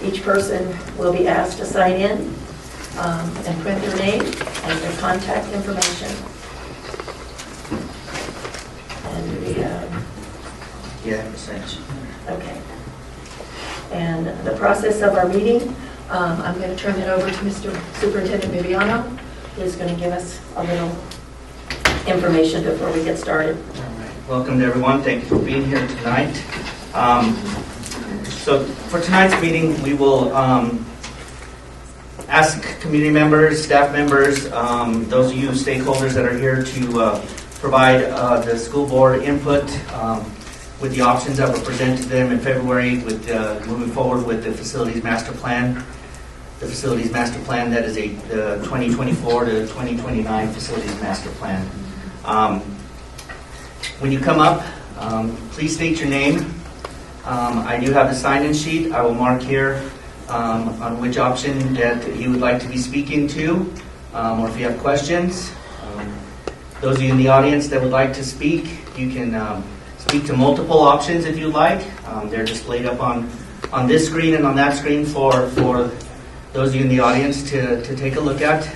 Each person will be asked to sign in and print their name and their contact information. And we Yeah, percentage. okay. And the process of our meeting, I'm going to turn it over to Mr. Superintendent Viviano, who's going to give us a little information before we get started. All right. Welcome to everyone. Thank you for being here tonight. So for tonight's meeting, we will ask community members, staff members, those of you stakeholders that are here to provide the school board input with the options that were presented to them in February with moving forward with the facilities master plan. The facilities master plan that is the 2024 to 2029 facilities master plan. When you come up, please state your name. I do have the sign-in sheet. I will mark here on which option that you would like to be speaking to, or if you have questions. Those of you in the audience that would like to speak, you can speak to multiple options if you'd like. They're displayed up on this screen and on that screen for those of you in the audience to take a look at.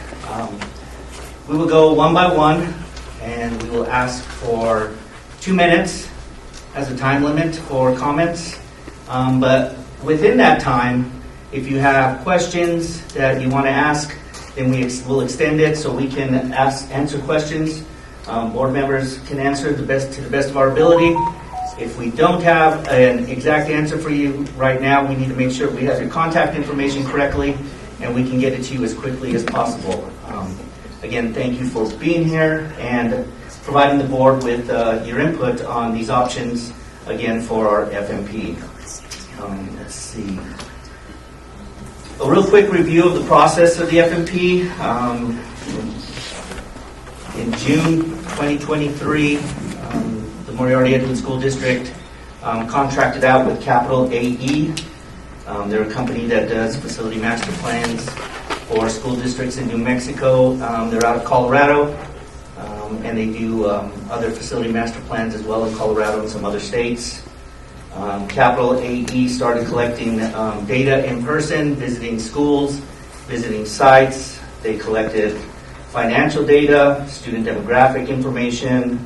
We will go one by one, and we will ask for 2 minutes as a time limit for comments. But within that time, if you have questions that you want to ask, then we'll extend it so we can answer questions. Board members can answer to the best of our ability. If we don't have an exact answer for you right now, we need to make sure we have your contact information correctly, and we can get it to you as quickly as possible. Again, thank you for being here and providing the board with your input on these options, again, for our FMP. Let's see. A real quick review of the process of the FMP. In June 2023, the Moriarty Edgewood School District contracted out with Capital AE. They're a company that does facility master plans for school districts in New Mexico. They're out of Colorado, and they do other facility master plans as well in Colorado and some other states. Capital AE started collecting data in person, visiting schools, visiting sites. They collected financial data, student demographic information,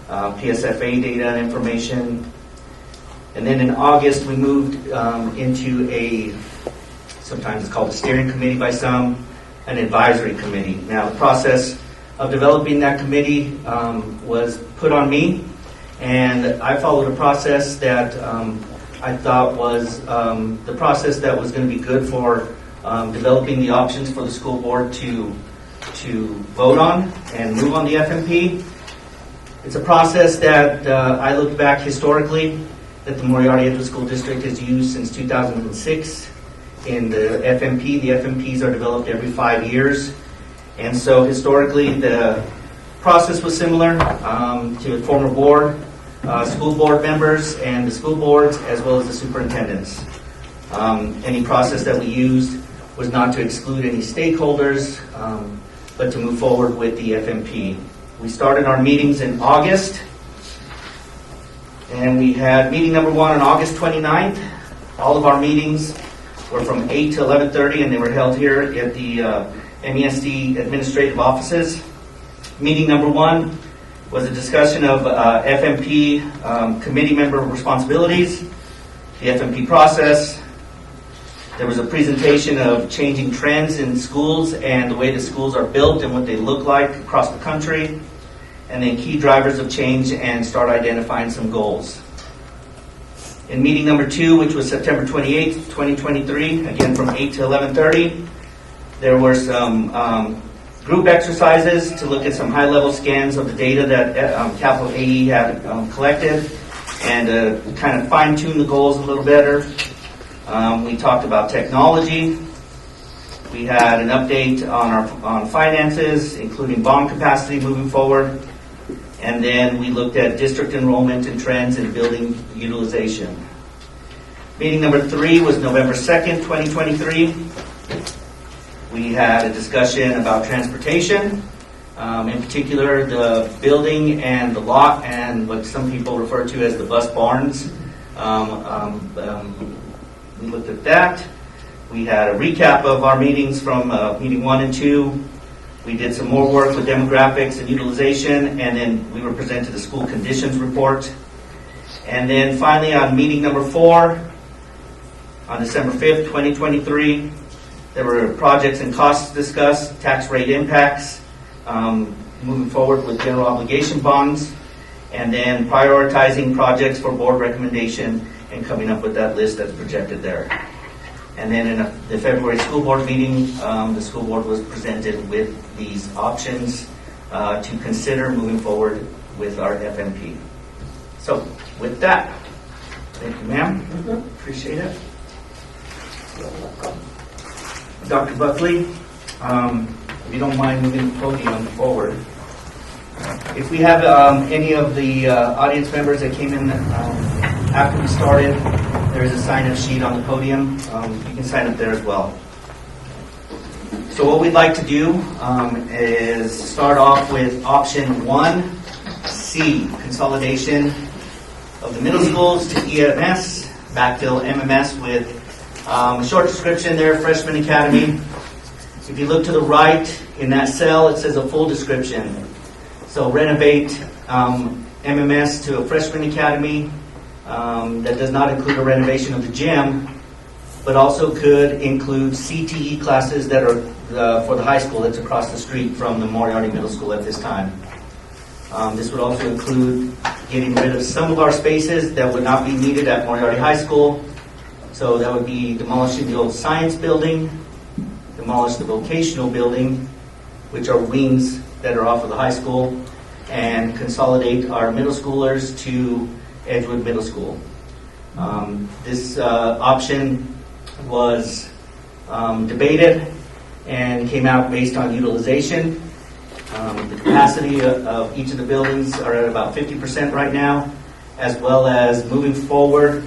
PSFA data and information. And then in August, we moved into sometimes it's called a steering committee by some, an advisory committee. Now, the process of developing that committee was put on me, and I followed a process that I thought was the process that was going to be good for developing the options for the school board to vote on and move on the FMP. It's a process that I looked back historically that the Moriarty Edgewood School District has used since 2006. In the FMP, the FMPs are developed every 5 years. And so historically, the process was similar to the former board, school board members, and the school boards, as well as the superintendents. Any process that we used was not to exclude any stakeholders, but to move forward with the FMP. We started our meetings in August, and we had meeting number 1 on August 29th. All of our meetings were from 8 to 11:30, and they were held here at the MESD administrative offices. Meeting number 1 was a discussion of FMP committee member responsibilities, the FMP process. There was a presentation of changing trends in schools and the way the schools are built and what they look like across the country, and then key drivers of change, and start identifying some goals. In meeting number 2, which was September 28th, 2023, again from 8 to 11:30, there were some group exercises to look at some high-level scans of the data that Capital AE had collected, and kind of fine-tune the goals a little better. We talked about technology. We had an update on finances, including bond capacity moving forward. And then we looked at district enrollment and trends in building utilization. Meeting number 3 was November 2nd, 2023. We had a discussion about transportation, in particular the building and the lot and what some people refer to as the bus barns. We looked at that. We had a recap of our meetings from meeting 1 and 2. We did some more work with demographics and utilization, and then we were presented the school conditions report. And then finally on meeting number 4, on December 5th, 2023, there were projects and costs discussed, tax rate impacts, moving forward with general obligation bonds, and then prioritizing projects for board recommendation and coming up with that list that's projected there. And then in the February school board meeting, the school board was presented with these options to consider moving forward with our FMP. So with that, thank you, ma'am. Appreciate it. Dr. Buckley, if you don't mind moving the podium forward. If we have any of the audience members that came in after we started, there is a sign-up sheet on the podium. You can sign up there as well. So what we'd like to do is start off with option 1C, consolidation of the middle schools to EMS, backfill MMS with a short description there, Freshman Academy. If you look to the right in that cell, it says a full description. So renovate MMS to a Freshman Academy. That does not include a renovation of the gym, but also could include CTE classes that are for the high school that's across the street from the Moriarty Middle School at this time. This would also include getting rid of some of our spaces that would not be needed at Moriarty High School. So that would be demolishing the old science building, demolish the vocational building, which are wings that are off of the high school, and consolidate our middle schoolers to Edgewood Middle School. This option was debated and came out based on utilization. The capacity of each of the buildings are at about 50% right now, as well as moving forward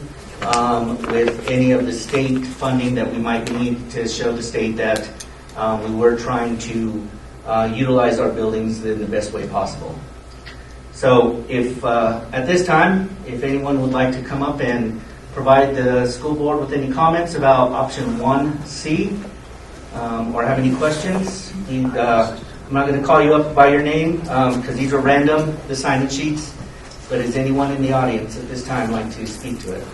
with any of the state funding that we might need to show the state that we were trying to utilize our buildings in the best way possible. So if at this time, if anyone would like to come up and provide the school board with any comments about option 1C or have any questions, I'm not going to call you up by your name because these are random, the sign-in sheets, but is anyone in the audience at this time like to speak to it?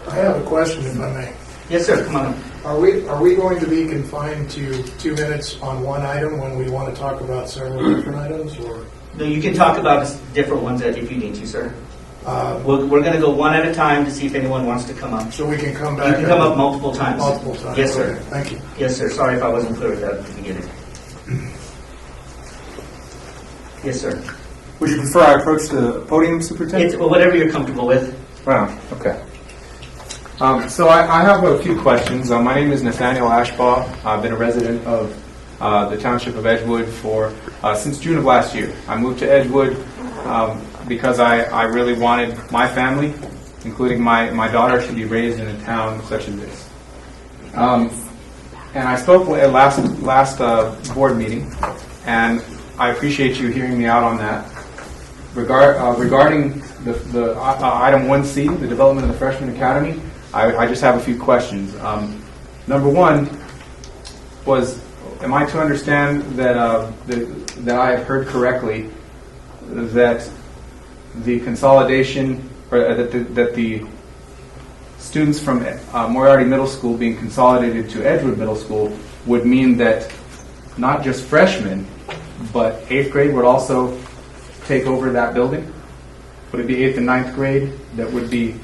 I have a question, if I may. Yes, sir. Come on up. Are we going to be confined to 2 minutes on one item when we want to talk about several different items, or? No, you can talk about different ones if you need to, sir. We're going to go one at a time to see if anyone wants to come up. So we can come back. You can come up multiple times. Multiple times. Yes, sir. Okay, thank you. Yes, sir. Sorry if I wasn't clear with that at the beginning. Yes, sir. Would you prefer I approach the podium, Superintendent? Well, whatever you're comfortable with. Wow, okay. So I have a few questions. My name is Nathaniel Ashbaugh. I've been a resident of the Township of Edgewood since June of last year. I moved to Edgewood because I really wanted my family, including my daughter, to be raised in a town such as this. And I spoke at last board meeting, and I appreciate you hearing me out on that. Regarding the item 1C, the development of the Freshman Academy, I just have a few questions. Number one was, am I to understand that that I have heard correctly that the consolidation, or that the students from Moriarty Middle School being consolidated to Edgewood Middle School would mean that not just freshmen, but 8th grade would also take over that building? Would it be 8th and 9th grade that would be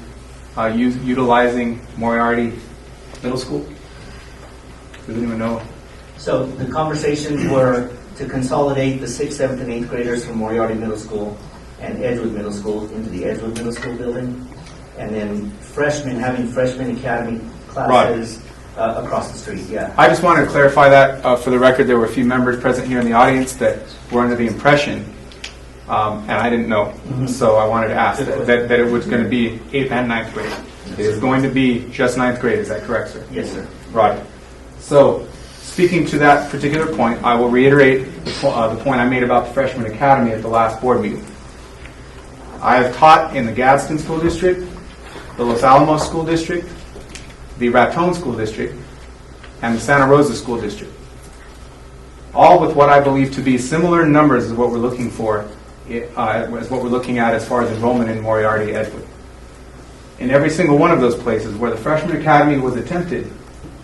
utilizing Moriarty Middle School? Does anyone know? So the conversations were to consolidate the 6th, 7th, and 8th graders from Moriarty Middle School and Edgewood Middle School into the Edgewood Middle School building, and then having Freshman Academy classes across the street, yeah. I just wanted to clarify that for the record. There were a few members present here in the audience that were under the impression, and I didn't know, so I wanted to ask that it was going to be 8th and 9th grade. It is going to be just 9th grade, is that correct, sir? Yes, sir. Right. So, speaking to that particular point, I will reiterate the point I made about the Freshman Academy at the last board meeting. I have taught in the Gadsden School District, the Los Alamos School District, the Raton School District, and the Santa Rosa School District. All with what I believe to be similar numbers is what we're looking for, is what we're looking at as far as enrollment in Moriarty Edgewood. In every single one of those places where the freshman academy was attempted,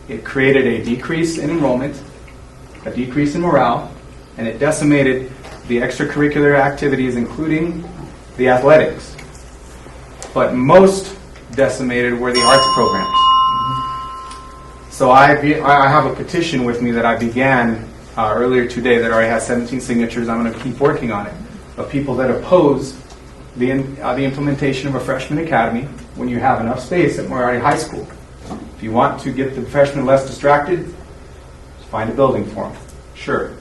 it created a decrease in enrollment, a decrease in morale, and it decimated the extracurricular activities, including the athletics. But most decimated were the arts programs. So I have a petition with me that I began earlier today that already has 17 signatures. I'm going to keep working on it, of people that oppose the implementation of a freshman academy when you have enough space at Moriarty High School. If you want to get the freshmen less distracted, just find a building for them. Sure.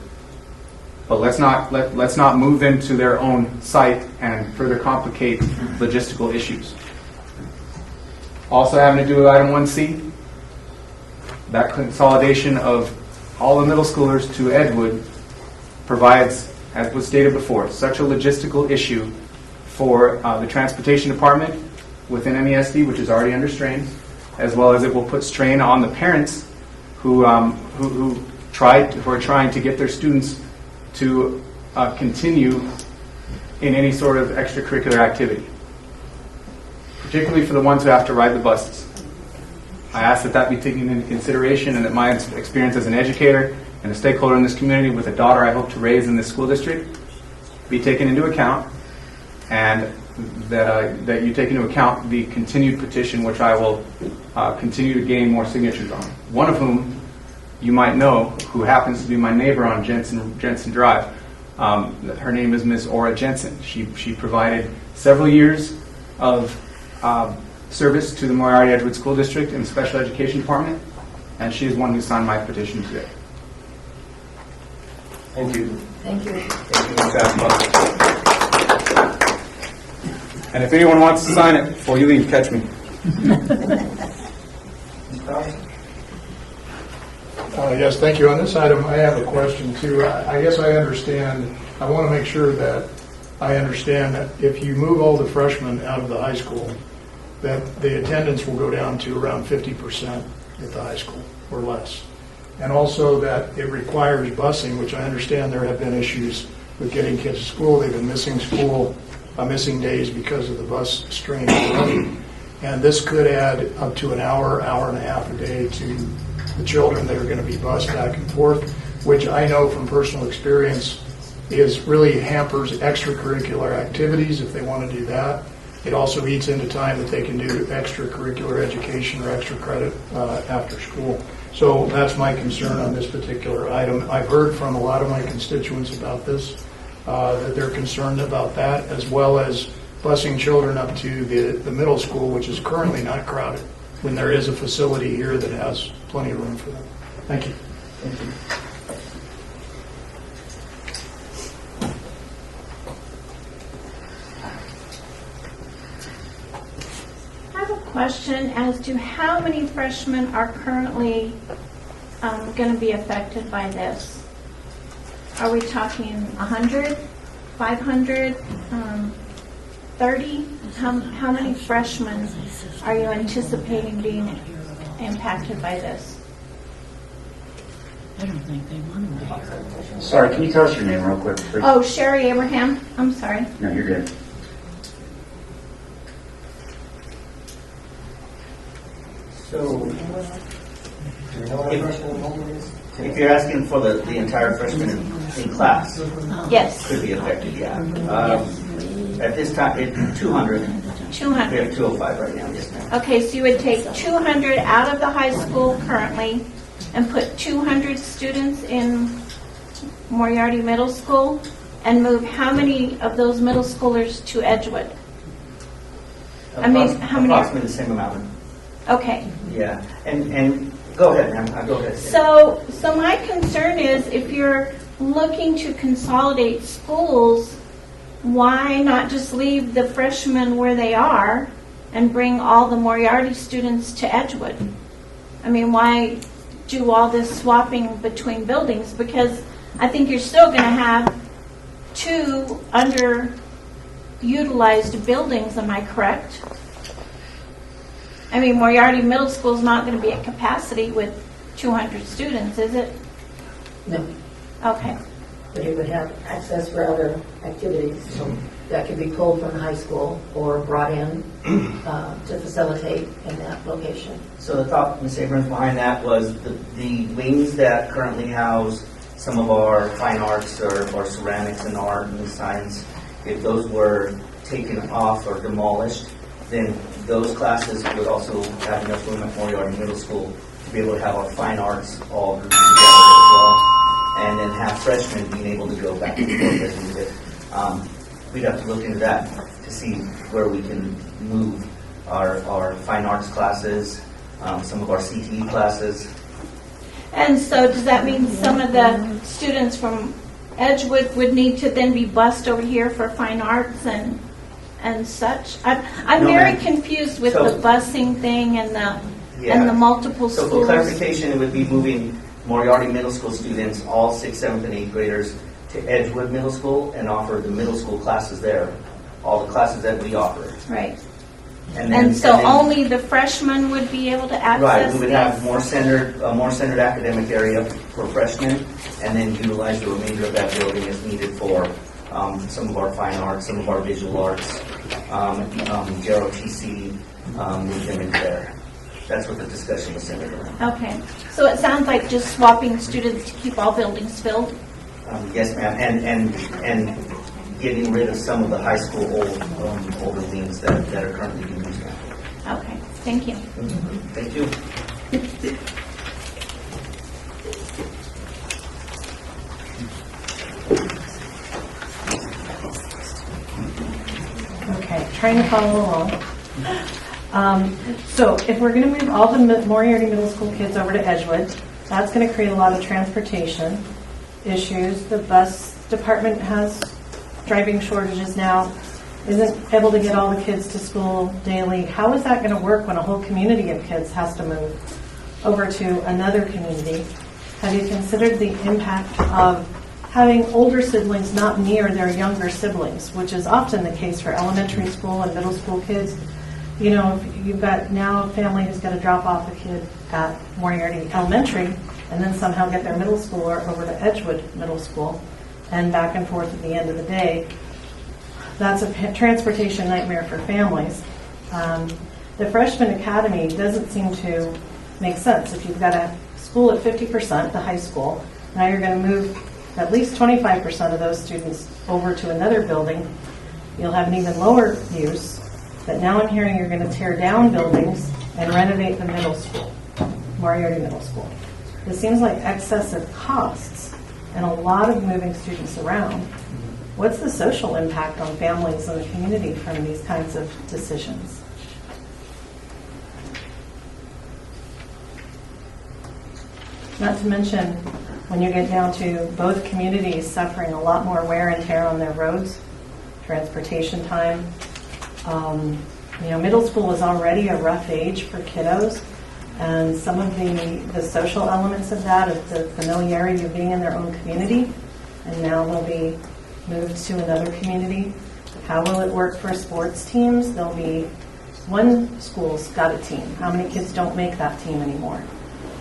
But let's not move into their own site and further complicate logistical issues. Also having to do with item 1C, that consolidation of all the middle schoolers to Edgewood provides, as was stated before, such a logistical issue for the transportation department within MESD, which is already under strain, as well as it will put strain on the parents who are trying to get their students to continue in any sort of extracurricular activity, particularly for the ones who have to ride the buses. I ask that be taken into consideration, and that my experience as an educator and a stakeholder in this community with a daughter I hope to raise in this school district be taken into account, and that you take into account the continued petition, which I will continue to gain more signatures on. One of whom you might know, who happens to be my neighbor on Jensen Drive. Her name is Ms. Ora Jensen. She provided several years of service to the Moriarty Edgewood School District in the Special Education Department, and she is one who signed my petition today. Thank you. Thank you. Thank you, Ms. Asma. And if anyone wants to sign it before you leave, catch me. Yes, thank you. On this item, I have a question too. I guess I understand, I want to make sure that I understand that if you move all the freshmen out of the high school, that the attendance will go down to around 50% at the high school or less. And also that it requires busing, which I understand there have been issues with getting kids to school. They've been missing school, missing days because of the bus strain already. And this could add up to an hour, hour and a half a day to the children that are going to be bused back and forth, which I know from personal experience is really hampers extracurricular activities if they want to do that. It also eats into time that they can do extracurricular education or extra credit after school. So that's my concern on this particular item. I've heard from a lot of my constituents about this, that they're concerned about that, as well as busing children up to the middle school, which is currently not crowded, when there is a facility here that has plenty of room for them. Thank you. Thank you. I have a question as to how many freshmen are currently going to be affected by this. Are we talking 100, 500, 30? How many freshmen are you anticipating being impacted by this? I don't think they want to be. Sorry, can you tell us your name real quick, please? Oh, Sherry Abraham. I'm sorry. No, you're good. So, if you're asking for the entire freshman in class, Yes, could be affected, yeah. At this time, it's 200. We 200. have 205 right now, yes, ma'am. Okay, so you would take 200 out of the high school currently and put 200 students in Moriarty Middle School and move how many of those middle schoolers to Edgewood? I mean, how many? Approximately the same amount. Okay. Yeah, and go ahead, ma'am. Go ahead. So my concern is if you're looking to consolidate schools, why not just leave the freshmen where they are and bring all the Moriarty students to Edgewood? I mean, why do all this swapping between buildings? Because I think you're still going to have two underutilized buildings, am I correct? I mean, Moriarty Middle School is not going to be at capacity with 200 students, is it? No, Okay. but it would have access for other activities that could be pulled from the high school or brought in to facilitate in that location. So the thought, Ms. Abrams, behind that was the wings that currently house some of our fine arts or ceramics and art and science, if those were taken off or demolished, then those classes would also have enough room at Moriarty Middle School to be able to have our fine arts all grouped together as well, and then have freshmen being able to go back and forth as needed. We'd have to look into that to see where we can move our fine arts classes, some of our CTE classes. And so does that mean some of the students from Edgewood would need to then be bused over here for fine arts and such? I'm No, very ma'am. confused with So- the busing thing and the Yeah. multiple So for schools. clarification, it would be moving Moriarty Middle School students, all 6th, 7th, and 8th graders, to Edgewood Middle School and offer the middle school classes there, all the classes that we offer. Right. then- And so then- only the freshmen would be able to access Right, we would have this? a more centered academic area for freshmen, and then utilize the remainder of that building as needed for some of our fine arts, some of our visual arts, JROTC, move them into there. That's what the discussion was centered around. Okay. So it sounds like just swapping students to keep all buildings filled? Yes, ma'am, and getting rid of some of the high school older wings that are currently being used now. Okay. Thank you. Thank you. Okay, trying to follow along. So if we're going to move all the Moriarty Middle School kids over to Edgewood, that's going to create a lot of transportation issues. The bus department has driving shortages now, isn't able to get all the kids to school daily. How is that going to work when a whole community of kids has to move over to another community? Have you considered the impact of having older siblings not near their younger siblings, which is often the case for elementary school and middle school kids? You know, if you've got now a family who's got to drop off a kid at Moriarty Elementary and then somehow get their middle schooler over to Edgewood Middle School and back and forth at the end of the day. That's a transportation nightmare for families. The freshman academy doesn't seem to make sense. If you've got a school at 50%, the high school, now you're going to move at least 25% of those students over to another building. You'll have an even lower use. But now I'm hearing you're going to tear down buildings and renovate the middle school, Moriarty Middle School. This seems like excessive costs and a lot of moving students around. What's the social impact on families and the community from these kinds of decisions? Not to mention, when you get down to both communities suffering a lot more wear and tear on their roads, transportation time. Middle school is already a rough age for kiddos, and some of the social elements of that, of the familiarity of being in their own community, and now they'll be moved to another community. How will it work for sports teams? There'll be one school's got a team. How many kids don't make that team anymore?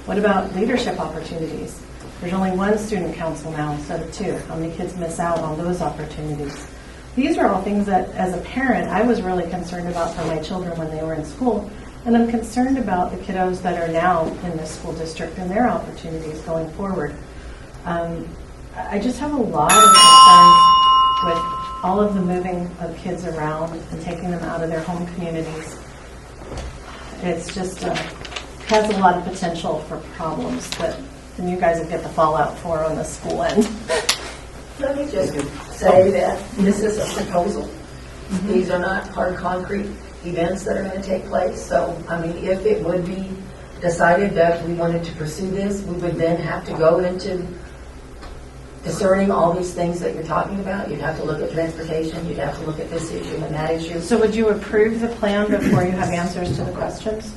What about leadership opportunities? There's only one student council now instead of two. How many kids miss out on those opportunities? These are all things that, as a parent, I was really concerned about for my children when they were in school. And I'm concerned about the kiddos that are now in this school district and their opportunities going forward. I just have a lot of concerns with all of the moving of kids around and taking them out of their home communities. It's just has a lot of potential for problems that then you guys will get the fallout for on the school end. Let me just say that this is a proposal. These are not hard concrete events that are going to take place. So, if it would be decided that we wanted to pursue this, we would then have to go into discerning all these things that you're talking about. You'd have to look at transportation, you'd have to look at this issue and that issue. So would you approve the plan before you have answers to the questions?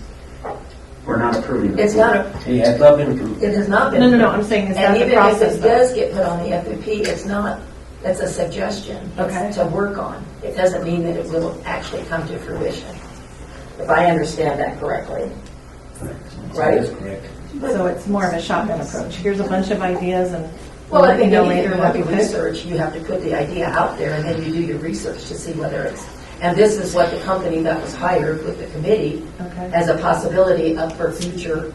We're not approving it. It's not It has not been approved. it has not been. No, I'm saying, is that And the even if process? it does get put on the FFP, it's a suggestion. Okay. It's to work on. It doesn't mean that it will actually come to fruition. If I understand that correctly. Right? That is correct. So it's more of a shotgun approach. Here's a bunch of ideas and Well, we'll I let you think know anything later you what have we to pick. research, you have to put the idea out there, and then you do your research to see whether it's, and this is what the company that was hired with the committee Okay. as a possibility up for future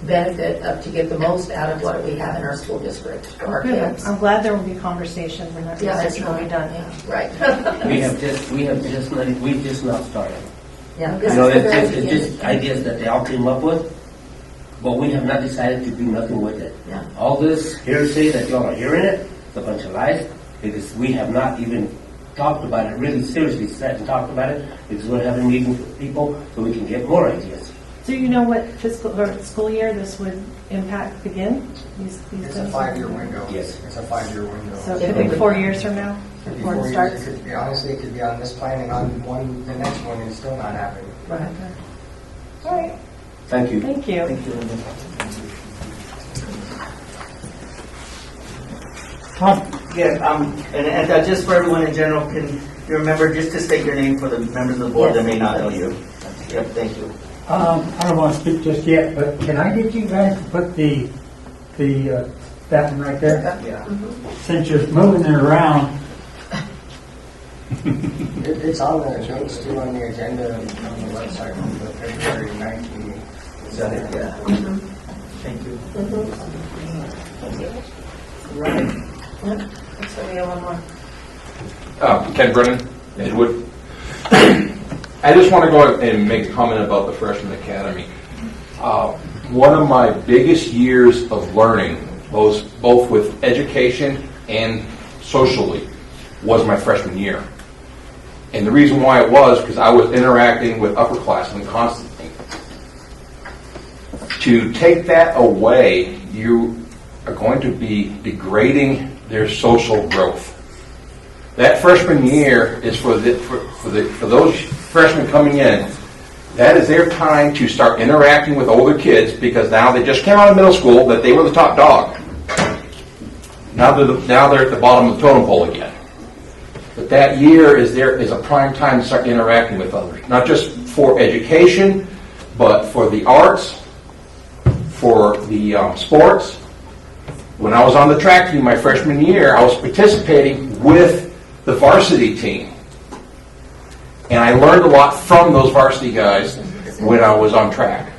benefit of to get the most out of what we have in our school district for our Good. kids. I'm glad there will be conversations and that Yeah, that's research will be done. Yeah, right. We just not started. Yeah, You this know, is the it's very just, it's beginning. just ideas that they all came up with, but we have not decided to do nothing with it. Yeah. All this hearsay that y'all are hearing it's a bunch of lies, because we have not even talked about it, really seriously sat and talked about it, because we're having meetings with people so we can get more ideas. Do you know what fiscal or school year this would impact begin? These It's a things? 5-year window. Yes. It's a 5-year window. So it could be 4 years from now Could be before 4 it years. starts? It could be, honestly, it could be on this plan and on the next one and still not happening. Right. All right. Thank you. Thank you. Thank you, Linda. And just for everyone in general, can you remember just to state your name for the members of the board that may not know you? Yep, thank you. I don't want to speak just yet, but can I get you guys to put the that one right there? Yeah. Since you're moving it around, It's on the notes too on the agenda on the website on the February 9th meeting. Is that it? Yeah. Thank you. Right. Yeah. So we have one more. Ken Brennan, Edgewood. I just want to go and make a comment about the Freshman Academy. One of my biggest years of learning, both with education and socially, was my freshman year. And the reason why it was because I was interacting with upperclassmen constantly. To take that away, you are going to be degrading their social growth. That freshman year is for those freshmen coming in. That is their time to start interacting with older kids because now they just came out of middle school that they were the top dog. Now they're at the bottom of the totem pole again. But that year is a prime time to start interacting with others, not just for education, but for the arts, for the sports. When I was on the track team my freshman year, I was participating with the varsity team. And I learned a lot from those varsity guys when I was on track.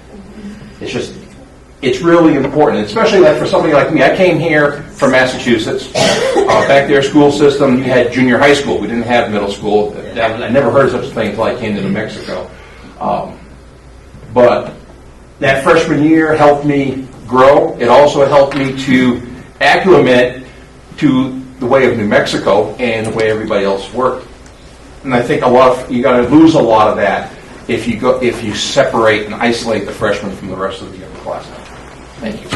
It's really important, especially like for somebody like me. I came here from Massachusetts. Back there, school system, you had junior high school. We didn't have middle school. I never heard of such a thing until I came to New Mexico. But that freshman year helped me grow. It also helped me to acclimate to the way of New Mexico and the way everybody else worked. And I think you're going to lose a lot of that if you separate and isolate the freshmen from the rest of the upperclassmen. Thank you.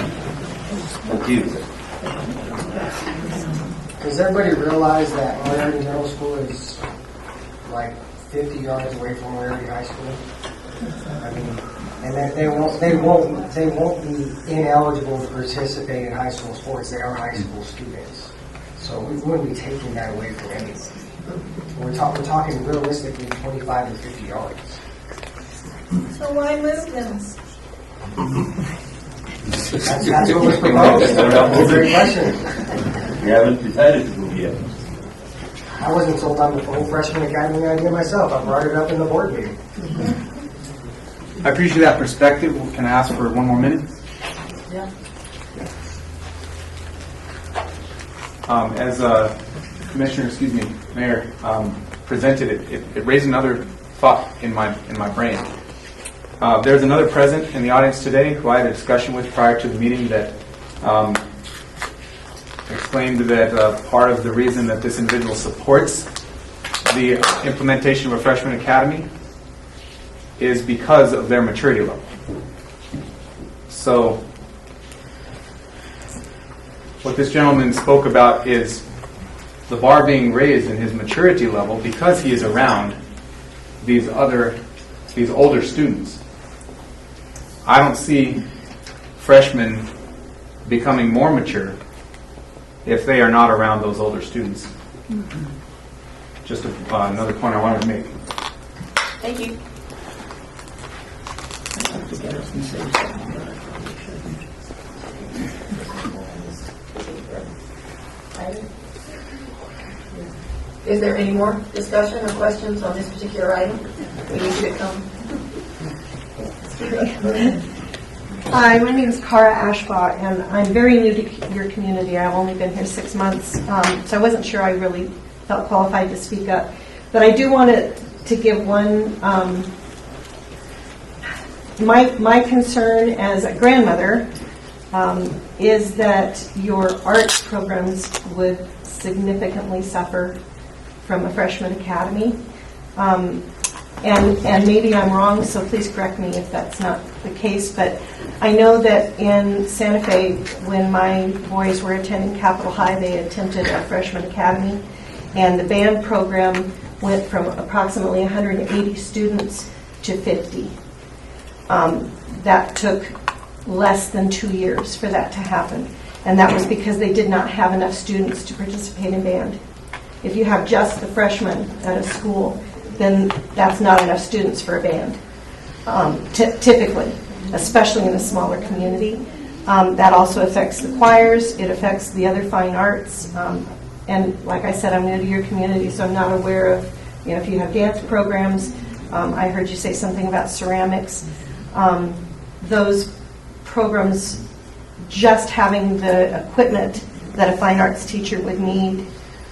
Thank you. Does everybody realize that Moriarty Middle School is like 50 yards away from Moriarty High School? I mean, and that they won't be ineligible to participate in high school sports. They are high school students, so we wouldn't be taking that away from anyone. We're talking realistically 25 to 50 yards. So why move them? That's what was proposed. That's a great question. We haven't decided to move yet. I wasn't told I'm the full freshman academy idea myself. I brought it up in the board meeting. I appreciate that perspective. Can I ask for one more minute? Yeah. As Commissioner, Mayor, presented it raised another thought in my brain. There's another present in the audience today who I had a discussion with prior to the meeting that explained that part of the reason that this individual supports the implementation of a freshman academy is because of their maturity level. So what this gentleman spoke about is the bar being raised in his maturity level because he is around these older students. I don't see freshmen becoming more mature if they are not around those older students. Just another point I wanted to make. Thank you. Is there any more discussion or questions on this particular item? We need you to come. Hi, my name is Cara Ashbaugh, and I'm very new to your community. I've only been here 6 months, so I wasn't sure I really felt qualified to speak up. But I do want to give one, my concern as a grandmother is that your arts programs would significantly suffer from a freshman academy. And maybe I'm wrong, so please correct me if that's not the case, but I know that in Santa Fe, when my boys were attending Capitol High, they attempted a freshman academy, and the band program went from approximately 180 students to 50. That took less than 2 years for that to happen, and that was because they did not have enough students to participate in band. If you have just the freshmen at a school, then that's not enough students for a band, typically, especially in a smaller community. That also affects the choirs, it affects the other fine arts, and like I said, I'm new to your community, so I'm not aware of, if you have dance programs. I heard you say something about ceramics. Those programs, just having the equipment that a fine arts teacher would need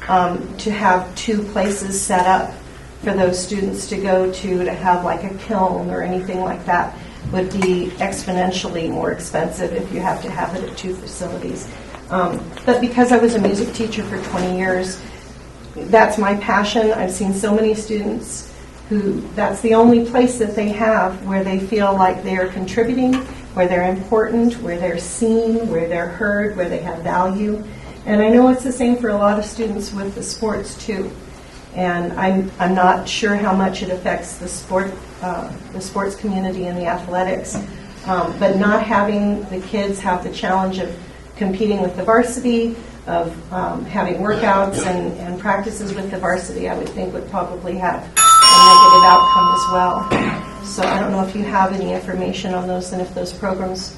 to have 2 places set up for those students to go to have like a kiln or anything like that would be exponentially more expensive if you have to have it at 2 facilities. But because I was a music teacher for 20 years, that's my passion. I've seen so many students who that's the only place that they have where they feel like they are contributing, where they're important, where they're seen, where they're heard, where they have value. And I know it's the same for a lot of students with the sports too. And I'm not sure how much it affects the sports community and the athletics, but not having the kids have the challenge of competing with the varsity, of having workouts and practices with the varsity, I would think would probably have a negative outcome as well. So I don't know if you have any information on those and if those programs,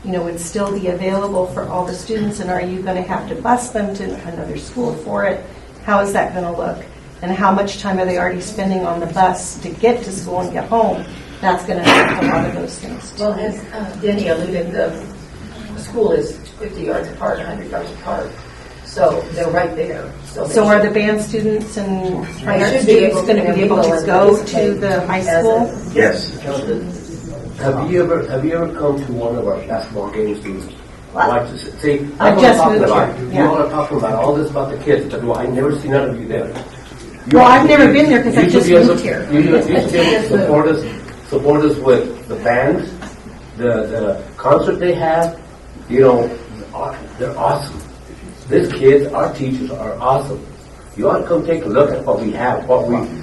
would still be available for all the students, and are you going to have to bus them to another school for it? How is that going to look? And how much time are they already spending on the bus to get to school and get home? That's going to affect a lot of those things. Well, as Denny alluded, the school is 50 yards apart, 100 yards apart, so they're right there. So are the band students and fine arts should be students able going to be able to to go participate to the high as school? a- Yes. Have you ever come to one of our basketball games to watch this? See, I just moved here, You all are talking about all this about the kids, but I never see none of you there. Well, I've never been there because I just moved here. You should be able to support us with the bands, the concert they have. They're awesome. These kids, our teachers are awesome. You ought to come take a look at what we have,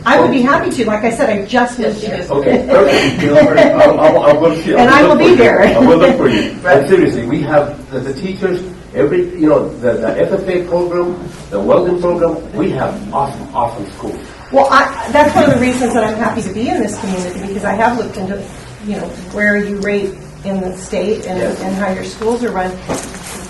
I would be happy to. Like I said, I just moved here. Okay, perfect. I'll go see you. And I will be there. I will look for you. But seriously, we have the teachers, the FFA program, the welding program, we have awesome schools. Well, that's one of the reasons that I'm happy to be in this community, because I have looked into, where you rate in the state and how your schools are run.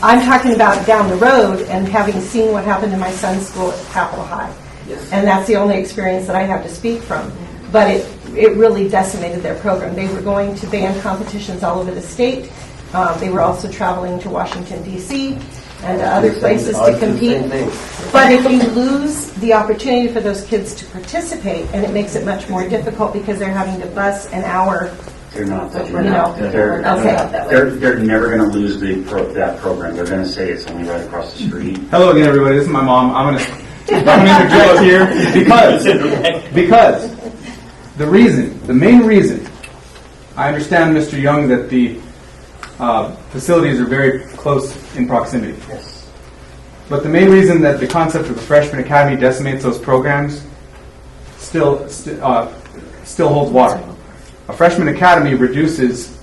I'm talking about down the road and having seen what happened in my son's school at Capitol High. Yes. And that's the only experience that I have to speak from. But it really decimated their program. They were going to band competitions all over the state. They were also traveling to Washington, D.C. and to other places to compete. But if you lose the opportunity for those kids to participate, and it makes it much more difficult because they're having to bus an hour. They're not. Okay. They're never going to lose that program. They're going to say it's only right across the street. Hello again, everybody. This is my mom. I'm going to interject here because the main reason, I understand, Mr. Young, that the facilities are very close in proximity. Yes. But the main reason that the concept of the freshman academy decimates those programs still holds water. A freshman academy reduces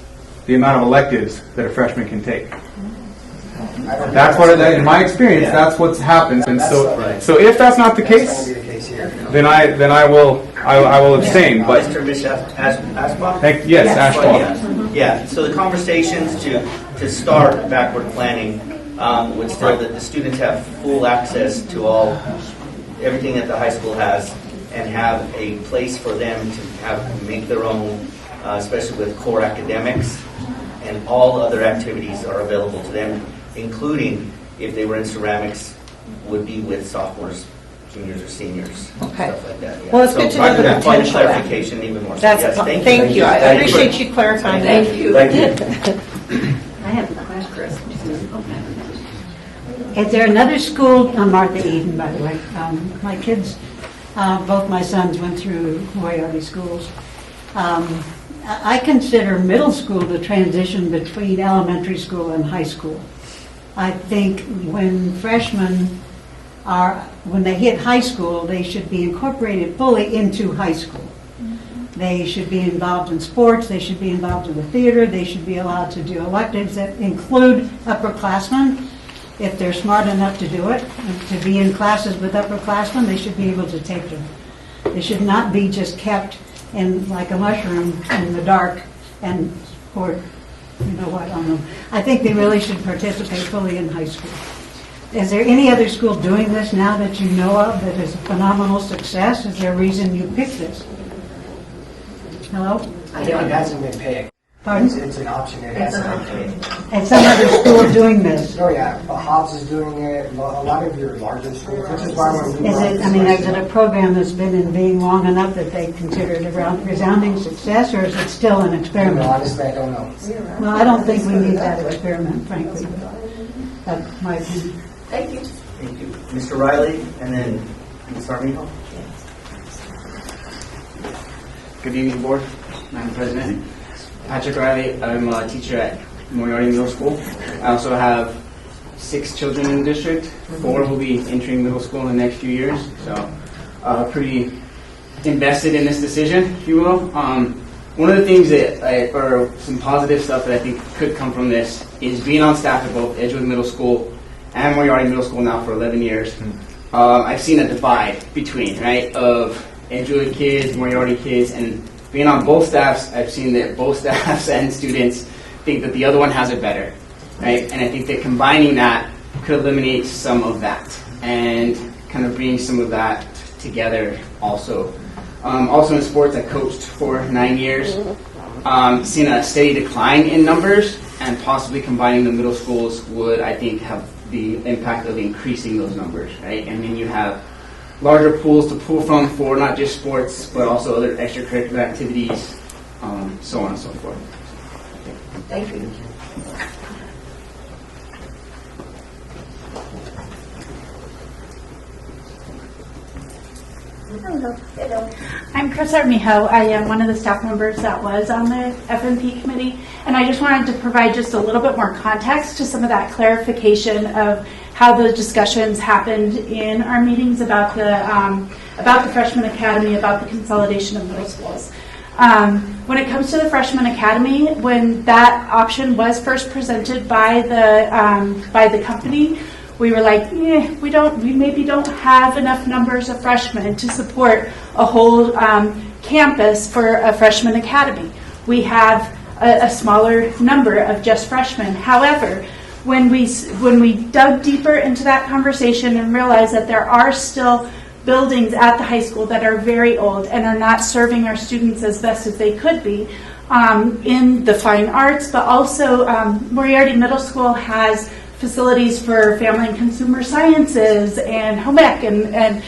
the amount of electives that a freshman can take. That's in my experience, that's what's happened. And so if that's not the case, then I will abstain. But Ashbaugh? yes, Ashbaugh. Yeah, so the conversations to start backward planning would still that the students have full access to all everything that the high school has and have a place for them to make their own, especially with core academics, and all other activities are available to them, including if they were in ceramics, would be with sophomores, juniors, or seniors, Okay. stuff like that. Yeah. Well, it's good to know the that point of potential. clarification even more. So, That's, yes, thank you. I Thank you. appreciate you clarifying that. Thank you. Thank you. I have a question. Is there another school, I'm Martha Eden, by the way. My kids, both my sons went through Moriarty schools. I consider middle school the transition between elementary school and high school. I think when when they hit high school, they should be incorporated fully into high school. They should be involved in sports, they should be involved in the theater, they should be allowed to do electives that include upperclassmen. If they're smart enough to do it, to be in classes with upperclassmen, they should be able to take them. They should not be just kept in like a mushroom in the dark and, or, you know what, I don't know. I think they really should participate fully in high school. Is there any other school doing this now that you know of that is a phenomenal success? Is there a reason you picked this? Hello? It hasn't been picked. Pardon? It's an option. It hasn't been picked. And some other school doing this? Oh, yeah. But Hobbs is doing it. A lot of your larger schools, which is why when we Is it a program that's been in being long enough that they consider it a resounding success, or is it still an experiment? Honestly, I don't know. Well, I don't think we need that experiment, frankly. That's my opinion. Thank you. Thank you. Mr. Riley, and then Ms. Armijo. Good evening, Board, Madam President. Patrick Riley, I'm a teacher at Moriarty Middle School. I also have 6 children in the district. 4 will be entering middle school in the next few years, so pretty invested in this decision, if you will. One of the things or some positive stuff that I think could come from this is being on staff at both Edgewood Middle School and Moriarty Middle School now for 11 years. I've seen a divide between, right, of Edgewood kids, Moriarty kids, and being on both staffs, I've seen that both staffs and students think that the other one has it better, right? And I think that combining that could eliminate some of that and kind of bring some of that together also. Also in sports, I coached for 9 years. Seen a steady decline in numbers, and possibly combining the middle schools would, I think, have the impact of increasing those numbers, right? And then you have larger pools to pull from for not just sports, but also other extracurricular activities, so on and so forth. Thank you. Hello. I'm Chris Armijo. I am one of the staff members that was on the FMP committee, and I just wanted to provide just a little bit more context to some of that clarification of how the discussions happened in our meetings about the Freshman Academy, about the consolidation of middle schools. When it comes to the Freshman Academy, when that option was first presented by the company, we were like, we maybe don't have enough numbers of freshmen to support a whole campus for a freshman academy. We have a smaller number of just freshmen. However, when we dug deeper into that conversation and realized that there are still buildings at the high school that are very old and are not serving our students as best as they could be in the fine arts, but also Moriarty Middle School has facilities for family and consumer sciences and home ec and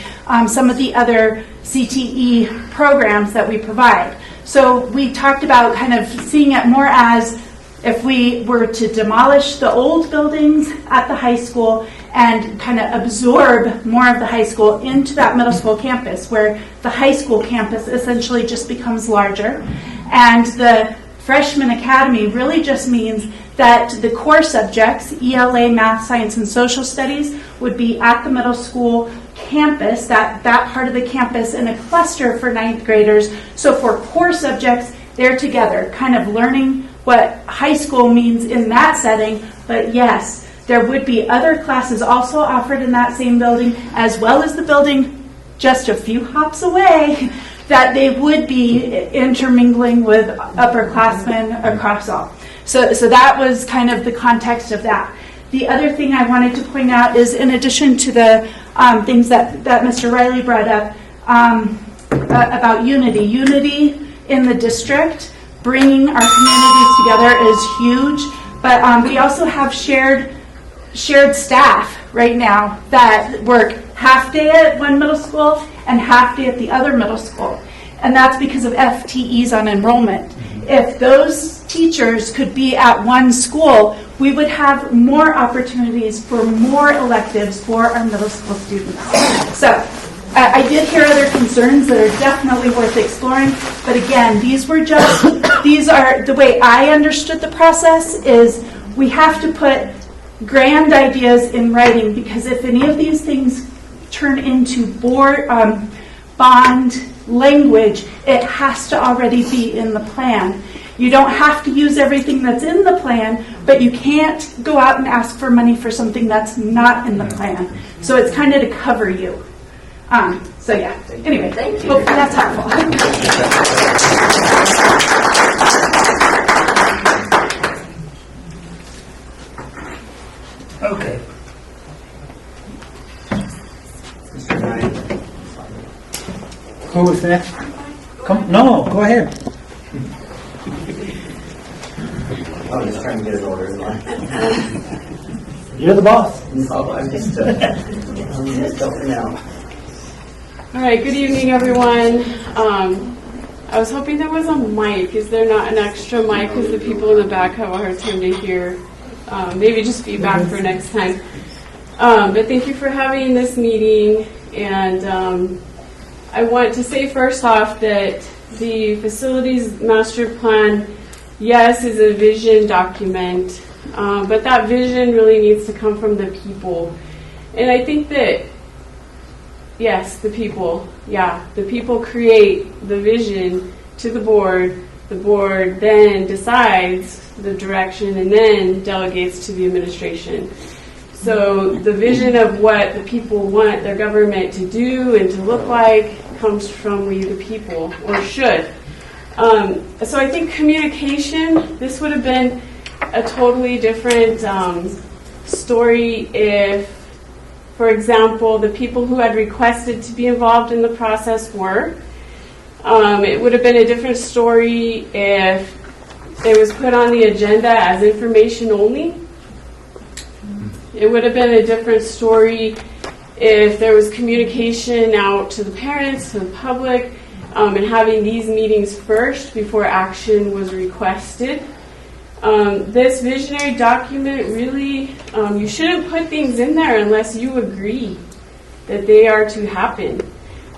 some of the other CTE programs that we provide. So we talked about kind of seeing it more as if we were to demolish the old buildings at the high school and kind of absorb more of the high school into that middle school campus, where the high school campus essentially just becomes larger. And the Freshman Academy really just means that the core subjects, ELA, Math, Science, and Social Studies, would be at the middle school campus, that part of the campus in a cluster for 9th graders. So for core subjects, they're together, kind of learning what high school means in that setting. But yes, there would be other classes also offered in that same building, as well as the building just a few hops away, that they would be intermingling with upperclassmen across all. So that was kind of the context of that. The other thing I wanted to point out is, in addition to the things that Mr. Riley brought up about unity in the district, bringing our communities together is huge. But we also have shared staff right now that work half day at one middle school and half day at the other middle school. And that's because of FTEs on enrollment. If those teachers could be at one school, we would have more opportunities for more electives for our middle school students. So I did hear other concerns that are definitely worth exploring, but again, these are, the way I understood the process is we have to put grand ideas in writing, because if any of these things turn into bond language, it has to already be in the plan. You don't have to use everything that's in the plan, but you can't go out and ask for money for something that's not in the plan. So it's kind of to cover you. So yeah, anyway, hopefully that's helpful. Okay. Who was next? No, go ahead. I'm just trying to get it order in line. You're the boss. No, I'm just helping out. All right, good evening, everyone. I was hoping there was a mic. Is there not an extra mic because the people in the back have a hard time to hear? Maybe just feedback for next time. But thank you for having this meeting. And I want to say first off that the facilities master plan, yes, is a vision document, but that vision really needs to come from the people. And I think that, yes, the people create the vision to the board then decides the direction and then delegates to the administration. So the vision of what the people want their government to do and to look like comes from we the people, or should. So I think communication, this would have been a totally different story if, for example, the people who had requested to be involved in the process were. It would have been a different story if it was put on the agenda as information only. It would have been a different story if there was communication out to the parents, to the public, and having these meetings first before action was requested. This visionary document really, you shouldn't put things in there unless you agree that they are to happen,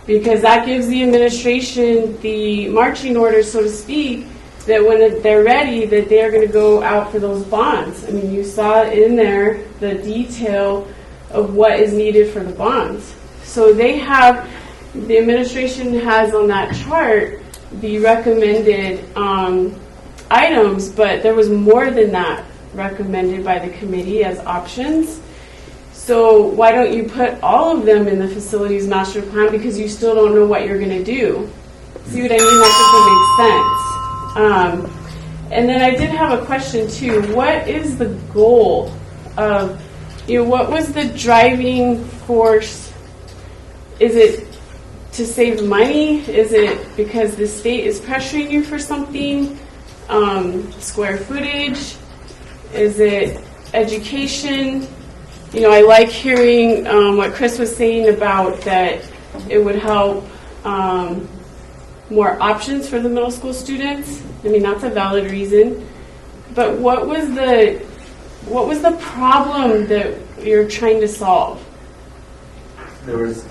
because that gives the administration the marching orders, so to speak, that when they're ready, that they are going to go out for those bonds. I mean, you saw in there the detail of what is needed for the bonds. So they have, the administration has on that chart the recommended items, but there was more than that recommended by the committee as options. So why don't you put all of them in the facilities master plan, because you still don't know what you're going to do. See what I mean? That doesn't make sense. And then I did have a question too. What is the goal of, what was the driving force? Is it to save money? Is it because the state is pressuring you for something? Square footage? Is it education? I like hearing what Chris was saying about that it would help more options for the middle school students. I mean, that's a valid reason. But what was the problem that you're trying to solve? There was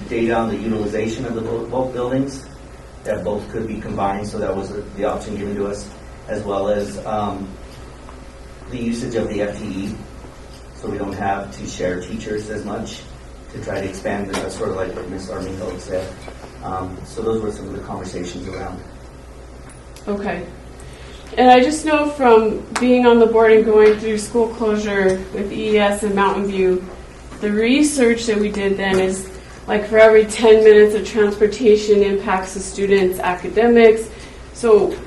data on the utilization of the both buildings, that both could be combined, so that was the option given to us, as well as the usage of the FTE, so we don't have to share teachers as much to try to expand, sort of like what Ms. Armingo said. So those were some of the conversations around. Okay. And I just know from being on the board and going through school closure with EES and Mountain View, the research that we did then is like for every 10 minutes of transportation impacts the students' academics. So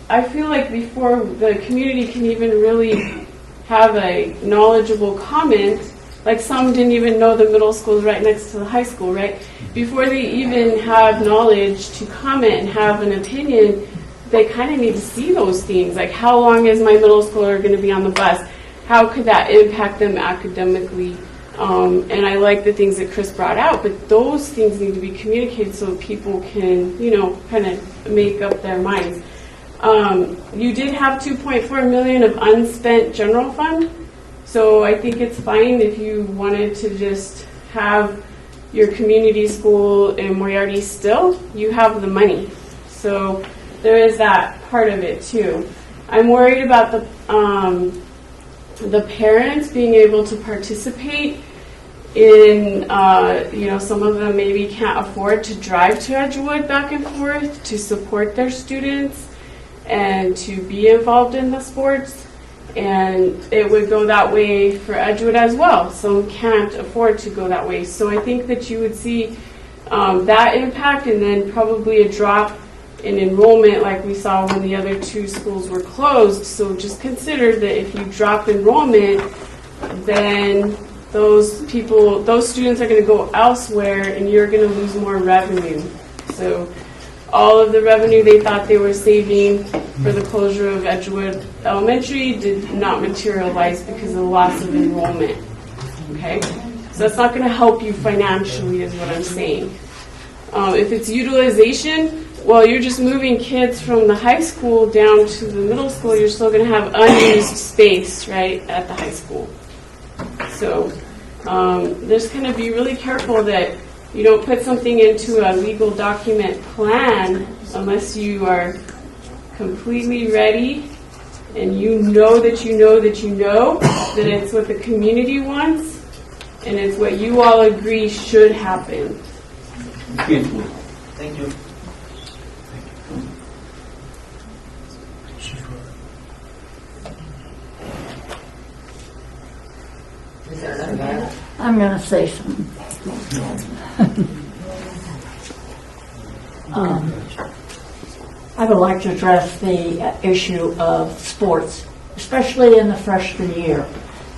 I feel like before the community can even really have a knowledgeable comment, like some didn't even know the middle school is right next to the high school, right? Before they even have knowledge to comment and have an opinion, they kind of need to see those things, like how long is my middle schooler going to be on the bus? How could that impact them academically? And I like the things that Chris brought out, but those things need to be communicated so people can, kind of make up their minds. You did have $2.4 million of unspent general fund, so I think it's fine if you wanted to just have your community school in Moriarty still. You have the money, so there is that part of it too. I'm worried about the parents being able to participate in, some of them maybe can't afford to drive to Edgewood back and forth to support their students and to be involved in the sports. And it would go that way for Edgewood as well. Some can't afford to go that way. So I think that you would see that impact, and then probably a drop in enrollment like we saw when the other two schools were closed. So just consider that if you drop enrollment, then those students are going to go elsewhere and you're going to lose more revenue. So all of the revenue they thought they were saving for the closure of Edgewood Elementary did not materialize because of the loss of enrollment. Okay? So that's not going to help you financially is what I'm saying. If it's utilization, well, you're just moving kids from the high school down to the middle school. You're still going to have unused space, right, at the high school. So just going to be really careful that you don't put something into a legal document plan unless you are completely ready and you know that it's what the community wants and it's what you all agree should happen. Thank you. Is there another hand? I'm going to say something. I would like to address the issue of sports, especially in the freshman year,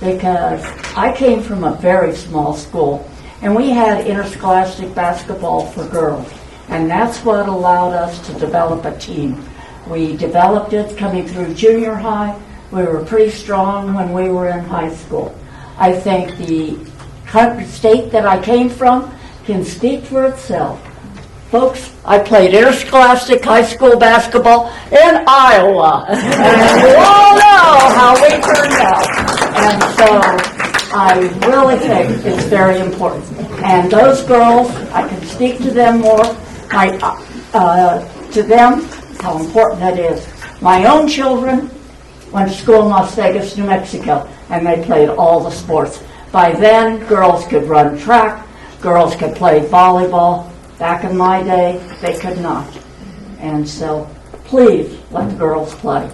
because I came from a very small school, and we had interscholastic basketball for girls, and that's what allowed us to develop a team. We developed it coming through junior high. We were pretty strong when we were in high school. I think the state that I came from can speak for itself. Folks, I played interscholastic high school basketball in Iowa, and we all know how we turned out. And so I really think it's very important. And those girls, I can speak to them more, to them, how important that is. My own children went to school in Las Vegas, New Mexico, and they played all the sports. By then, girls could run track, girls could play volleyball. Back in my day, they could not. And so, please, let the girls play.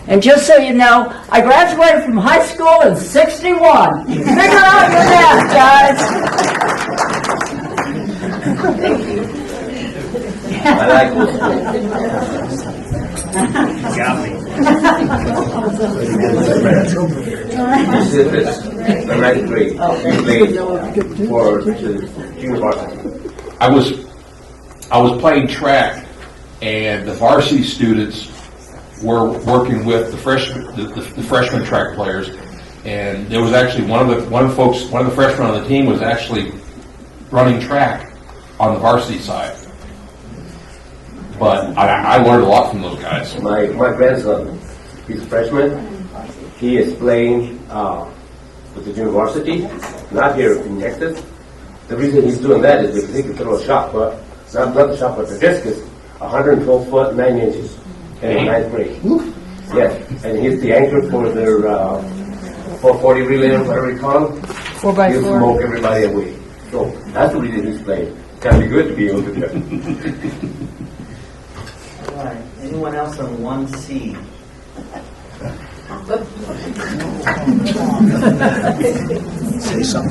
And just so you know, I graduated from high school in '61. Figure out your math, guys. Thank you. I like this. Got me. This is the ninth grade. You played for the junior varsity. I was playing track, and the varsity students were working with the freshman track players, and there was actually one of the freshmen on the team was actually running track on the varsity side. But I learned a lot from those guys. My grandson, he's a freshman. He is playing with the junior varsity, not here in Texas. The reason he's doing that is because he can throw a shot put, not the shot put, the discus, 112 foot 9 inches in the ninth grade. Yes, and he's the anchor for their 440 relay, whatever you call them. 4x4. He'll smoke everybody away. So that's the reason he's playing. It's kind of good to be able to do it. All right. Anyone else on 1C?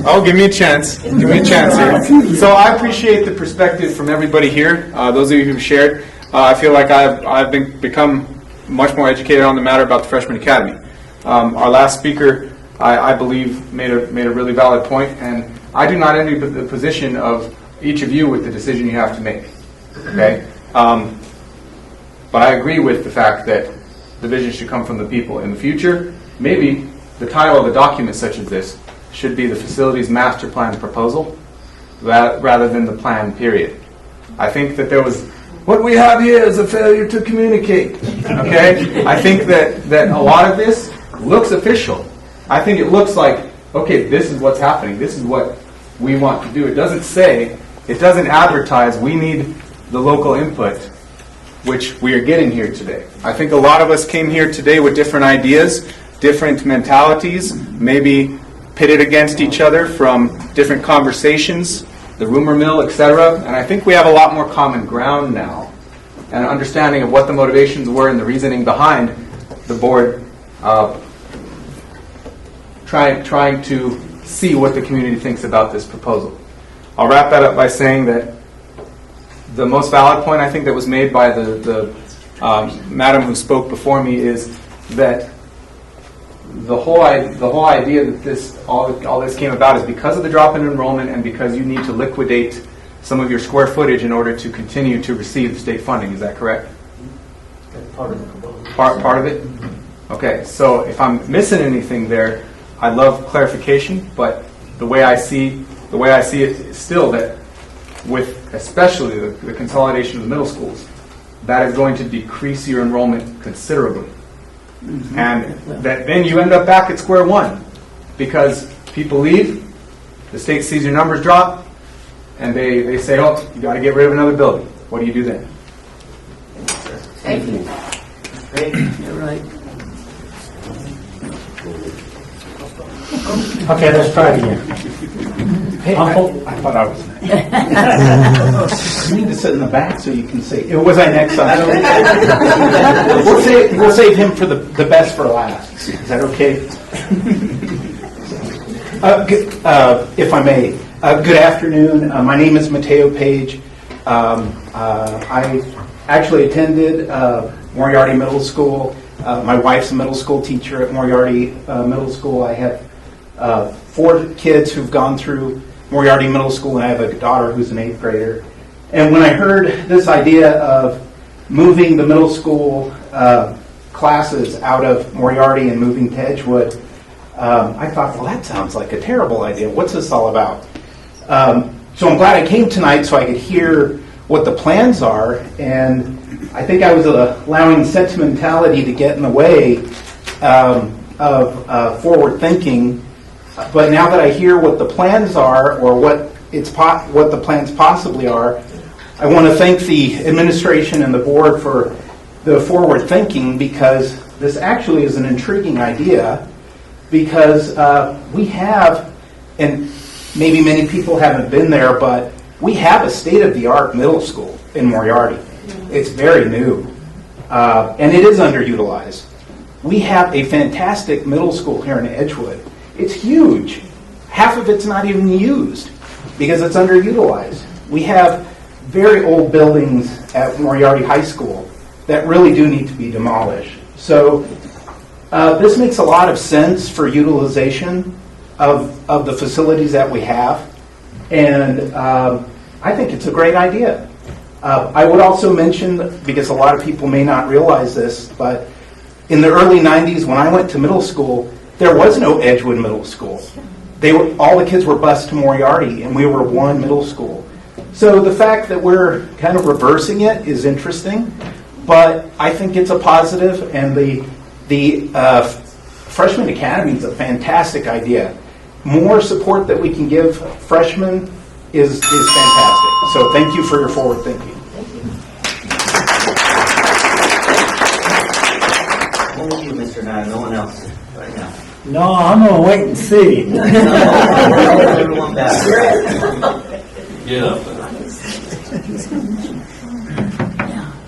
Oh, give me a chance. Give me a chance here. So I appreciate the perspective from everybody here. Those of you who've shared. I feel like I've become much more educated on the matter about the Freshman Academy. Our last speaker, I believe, made a really valid point, and I do not envy the position of each of you with the decision you have to make. Okay, but I agree with the fact that the vision should come from the people. In the future, maybe the title of a document such as this should be the Facilities Master Plan Proposal rather than the plan, period. I think that what we have here is a failure to communicate. Okay? I think that a lot of this looks official. I think it looks like, okay, this is what's happening. This is what we want to do. It doesn't advertise, we need the local input, which we are getting here today. I think a lot of us came here today with different ideas, different mentalities, maybe pitted against each other from different conversations, the rumor mill, etc. And I think we have a lot more common ground now, and an understanding of what the motivations were and the reasoning behind the board trying to see what the community thinks about this proposal. I'll wrap that up by saying that the most valid point I think that was made by the madam who spoke before me is that the whole idea that all this came about is because of the drop in enrollment and because you need to liquidate some of your square footage in order to continue to receive the state funding. Is that correct? Part of the proposal. Part of it? Okay, so if I'm missing anything there, I love clarification, but the way I see it is still that with especially the consolidation of the middle schools, that is going to decrease your enrollment considerably. Mm-hmm. And that then you end up back at square one because people leave, the state sees your numbers drop, and they say, oh, you got to get rid of another building. What do you do then? Thank you. You're right. Okay, let's try it again. Hey, I thought I was next. You need to sit in the back so you can say, was I next? We'll save him for the best for last. Is that okay? If I may. Good afternoon. My name is Mateo Page. I actually attended Moriarty Middle School. My wife's a middle school teacher at Moriarty Middle School. I have 4 kids who've gone through Moriarty Middle School, and I have a daughter who's an 8th grader. And when I heard this idea of moving the middle school classes out of Moriarty and moving to Edgewood, I thought, well, that sounds like a terrible idea. What's this all about? So I'm glad I came tonight so I could hear what the plans are, and I think I was allowing sentimentality to get in the way of forward thinking. But now that I hear what the plans are, or what the plans possibly are, I want to thank the administration and the board for the forward thinking, because this actually is an intriguing idea, because we have, and maybe many people haven't been there, but we have a state-of-the-art middle school in Moriarty. It's very new, and it is underutilized. We have a fantastic middle school here in Edgewood. It's huge. Half of it's not even used because it's underutilized. We have very old buildings at Moriarty High School that really do need to be demolished. So this makes a lot of sense for utilization of the facilities that we have, and I think it's a great idea. I would also mention, because a lot of people may not realize this, but in the early 90s when I went to middle school, there was no Edgewood Middle School. All the kids were bused to Moriarty, and we were one middle school. So the fact that we're kind of reversing it is interesting, but I think it's a positive, and the Freshman Academy is a fantastic idea. More support that we can give freshmen is fantastic. So thank you for your forward thinking. Only you, Mr. Nye, no one else right now. No, I'm going to wait and see. Everyone back. Get up.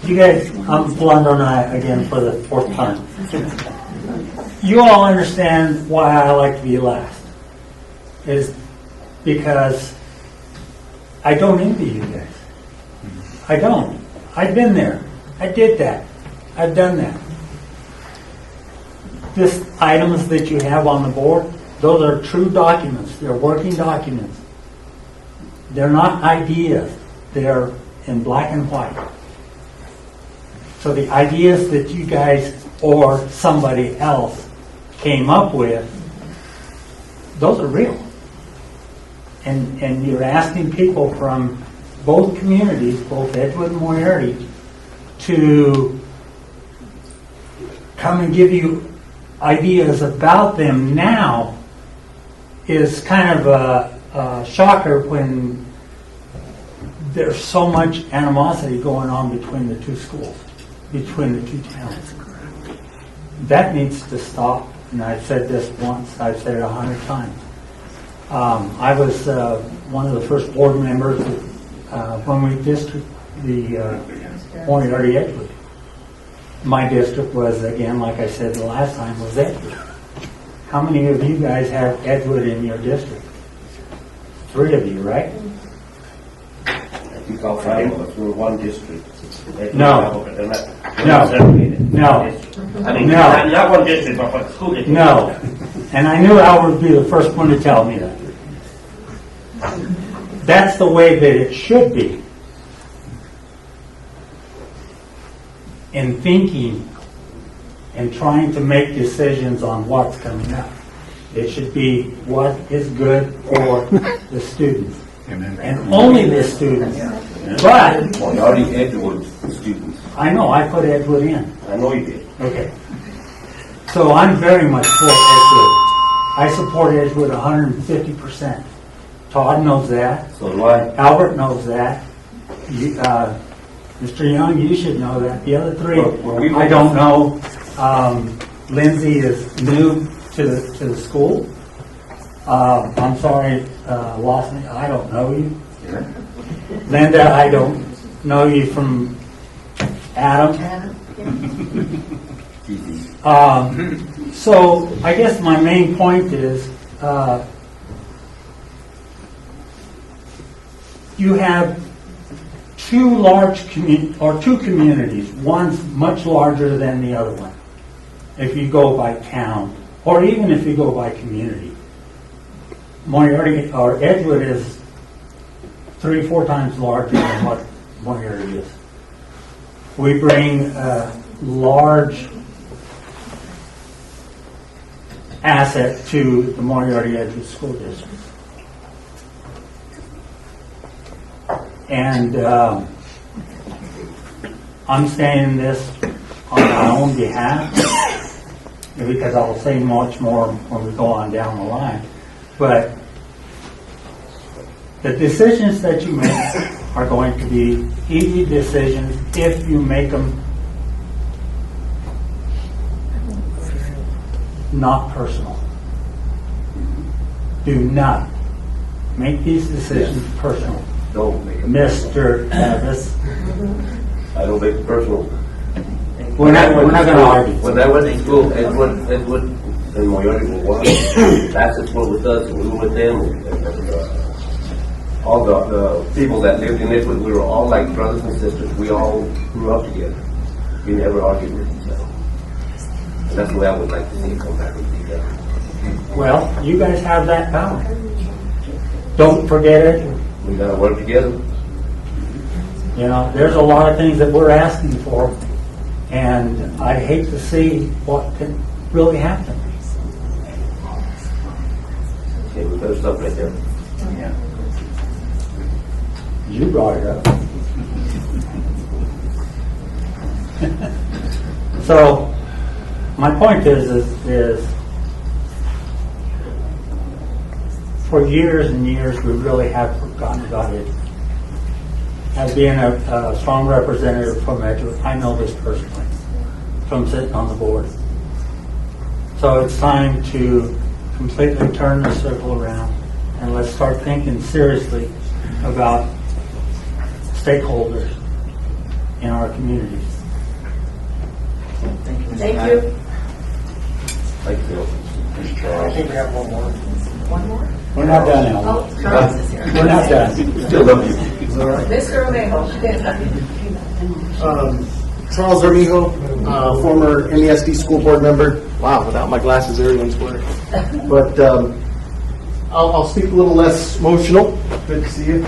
You guys, I'm Philando Nye again for the 4th time. You all understand why I like to be last. Is because I don't envy you guys. I don't. I've been there. I did that. I've done that. this items that you have on the board, those are true documents. They're working documents. They're not ideas. They're in black and white. So the ideas that you guys or somebody else came up with, those are real. And you're asking people from both communities, both Edgewood and Moriarty, to come and give you ideas about them now is kind of a shocker when there's so much animosity going on between the two schools, between the two towns. That needs to stop, and I've said this once, I've said it 100 times. I was one of the first board members when we district the Moriarty Edgewood. My district was, again, like I said the last time, was Edgewood. How many of you guys have Edgewood in your district? 3 of you, right? I think all 5 of us were one district. No. They're not No. segregated. No. I mean, No. not one district, but one school district. No. And I knew Al would be the first one to tell me that. That's the way that it should be. In thinking and trying to make decisions on what's coming up. It should be what is good for the students. And only the students. But Moriarty Edgewood students. I know, I put Edgewood in. I know you did. Okay. So I'm very much for Edgewood. I support Edgewood 150%. Todd knows that. So do I. Albert knows that. You, Mr. Young, you should know that. The other 3, I don't know. Lindsay is new to the school. I'm sorry, lost me. I don't know you. Linda, I don't know you from Adam. So I guess my main point is you have two communities. One's much larger than the other one. If you go by town, or even if you go by community, Moriarty or Edgewood is 3-4 times larger than what Moriarty is. We bring a large asset to the Moriarty Edgewood School District. And I'm saying this on my own behalf because I'll say much more when we go on down the line. But the decisions that you make are going to be easy decisions if you make them not personal. Do not make these decisions personal. Don't make it Mr. Travis. I don't make it personal. We're not going to argue. When I went to school, Edgewood and Moriarty were one. That's what with us, and we were with them. And, all the people that lived in Edgewood, we were all like brothers and sisters. We all grew up together. We never argued with each other. And that's the way I would like to see it come back with each other. Well, you guys have that power. Don't forget it. We gotta work together. You know, there's a lot of things that we're asking for, and I hate to see what can really happen. Okay, we better stop right there. Yeah. You brought it up. So, my point is for years and years, we really have forgotten about it. As being a strong representative from Edgewood, I know this personally, from sitting on the board. So it's time to completely turn the circle around and let's start thinking seriously about stakeholders in our communities. Thank you. Thank you. I think we have one more. One more? We're not done, Al. Oh, Carlos is here. We're not done. Still love you. Mr. Omejo. Charles Armijo, former MESD school board member. Wow, without my glasses, everyone's blurry. But I'll speak a little less emotional. Good to see you.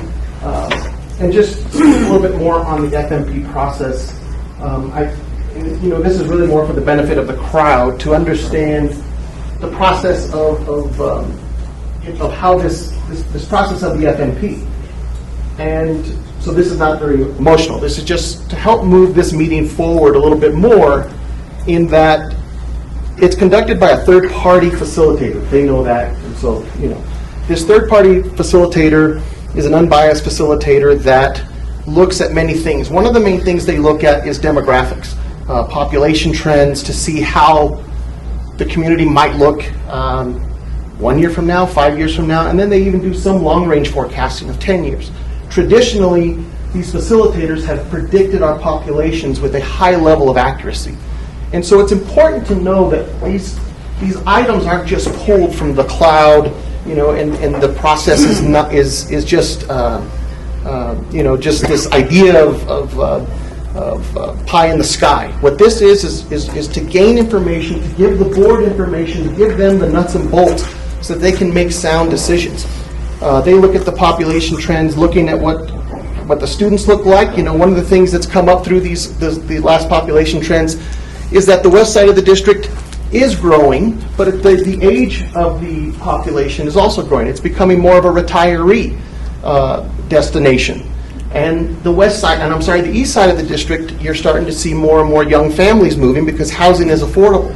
And just a little bit more on the FMP process. This is really more for the benefit of the crowd to understand the process of how this process of the FMP. And so this is not very emotional. This is just to help move this meeting forward a little bit more, in that it's conducted by a third-party facilitator. They know that. And so, this third-party facilitator is an unbiased facilitator that looks at many things. One of the main things they look at is demographics, population trends, to see how the community might look 1 year from now, 5 years from now, and then they even do some long-range forecasting of 10 years. Traditionally, these facilitators have predicted our populations with a high level of accuracy. And so it's important to know that these items aren't just pulled from the cloud, and the process is just just this idea of pie in the sky. What this is to gain information, to give the board information, to give them the nuts and bolts so that they can make sound decisions. They look at the population trends, looking at what the students look like. One of the things that's come up through the last population trends is that the west side of the district is growing, but the age of the population is also growing. It's becoming more of a retiree destination. And the east side of the district, you're starting to see more and more young families moving because housing is affordable.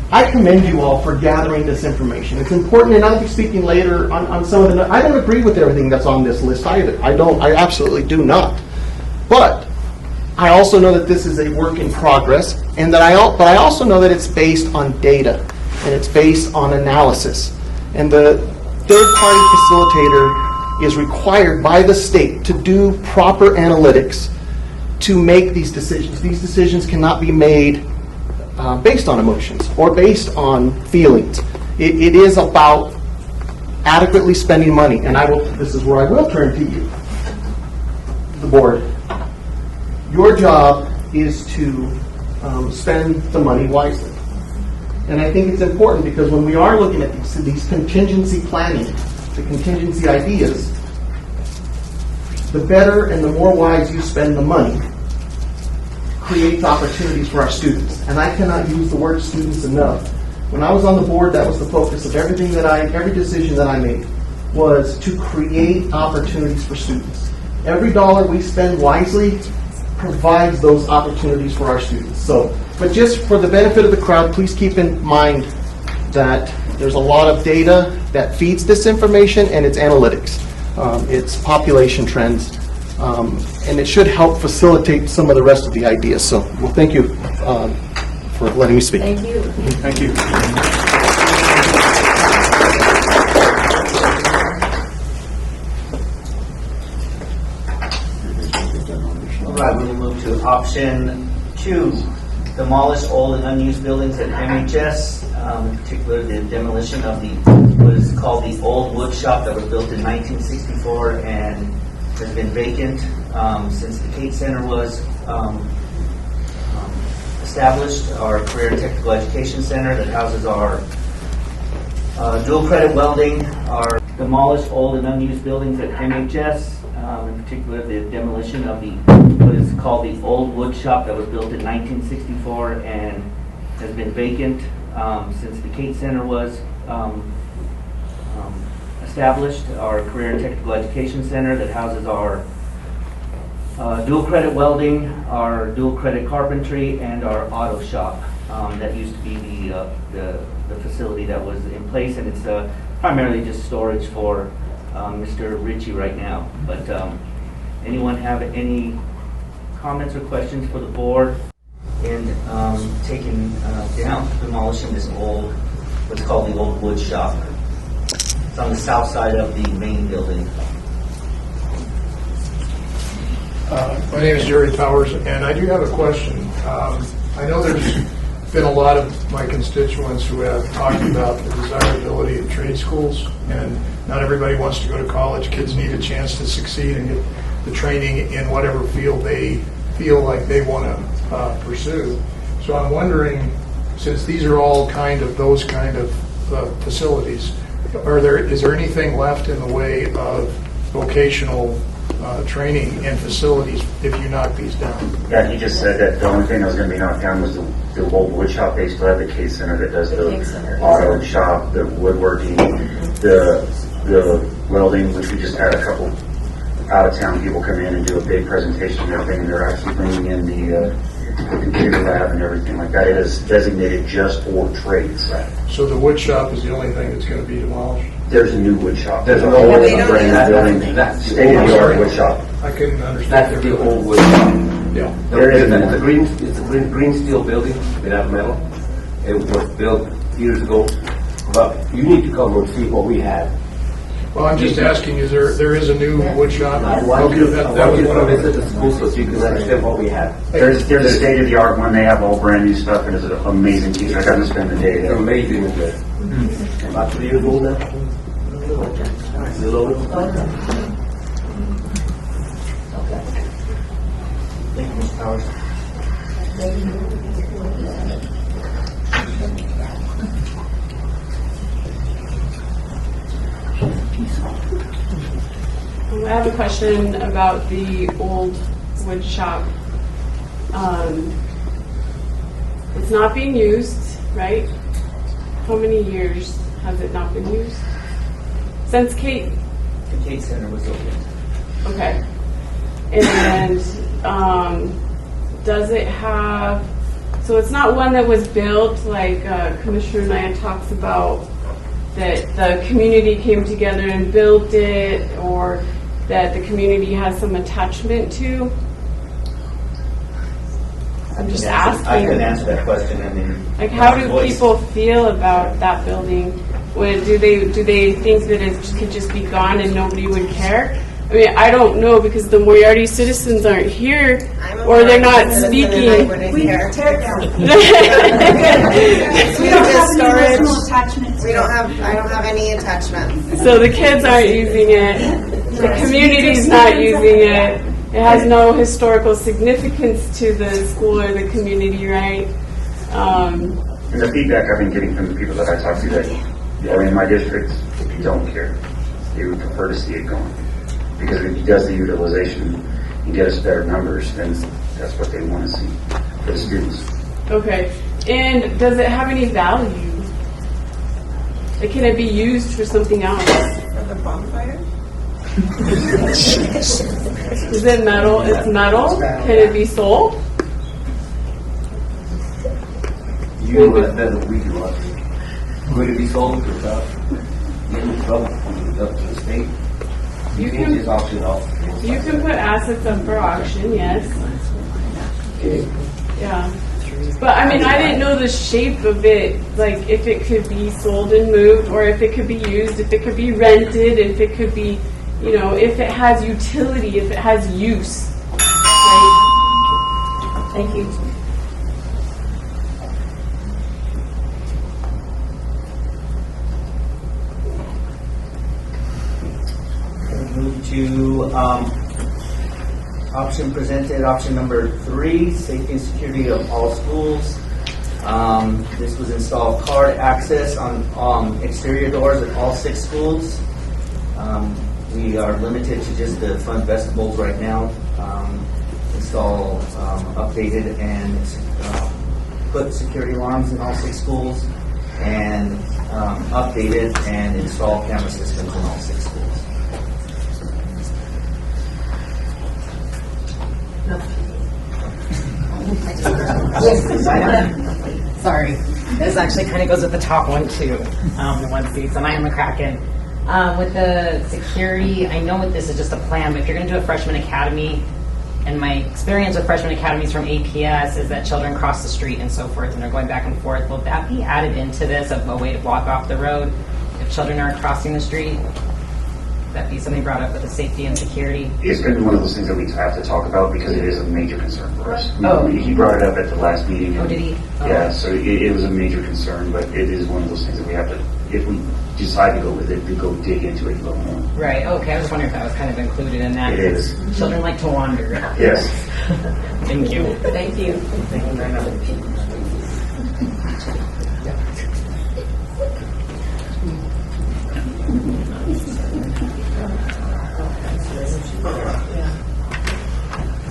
I commend you all for gathering this information. It's important, and I'll be speaking later on some of the. I don't agree with everything that's on this list either. I absolutely do not. But I also know that this is a work in progress, and but I also know that it's based on data, and it's based on analysis. And the third-party facilitator is required by the state to do proper analytics to make these decisions. These decisions cannot be made based on emotions or based on feelings. It is about adequately spending money, and this is where I will turn to you, the board. Your job is to spend the money wisely. And I think it's important because when we are looking at these contingency planning, the contingency ideas, the better and the more wise you spend the money creates opportunities for our students. And I cannot use the word students enough. When I was on the board, that was the focus of every decision that I made, was to create opportunities for students. Every dollar we spend wisely provides those opportunities for our students. But just for the benefit of the crowd, please keep in mind that there's a lot of data that feeds this information, and it's analytics. It's population trends, and it should help facilitate some of the rest of the ideas. So, well, thank you for letting me speak. Thank you. Thank you. All right, we will move to option 2, demolish old and unused buildings at MHS, in particular the demolition of what is called the old wood shop that was built in 1964 and has been vacant since the Kate Center was established, our Career and Technical Education Center that houses our dual credit welding, our demolish old and unused buildings at MHS, in particular the demolition of what is called the old wood shop that was built in 1964 and has been vacant since the Kate Center was established, our Career and Technical Education Center that houses our dual credit welding, our dual credit carpentry, and our auto shop. That used to be the facility that was in place, and it's primarily just storage for Mr. Ritchie right now. But anyone have any comments or questions for the board in taking down, demolishing this old, what's called the old wood shop? It's on the south side of the main building. My name is Jerry Powers, and I do have a question. I know there's been a lot of my constituents who have talked about the desirability of trade schools, and not everybody wants to go to college. Kids need a chance to succeed and get the training in whatever field they feel like they want to pursue. So I'm wondering, since these are all those kind of facilities, is there anything left in the way of vocational training and facilities if you knock these down? Yeah, he just said that the only thing that was going to be knocked down was the old wood shop. They still have the case center that does the auto shop, the woodworking, the welding, which we just had a couple out-of-town people come in and do a big presentation and everything, and they're actually bringing in the computer lab and everything like that. It is designated just for trades. So the wood shop is the only thing that's going to be demolished? There's a new wood shop. There's an a old whole wood shop. brand new building, state-of-the-art wood shop. I couldn't understand. That's the old wood shop. Yeah. There is It's a green steel building without metal. It was built years ago. But you need to come and see what we have. Well, I'm just asking you, there is a new wood shop? I want you that to was what come I visit the school so you can understand what we have. There's a state-of-the-art one. They have all brand new stuff, and it's an amazing teacher. I got to spend the day It's there. amazing in there. About 3 years old now. A little older. Thank you, Mr. Powers. I have a question about the old wood shop. It's not being used, right? How many years has it not been used? Since Kate? The Kate Center was open. Okay. And does it have, so it's not one that was built like Commissioner Naya talks about, that the community came together and built it, or that the community has some attachment to? I'm just asking. I can answer that question. I mean, Like, how do people feel about that building? Do they think that it could just be gone and nobody would care? I mean, I don't know, because the Moriarty citizens aren't here, or they're not speaking. We tear it down. We don't have any personal attachment to it. I don't have any attachment. So the kids aren't using it. The community's not using it. It has no historical significance to the school or the community, right? And the feedback I've been getting from the people that I talk to that are in my district don't care. They would prefer to see it gone. Because if he does the utilization and get us better numbers, then that's what they want to see for the students. Okay. And does it have any value? Like, can it be used for something else? For the bonfire? Is it metal? It's metal? Can it be sold? You know that better than we do. Could it be sold without getting in trouble when it's up to the state? You can just auction off. You can put assets up for auction, yes. Yeah. But I mean, I didn't know the shape of it, like if it could be sold and moved, or if it could be used, if it could be rented, if it could be, you know, if it has utility, if it has use. Right? Thank you. Move to option presented, option number 3, safety and security of all schools. This was install card access on exterior doors at all 6 schools. We are limited to just the front vestibules right now. Install updated and put security alarms in all 6 schools, and updated and install camera systems in all 6 schools. Sorry. This actually kind of goes with the top one, too, the one seats, and I am a Kraken. With the security, I know this is just a plan, but if you're going to do a freshman academy, and my experience with freshman academies from APS is that children cross the street and so forth, and they're going back and forth. Will that be added into this of a way to block off the road if children aren't crossing the street? Would that be something brought up with the safety and security? It's going to be one of those things that we have to talk about because it is a major concern for us. Oh. He brought it up at the last meeting. Oh, did he? Oh. Yeah, so it was a major concern, but it is one of those things that we have to, if we decide to go with it, we go dig into it a little more. Right, okay. I was wondering if that was kind of included in that. It is. Children like to wander. Yes. Thank you. Thank you. Thank you very much.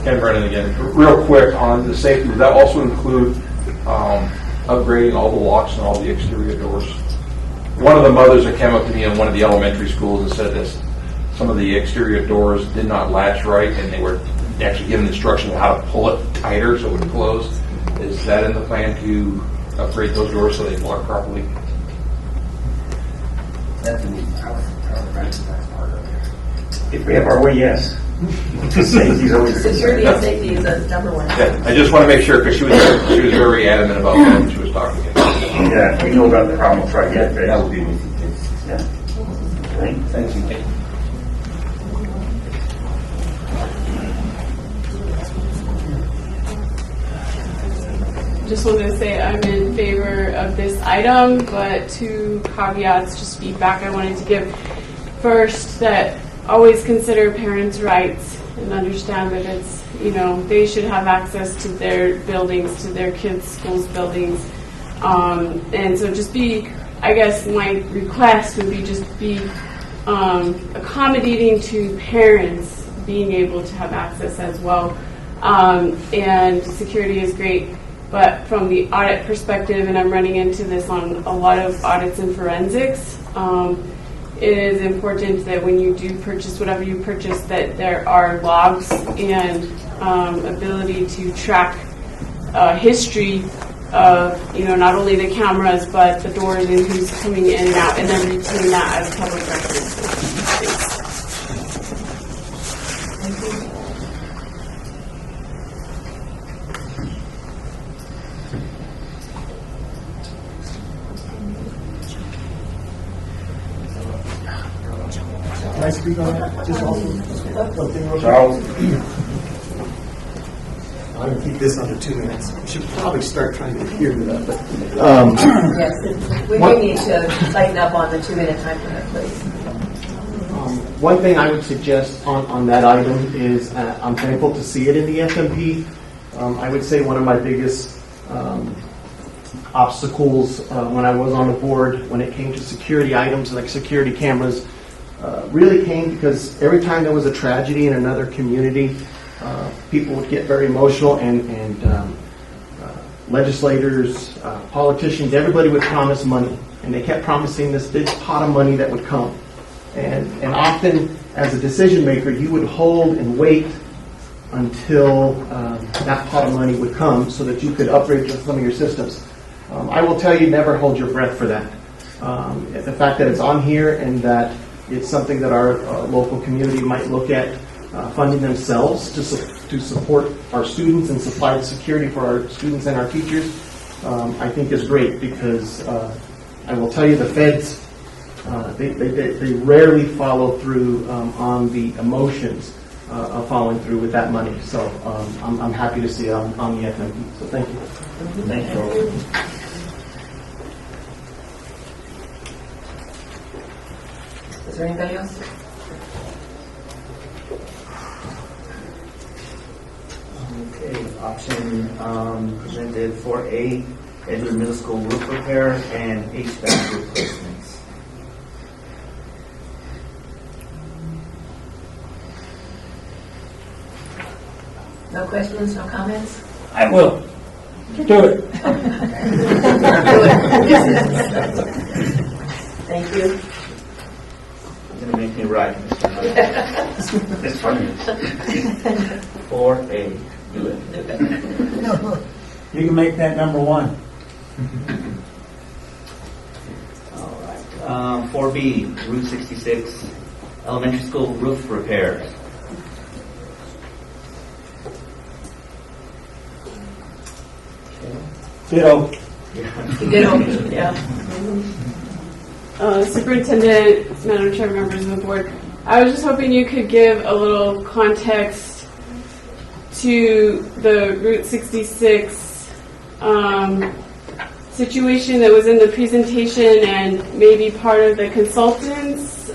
Ken Brennan again. Real quick on the safety, does that also include upgrading all the locks and all the exterior doors? One of the mothers that came up to me in one of the elementary schools and said this, some of the exterior doors did not latch right, and they were actually given instructions on how to pull it tighter so it would close. Is that in the plan to upgrade those doors so they lock properly? If we have our way, yes. Safety's always a concern. Security and safety is a number one. Yeah, I just want to make sure because she was very adamant about that when she was talking to me. Yeah, we know about the problem, we'll try to get it fixed. That would be Yeah. Right? Thank you. Just wanted to say I'm in favor of this item, but two caveats, just feedback I wanted to give. First, that always consider parents' rights and understand that it's, they should have access to their buildings, to their kids' schools' buildings. And so just I guess my request would be just be accommodating to parents being able to have access as well. And security is great. But from the audit perspective, and I'm running into this on a lot of audits and forensics, it is important that when you do purchase whatever you purchase, that there are logs and ability to track history of, not only the cameras, but the doors and who's coming in and out, and then retain that as public records. Can I speak on that? Just also one thing real Charles? I'm going to keep this under 2 minutes. We should probably start trying to adhere to that. But, Yes, we do need to tighten up on the 2-minute time limit, please. one thing I would suggest on that item is I'm thankful to see it in the FMP. I would say one of my biggest obstacles when I was on the board when it came to security items like security cameras really came because every time there was a tragedy in another community, people would get very emotional and legislators, politicians, everybody would promise money. And they kept promising this big pot of money that would come. And often, as a decision maker, you would hold and wait until that pot of money would come so that you could upgrade some of your systems. I will tell you, never hold your breath for that. The fact that it's on here and that it's something that our local community might look at funding themselves to support our students and supply the security for our students and our teachers, I think is great because I will tell you the feds, they rarely follow through on the emotions of following through with that money. So I'm happy to see it on the FMP. So thank you. Thank you. Is there anybody else? Okay, option presented 4A, Edgewood Middle School roof repair and HVAC replacements. No questions, no comments? I will. Do it. Thank you. You're going to make me right, Mr. Hunt. It's funny. 4A, do it. You can make that number one. All right. 4B, Route 66, elementary school roof repairs. Ditto. Ditto, yeah. Superintendent, Madam Chair, members of the board, I was just hoping you could give a little context to the Route 66 situation that was in the presentation and maybe part of the consultant's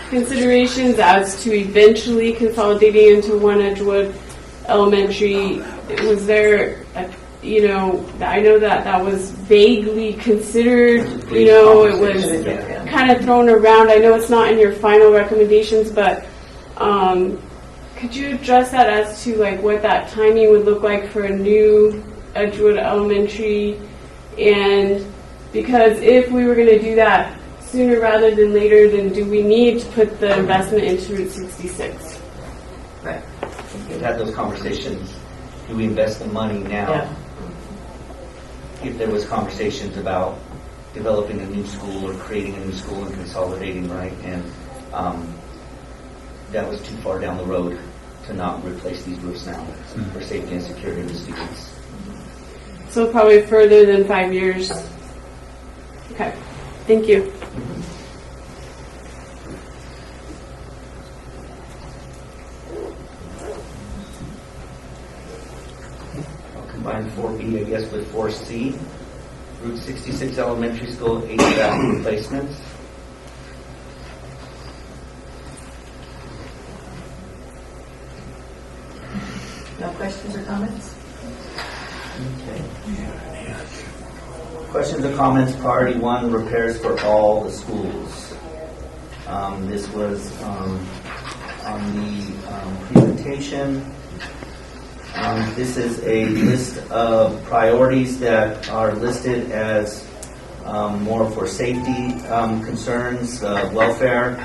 considerations as to eventually consolidating into one Edgewood Elementary. Was there a you know, I know that was vaguely considered, you know, it was kind of thrown around. I know it's not in your final recommendations, but could you address that as to like what that timing would look like for a new Edgewood Elementary? And because if we were going to do that sooner rather than later, then do we need to put the investment into Route 66? Right. We've had those conversations. Do we invest the money now? Yeah. If there was conversations about developing a new school or creating a new school and consolidating, right? And that was too far down the road to not replace these roofs now for safety and security of the students. So probably further than 5 years. Okay, thank you. I'll combine 4B, I guess, with 4C. Route 66 Elementary School HVAC replacements. No questions or comments? Okay. Questions or comments? Priority 1, repairs for all the schools. This was on the presentation. This is a list of priorities that are listed as more for safety concerns, welfare.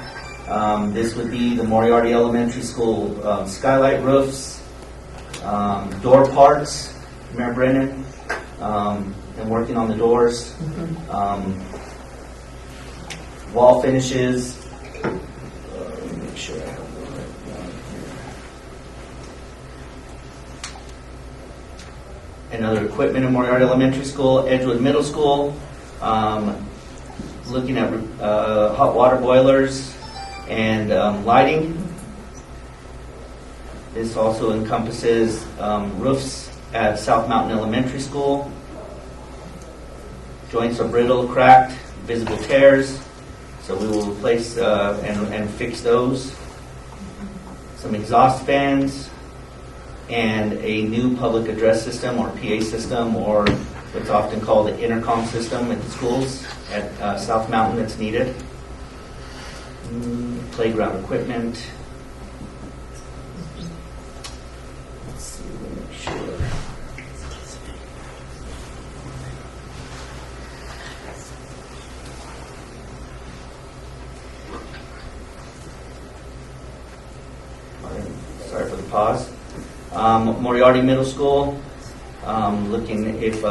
This would be the Moriarty Elementary School skylight roofs, door parts. Remember Brennan? And working on the doors. Wall finishes. Let me make sure I have the right one here. And other equipment in Moriarty Elementary School, Edgewood Middle School. Looking at hot water boilers and lighting. This also encompasses roofs at South Mountain Elementary School. Joints are brittle, cracked, visible tears, so we will replace and fix those. Some exhaust fans and a new public address system or PA system, or what's often called the intercom system at the schools at South Mountain that's needed. Playground equipment. Let's see, let me make sure. Sorry for the pause. Moriarty Middle School, looking if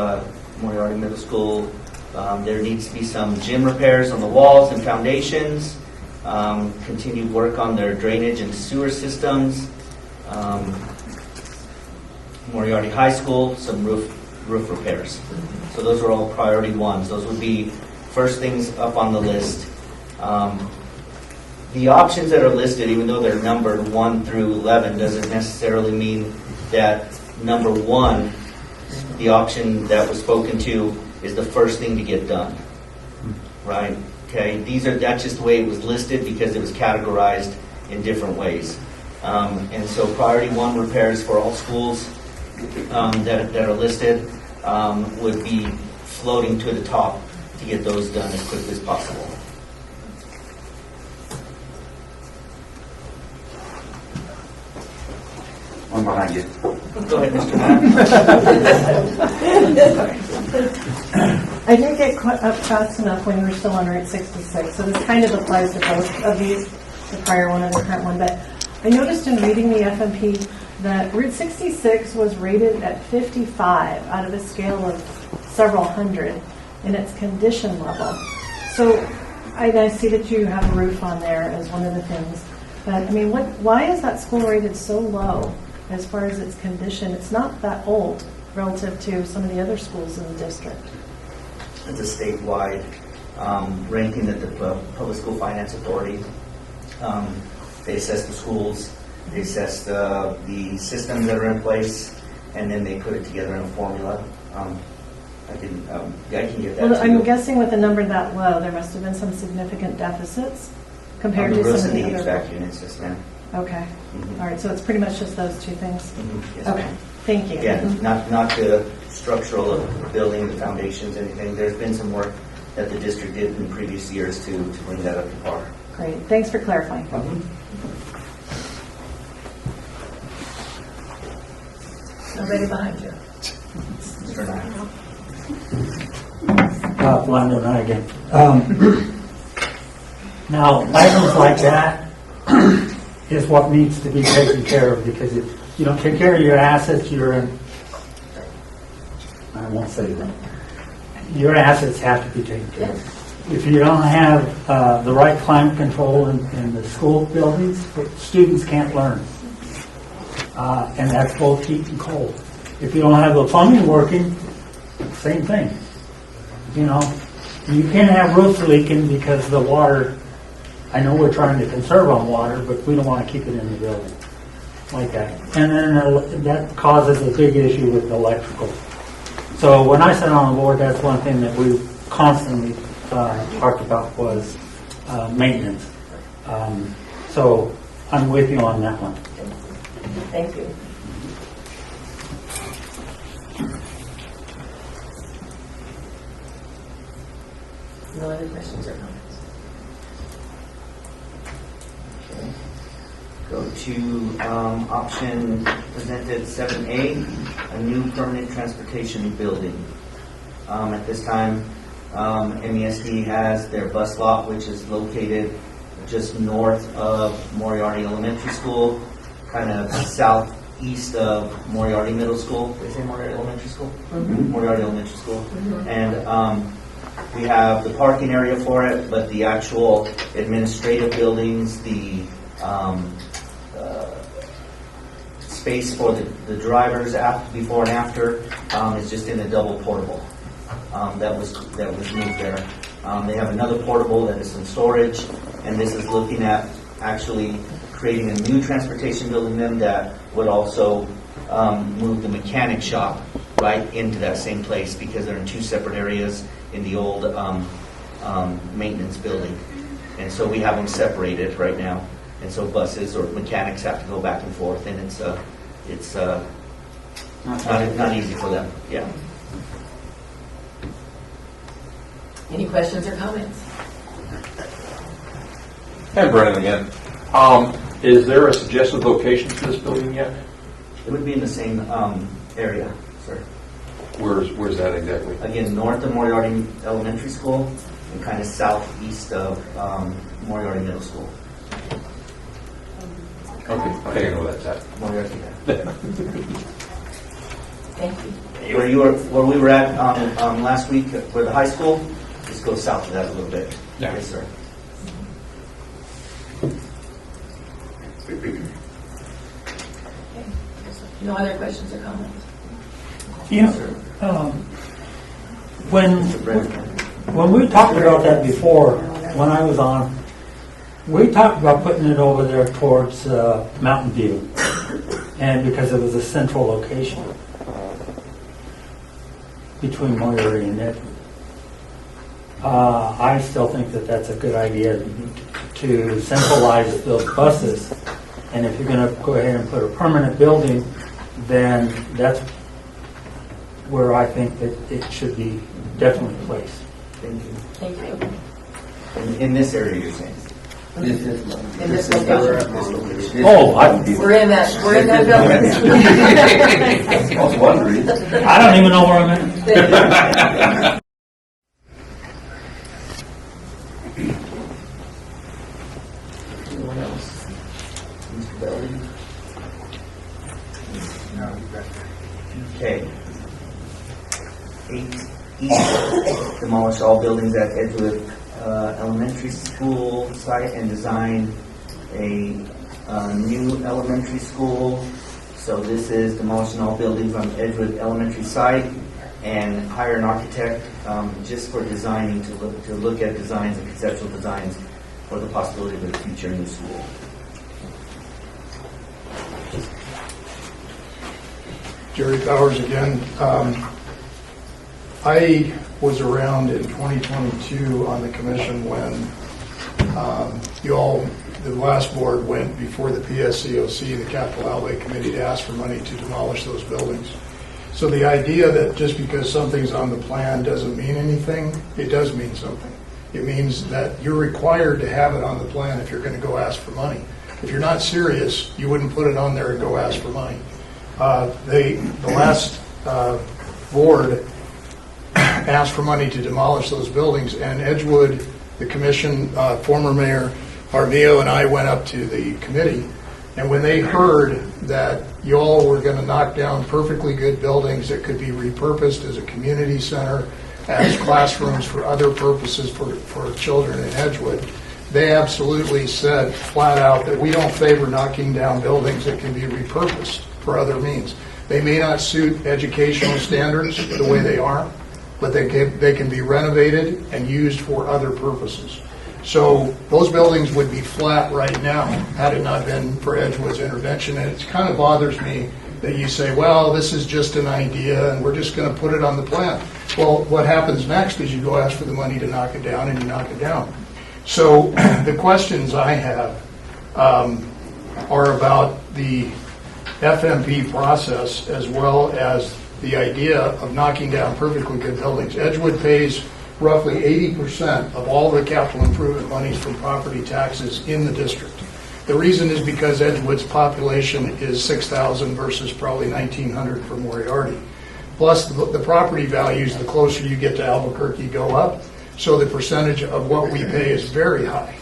Moriarty Middle School, there needs to be some gym repairs on the walls and foundations, continued work on their drainage and sewer systems. Moriarty High School, some roof repairs. So those are all priority 1s. Those would be first things up on the list. The options that are listed, even though they're numbered 1 through 11, doesn't necessarily mean that number 1, the option that was spoken to, is the first thing to get done. Right? Okay. That's just the way it was listed because it was categorized in different ways. And so priority 1 repairs for all schools that are listed would be floating to the top to get those done as quickly as possible. One behind you. Go ahead, Mr. Matt. I didn't get up fast enough when you were still on Route 66, so this kind of applies to both of these, the prior one and the current one. But I noticed in reading the FMP that Route 66 was rated at 55 out of a scale of several hundred in its condition level. So I see that you have a roof on there as one of the things. But I mean, why is that school rated so low as far as its condition? It's not that old relative to some of the other schools in the district. It's a statewide ranking that the Public School Finance Authority, they assess the schools, they assess the systems that are in place, and then they put it together in a formula. I can get that. Well, I'm guessing with a number that low, there must have been some significant deficits compared to some of the other. HVAC units, yes, ma'am. Okay. Mm-hmm. All right. So it's pretty much just those two things. Mm-hmm. Yes, okay. ma'am. Thank you. Again, not to structural of the building, the foundations, anything. There's been some work that the district did in previous years to bring that up to par. Great, thanks for clarifying. Nobody behind you. Mr. Knight. Philando and I again. Now, items like that is what needs to be taken care of, because if you don't take care of your assets, you're in, I won't say that. Your assets have to be taken care of. If you don't have the right climate control in the school buildings, students can't learn. And that's both heat and cold. If you don't have the plumbing working, same thing. You know, you can't have roofs leaking because the water, I know we're trying to conserve on water, but we don't want to keep it in the building like that. And then that causes a big issue with electrical. So when I sat on the board, that's one thing that we constantly talked about was maintenance. So I'm with you on that one. Thank you. No other questions or comments? Okay. Go to option presented 7A, a new permanent transportation building. At this time, MESD has their bus lot, which is located just north of Moriarty Elementary School, kind of southeast of Moriarty Middle School. Did they say Moriarty Elementary School? Mm-hmm. Moriarty Elementary School. Mm-hmm. And we have the parking area for it, but the actual administrative buildings, the space for the drivers before and after is just in a double portable that was moved there. They have another portable that is in storage, and this is looking at actually creating a new transportation building then that would also move the mechanic shop right into that same place, because they're in two separate areas in the old maintenance building. And so we have them separated right now. And so buses or mechanics have to go back and forth, and it's not easy for them. Yeah. Any questions or comments? And Brennan again. Is there a suggested location for this building yet? It would be in the same area, sir. Where's that exactly? Again, north of Moriarty Elementary School and kind of southeast of Moriarty Middle School. Okay, I think I know that's at. Moriarty. Thank you. Where we were at last week for the high school, just go south of that a little bit. Yeah. Yes, sir. No other questions or comments? You know, when we talked about that before, when I was on, we talked about putting it over there towards Mountain View, and because it was a central location between Moriarty and Edgewood. I still think that that's a good idea to centralize those buses, and if you're going to go ahead and put a permanent building, then that's where I think that it should be definitely placed. Thank you. Thank you. In this area, you're saying? In this location. We're in that building. I was wondering. I don't even know where I'm at. Anyone else? Mr. Belly? Okay. 8E, demolish all buildings at Edgewood Elementary School site and design a new elementary school. So this is demolishing all buildings on Edgewood Elementary site and hire an architect just for designing to look at designs and conceptual designs for the possibility of a future new school. Jerry Powers again. I was around in 2022 on the commission when the last board went before the PSCOC, the Capital Outlay Committee, to ask for money to demolish those buildings. So the idea that just because something's on the plan doesn't mean anything, it does mean something. It means that you're required to have it on the plan if you're going to go ask for money. If you're not serious, you wouldn't put it on there and go ask for money. The last board asked for money to demolish those buildings, and Edgewood, the commission, former Mayor Armillo and I went up to the committee, and when they heard that y'all were going to knock down perfectly good buildings that could be repurposed as a community center, as classrooms for other purposes for children in Edgewood, they absolutely said flat out that we don't favor knocking down buildings that can be repurposed for other means. They may not suit educational standards the way they are, but they can be renovated and used for other purposes. So those buildings would be flat right now had it not been for Edgewood's intervention. And it kind of bothers me that you say, well, this is just an idea and we're just going to put it on the plan. Well, what happens next is you go ask for the money to knock it down, and you knock it down. So the questions I have are about the FMP process as well as the idea of knocking down perfectly good buildings. Edgewood pays roughly 80% of all the capital improvement monies from property taxes in the district. The reason is because Edgewood's population is 6,000 versus probably 1,900 for Moriarty. Plus the property values, the closer you get to Albuquerque, go up. So the percentage of what we pay is very high.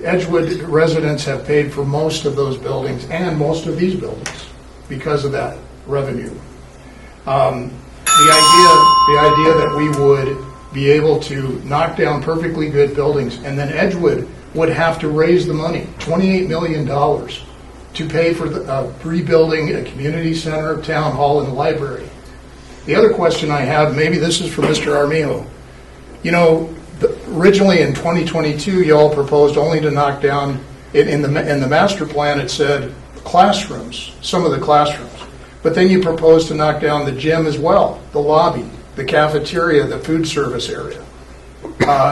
Edgewood residents have paid for most of those buildings and most of these buildings because of that revenue. The idea that we would be able to knock down perfectly good buildings and then Edgewood would have to raise the money, $28 million, to pay for rebuilding a community center, town hall, and a library. The other question I have, maybe this is for Mr. Armijo. You know, originally in 2022, y'all proposed only to knock down, in the master plan it said classrooms, some of the classrooms. But then you proposed to knock down the gym as well, the lobby, the cafeteria, the food service area.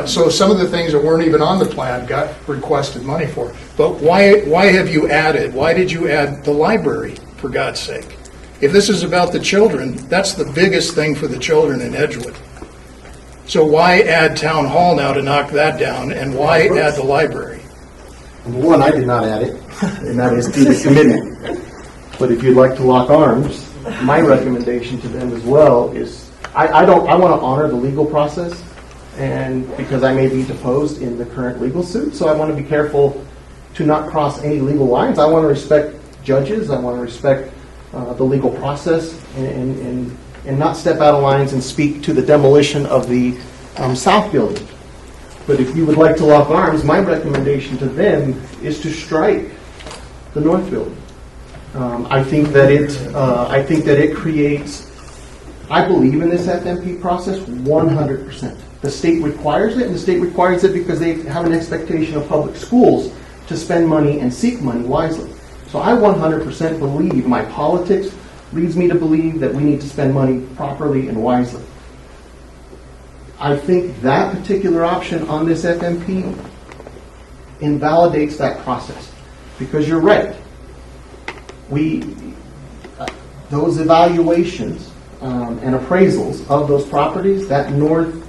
So some of the things that weren't even on the plan got requested money for. But why have you added, why did you add the library, for God's sake? If this is about the children, that's the biggest thing for the children in Edgewood. So why add town hall now to knock that down, and why add the library? Number one, I did not add it, and that is to the commitment. But if you'd like to lock arms, my recommendation to them as well is, I want to honor the legal process, and because I may be deposed in the current legal suit, so I want to be careful to not cross any legal lines. I want to respect judges, I want to respect the legal process, and not step out of lines and speak to the demolition of the South building. But if you would like to lock arms, my recommendation to them is to strike the North building. I think that it creates. I believe in this FMP process 100%. The state requires it, and the state requires it because they have an expectation of public schools to spend money and seek money wisely. So I 100% believe, my politics leads me to believe that we need to spend money properly and wisely. I think that particular option on this FMP invalidates that process, because you're right. Those evaluations and appraisals of those properties, that North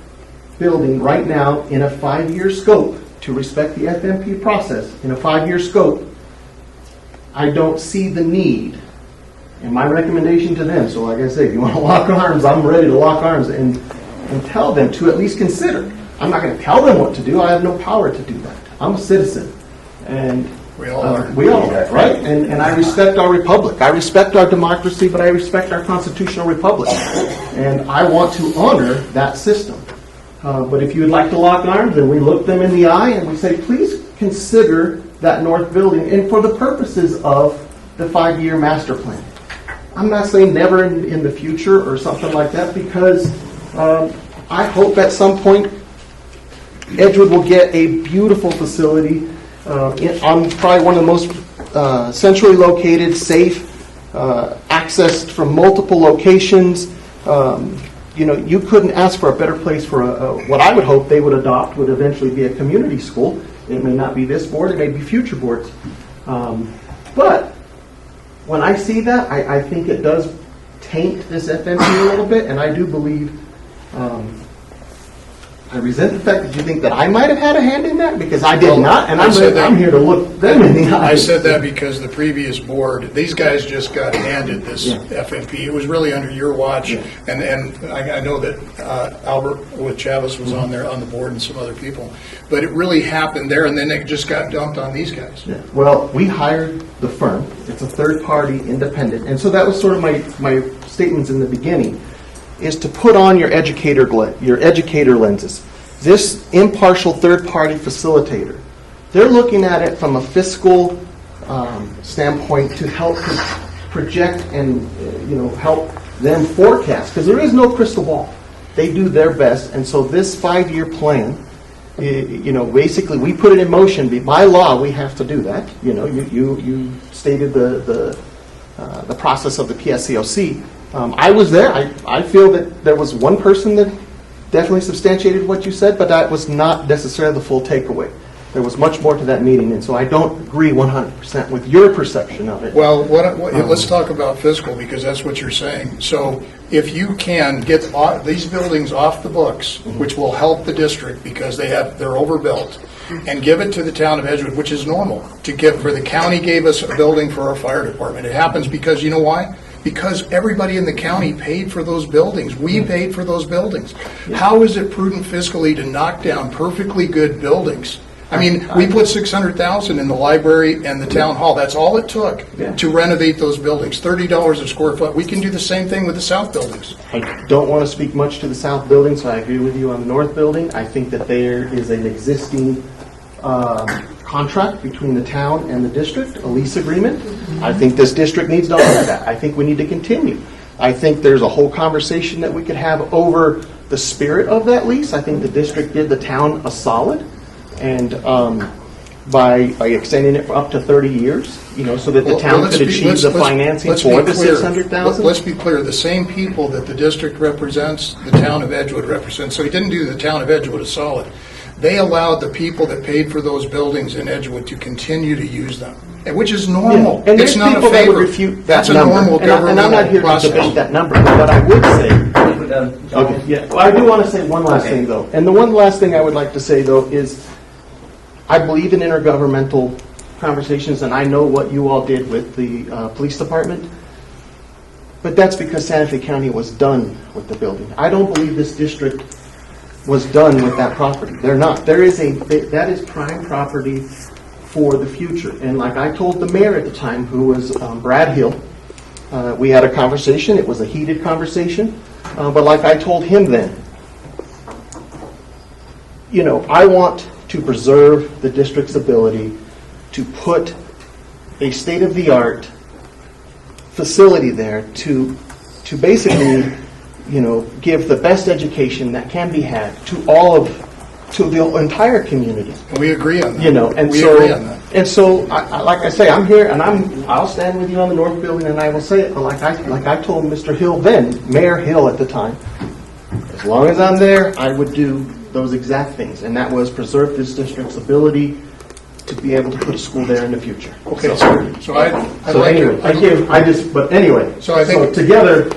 building right now in a 5-year scope, to respect the FMP process, in a 5-year scope, I don't see the need. And my recommendation to them, so like I say, if you want to lock arms, I'm ready to lock arms and tell them to at least consider. I'm not going to tell them what to do. I have no power to do that. I'm a citizen. And we all are. We all are, right? And I respect our republic. I respect our democracy, but I respect our constitutional republic. And I want to honor that system. But if you would like to lock arms, and we look them in the eye and we say, please consider that North building, and for the purposes of the 5-year master plan. I'm not saying never in the future or something like that, because I hope at some point Edgewood will get a beautiful facility on probably one of the most centrally located, safe, accessed from multiple locations. You couldn't ask for a better place for what I would hope they would adopt would eventually be a community school. It may not be this board, it may be future boards. But when I see that, I think it does taint this FMP a little bit, and I do believe, I resent the fact that you think that I might have had a hand in that, because I did not, and I'm here to look them in the eye. I said that because the previous board, these guys just got handed this FMP. It was really under your watch, and I know that Albert with Chavez was on there on the board and some other people, but it really happened there, and then it just got dumped on these guys. Yeah. Well, we hired the firm. It's a third-party independent, and so that was sort of my statements in the beginning, is to put on your educator lenses. This impartial third-party facilitator, they're looking at it from a fiscal standpoint to help project and help them forecast, because there is no crystal ball. They do their best, and so this 5-year plan, basically we put it in motion. By law, we have to do that. You stated the process of the PSCOC. I was there. I feel that there was one person that definitely substantiated what you said, but that was not necessarily the full takeaway. There was much more to that meeting, and so I don't agree 100% with your perception of it. Well, let's talk about fiscal, because that's what you're saying. So if you can get these buildings off the books, which will help the district because they're overbuilt, and give it to the town of Edgewood, which is normal to give. Where the county gave us a building for our fire department. It happens because, you know why? Because everybody in the county paid for those buildings. We paid for those buildings. How is it prudent fiscally to knock down perfectly good buildings? I mean, we put $600,000 in the library and the town hall. That's all it took to renovate those buildings. $30 a square foot. We can do the same thing with the south buildings. I don't want to speak much to the south building, so I agree with you on the north building. I think that there is an existing contract between the town and the district, a lease agreement. I think this district needs to honor that. I think we need to continue. I think there's a whole conversation that we could have over the spirit of that lease. I think the district did the town a solid, and by extending it for up to 30 years, so that the town could achieve the financing for the $600,000. Let's be clear. The same people that the district represents, the town of Edgewood represents. So he didn't do the town of Edgewood a solid. They allowed the people that paid for those buildings in Edgewood to continue to use them, which is normal. And it's not a favor. That would refute that That's number. a normal governmental and I'm not here process. to debate that number, but what I would say... Okay, yeah. Well, I do want to say one last thing, though. And the one last thing I would like to say, though, is I believe in intergovernmental conversations, and I know what you all did with the police department, but that's because Santa Fe County was done with the building. I don't believe this district was done with that property. They're not. That is prime property for the future. And like I told the mayor at the time, who was Brad Hill, we had a conversation. It was a heated conversation. But like I told him then, I want to preserve the district's ability to put a state-of-the-art facility there to basically give the best education that can be had to the entire community. We agree on that. Agree on that. And so, like I say, I'm here, and I'll stand with you on the north building, and I will say it like I told Mr. Hill then, Mayor Hill at the time. As long as I'm there, I would do those exact things, and that was preserve this district's ability to be able to put a school there in the future. Okay, so anyway, I think together.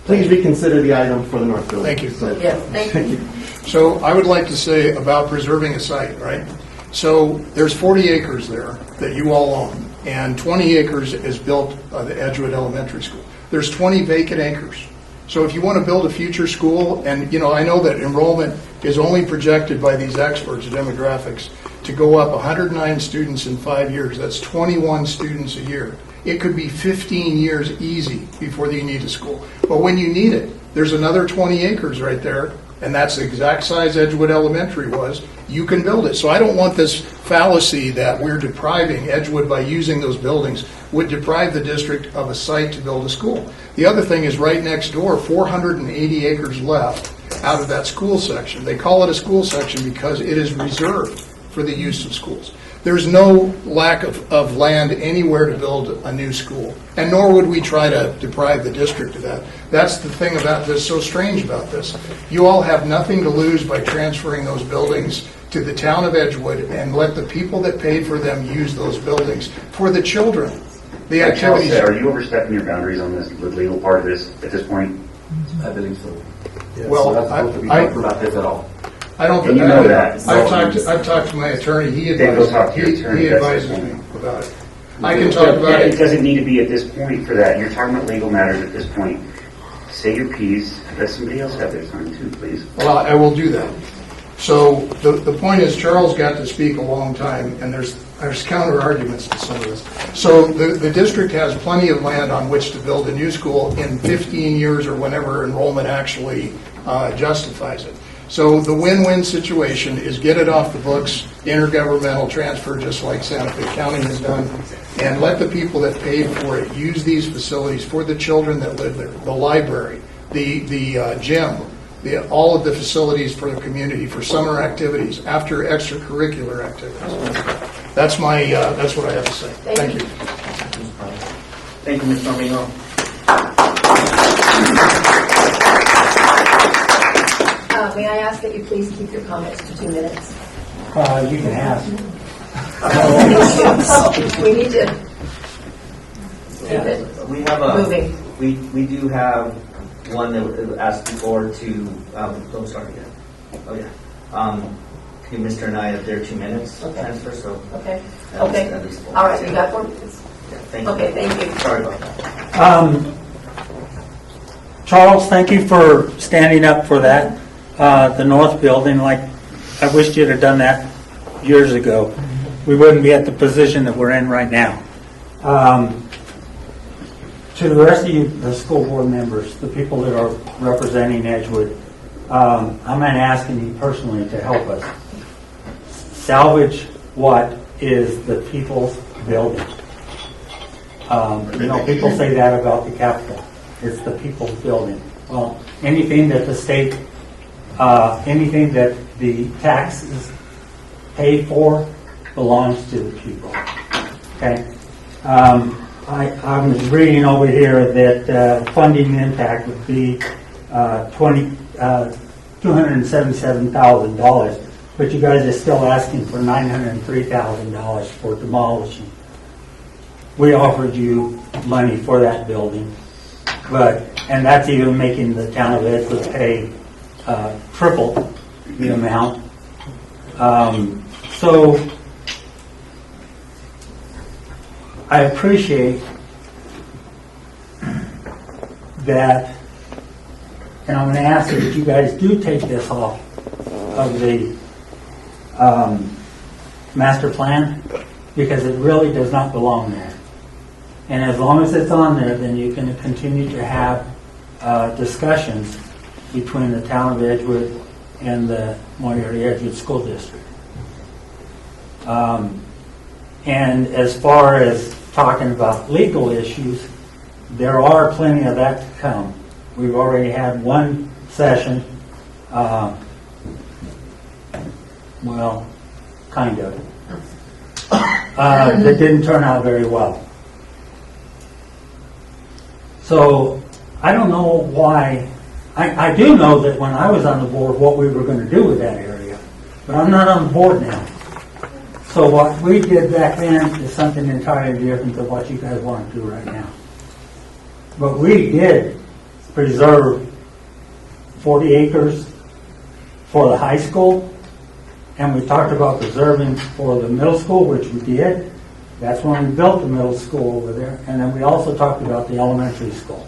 Please reconsider the item for the north building. Thank you. Thank you. So I would like to say about preserving a site, right? So there's 40 acres there that you all own, and 20 acres is built by the Edgewood Elementary School. There's 20 vacant acres. So if you want to build a future school, and I know that enrollment is only projected by these experts, demographics, to go up 109 students in 5 years. That's 21 students a year. It could be 15 years easy before you need a school. But when you need it, there's another 20 acres right there, and that's the exact size Edgewood Elementary was. You can build it. So I don't want this fallacy that we're depriving Edgewood by using those buildings would deprive the district of a site to build a school. The other thing is right next door, 480 acres left out of that school section. They call it a school section because it is reserved for the use of schools. There's no lack of land anywhere to build a new school, and nor would we try to deprive the district of that. That's the thing about this, so strange about this. You all have nothing to lose by transferring those buildings to the town of Edgewood and let the people that paid for them use those buildings for the children. the Like Charles activities. said, are you overstepping your boundaries on this, the legal part of this at this point? I believe so. Well, We're not supposed to be I- talking about this at all. I don't. And you know that. I've talked to my attorney. He Then go talk to your advises, attorney. he That's advises the me point. about it. I can talk about It it. doesn't need to be at this point for that. You're talking about legal matters at this point. Say your piece. Let somebody else have their time too, please. Well, I will do that. So the point is, Charles got to speak a long time, and there's counter arguments to some of this. So the district has plenty of land on which to build a new school in 15 years or whenever enrollment actually justifies it. So the win-win situation is get it off the books, intergovernmental transfer, just like Santa Fe County has done, and let the people that paid for it use these facilities for the children that live there, the library, the gym, all of the facilities for the community, for summer activities, after extracurricular activities. That's what I have to say. Thank you. Thank you, Mr. Armijo. May I ask that you please keep your comments to 2 minutes? You can ask. We need to keep it We have moving. we do have one that asked before to, don't start again. Oh, yeah. Give Mr. and I their 2 minutes transfer, so. Okay. At least four. All right, you got 4 minutes? Yeah, thank you. Okay, thank you. Sorry about that. Charles, thank you for standing up for that. The North Building, like, I wished you'd have done that years ago. We wouldn't be at the position that we're in right now. To the rest of you, the school board members, the people that are representing Edgewood, I'm not asking you personally to help us. Salvage what is the people's building. People say that about the Capitol. It's the people's building. Well, anything that the state, anything that the taxes pay for belongs to the people. Okay? I was reading over here that funding impact would be $277,000, but you guys are still asking for $903,000 for demolishing. We offered you money for that building, and that's even making the town of Edgewood pay triple the amount. So I appreciate that, and I'm going to ask you that you guys do take this off of the master plan, because it really does not belong there. And as long as it's on there, then you can continue to have discussions between the town of Edgewood and the Moriarty Edgewood School District. And as far as talking about legal issues, there are plenty of that to come. We've already had one session, well, kind of, that didn't turn out very well. So I don't know why. I do know that when I was on the board what we were going to do with that area, but I'm not on the board now. So what we did back then is something entirely different than what you guys want to do right now. But we did preserve 40 acres for the high school, and we talked about preserving for the middle school, which we did. That's when we built the middle school over there. And then we also talked about the elementary school,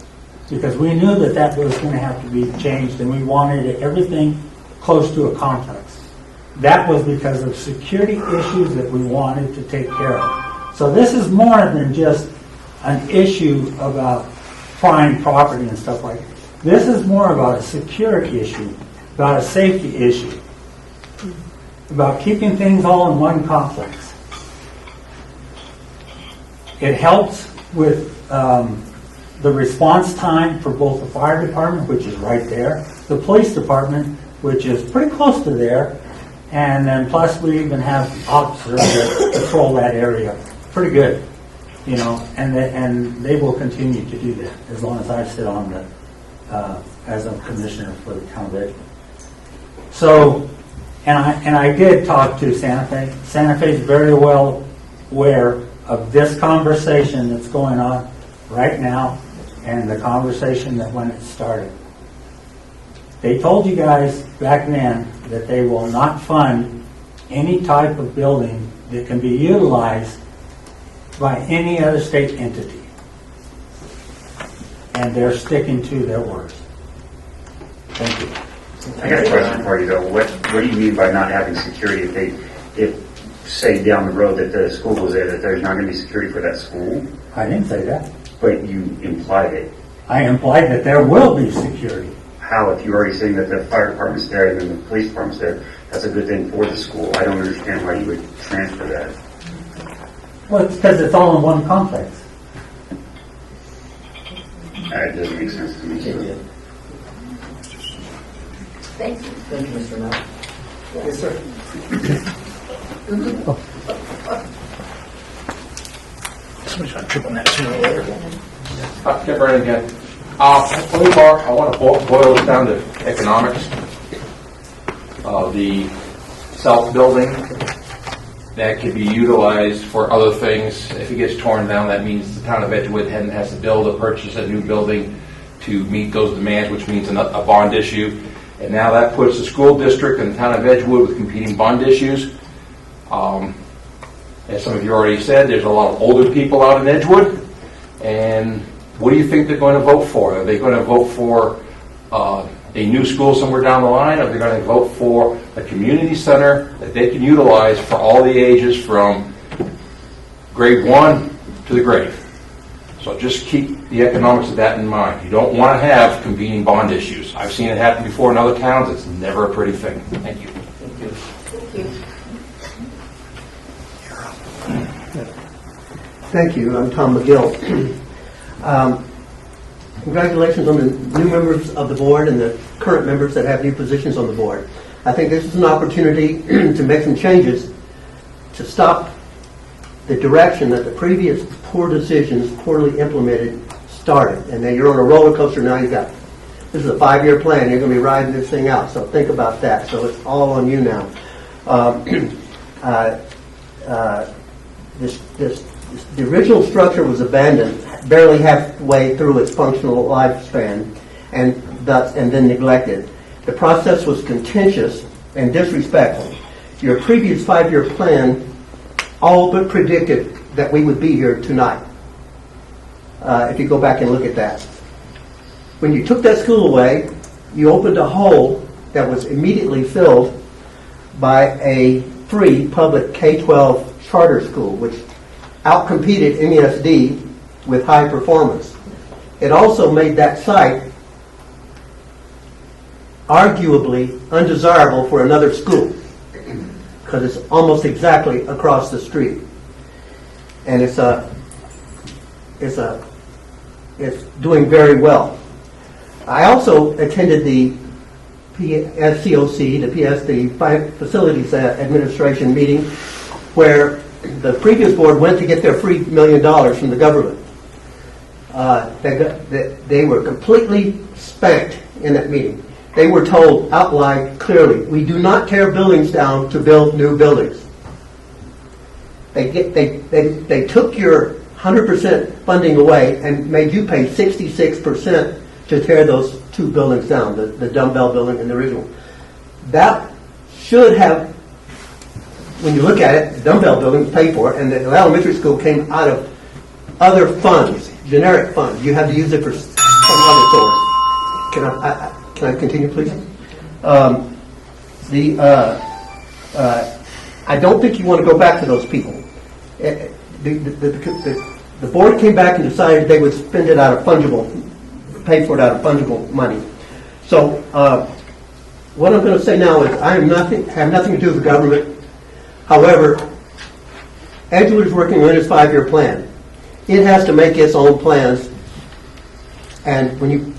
because we knew that that was going to have to be changed, and we wanted everything close to a complex. That was because of security issues that we wanted to take care of. So this is more than just an issue about prime property and stuff like that. This is more about a security issue, about a safety issue, about keeping things all in one complex. It helps with the response time for both the fire department, which is right there, the police department, which is pretty close to there, and then plus we even have officers that patrol that area pretty good, and they will continue to do that as long as I sit on the as a commissioner for the town of Edgewood. So, and I did talk to Santa Fe. Santa Fe is very well aware of this conversation that's going on right now and the conversation that when it started. They told you guys back then that they will not fund any type of building that can be utilized by any other state entity. And they're sticking to their words. Thank you. I got a question for you though. What do you mean by not having security if say down the road that the school goes there, that there's not going to be security for that school? I didn't say that. But you implied it. I implied that there will be security. How, if you're already saying that the fire department's there and then the police department's there, that's a good thing for the school. I don't understand why you would transfer that. Well, it's because it's all in one complex. That doesn't make sense to me. Thank you. Thank you, Mr. Knapp. Yes, sir. Somebody's trying to trip on that sooner or later. Get right again. Let me talk. I want to boil this down to economics. The south building that could be utilized for other things. If it gets torn down, that means the town of Edgewood has to build or purchase a new building to meet those demands, which means a bond issue. And now that puts the school district and the town of Edgewood with competing bond issues. As some of you already said, there's a lot of older people out in Edgewood. And what do you think they're going to vote for? Are they going to vote for a new school somewhere down the line? Or are they going to vote for a community center that they can utilize for all the ages from grade 1 to the grave? So just keep the economics of that in mind. You don't want to have competing bond issues. I've seen it happen before in other towns. It's never a pretty thing. Thank you. Thank you. Thank you. Thank you. I'm Tom McGill. Congratulations on the new members of the board and the current members that have new positions on the board. I think this is an opportunity to make some changes to stop the direction that the previous poor decisions, poorly implemented, started. And then you're on a roller coaster now. This is a 5-year plan. You're going to be riding this thing out. So think about that. So it's all on you now. The original structure was abandoned barely halfway through its functional lifespan and then neglected. The process was contentious and disrespectful. Your previous 5-year plan all but predicted that we would be here tonight. If you go back and look at that. When you took that school away, you opened a hole that was immediately filled by a free public K-12 charter school, which outcompeted MESD with high performance. It also made that site arguably undesirable for another school because it's almost exactly across the street, and it's doing very well. I also attended the PSCOC, the Facilities Administration meeting, where the previous board went to get their free $1 million from the government. They were completely spanked in that meeting. They were told outlined clearly, we do not tear buildings down to build new buildings. They took your 100% funding away and made you pay 66% to tear those 2 buildings down, the dumbbell building and the original. That should have, when you look at it, the dumbbell building was paid for, and the elementary school came out of other funds, generic funds. You had to use it for some other source. Can I continue, please? I don't think you want to go back to those people. The board came back and decided they would spend it out of fungible, pay for it out of fungible money. So what I'm going to say now is I have nothing to do with the government. However, Edgewood is working on its 5-year plan. It has to make its own plans, and when you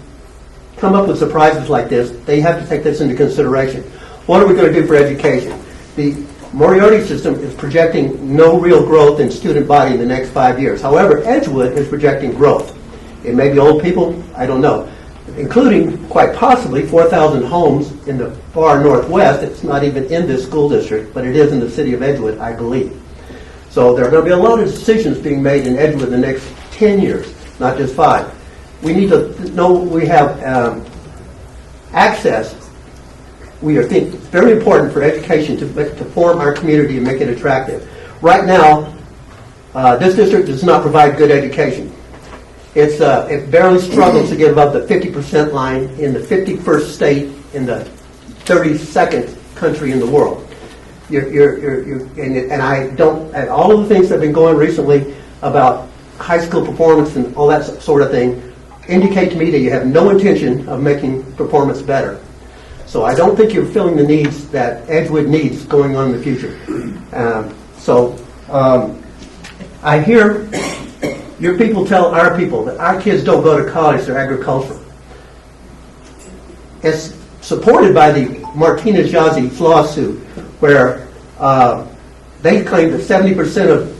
come up with surprises like this, they have to take this into consideration. What are we going to do for education? The Moriarty system is projecting no real growth in student body in the next 5 years. However, Edgewood is projecting growth. It may be old people, I don't know, including quite possibly 4,000 homes in the far northwest. It's not even in this school district, but it is in the city of Edgewood, I believe. So So there are going to be a lot of decisions being made in Edgewood in the next 10 years, not just 5. We need to know we have access. We think it's very important for education to form our community and make it attractive. Right now, this district does not provide good education. It barely struggles to get above the 50% line in the 51st state in the 32nd country in the world. And I don't, and all of the things that have been going recently about high school performance and all that sort of thing indicate to me that you have no intention of making performance better. So I don't think you're filling the needs that Edgewood needs going on in the future. I hear your people tell our people that our kids don't go to college, they're agricultural. It's supported by the Martinez-Yazzie lawsuit, where they claim that 70% of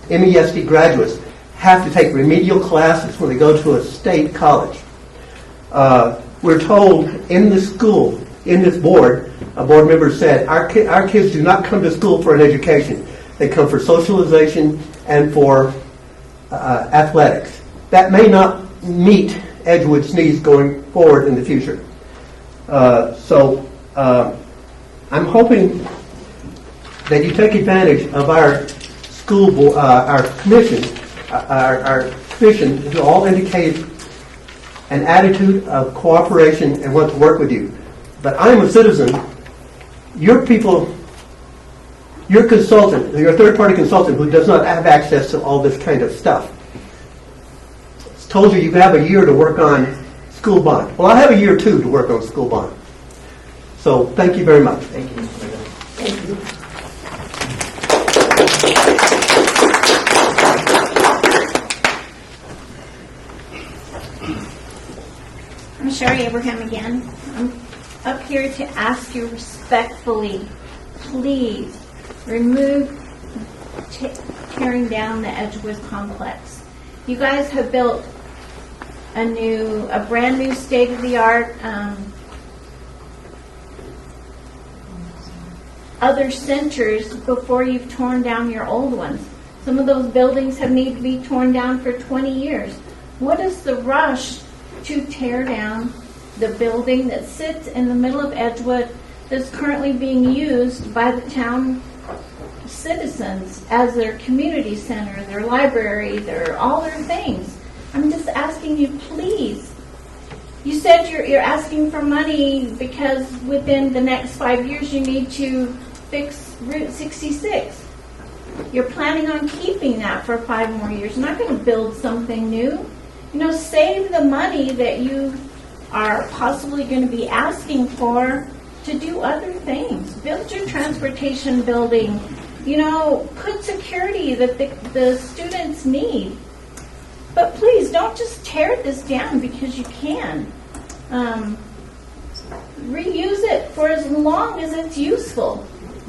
MESD graduates have to take remedial classes when they go to a state college. We're told in the school, in this board, a board member said, our kids do not come to school for an education. They come for socialization and for athletics. That may not meet Edgewood's needs going forward in the future. I'm hoping that you take advantage of our school board, our commission to all indicate an attitude of cooperation and want to work with you. But I'm a citizen. Your people, your consultant, your third-party consultant who does not have access to all this kind of stuff, told you have a year to work on school bond. Well, I have a year too to work on school bond. So thank you very much. Thank you, Mr. Mayor. Thank you. I'm Sherry Abraham again. I'm up here to ask you respectfully, please remove tearing down the Edgewood complex. You guys have built a brand new state-of-the-art other centers before you've torn down your old ones. Some of those buildings have needed to be torn down for 20 years. What is the rush to tear down the building that sits in the middle of Edgewood that's currently being used by the town citizens as their community center, their library, all their things? I'm just asking you, please. You said you're asking for money because within the next 5 years you need to fix Route 66. You're planning on keeping that for 5 more years. You're not going to build something new. Save the money that you are possibly going to be asking for to do other things. Build your transportation building. Put security that the students need. But please, don't just tear this down because you can. Reuse it for as long as it's useful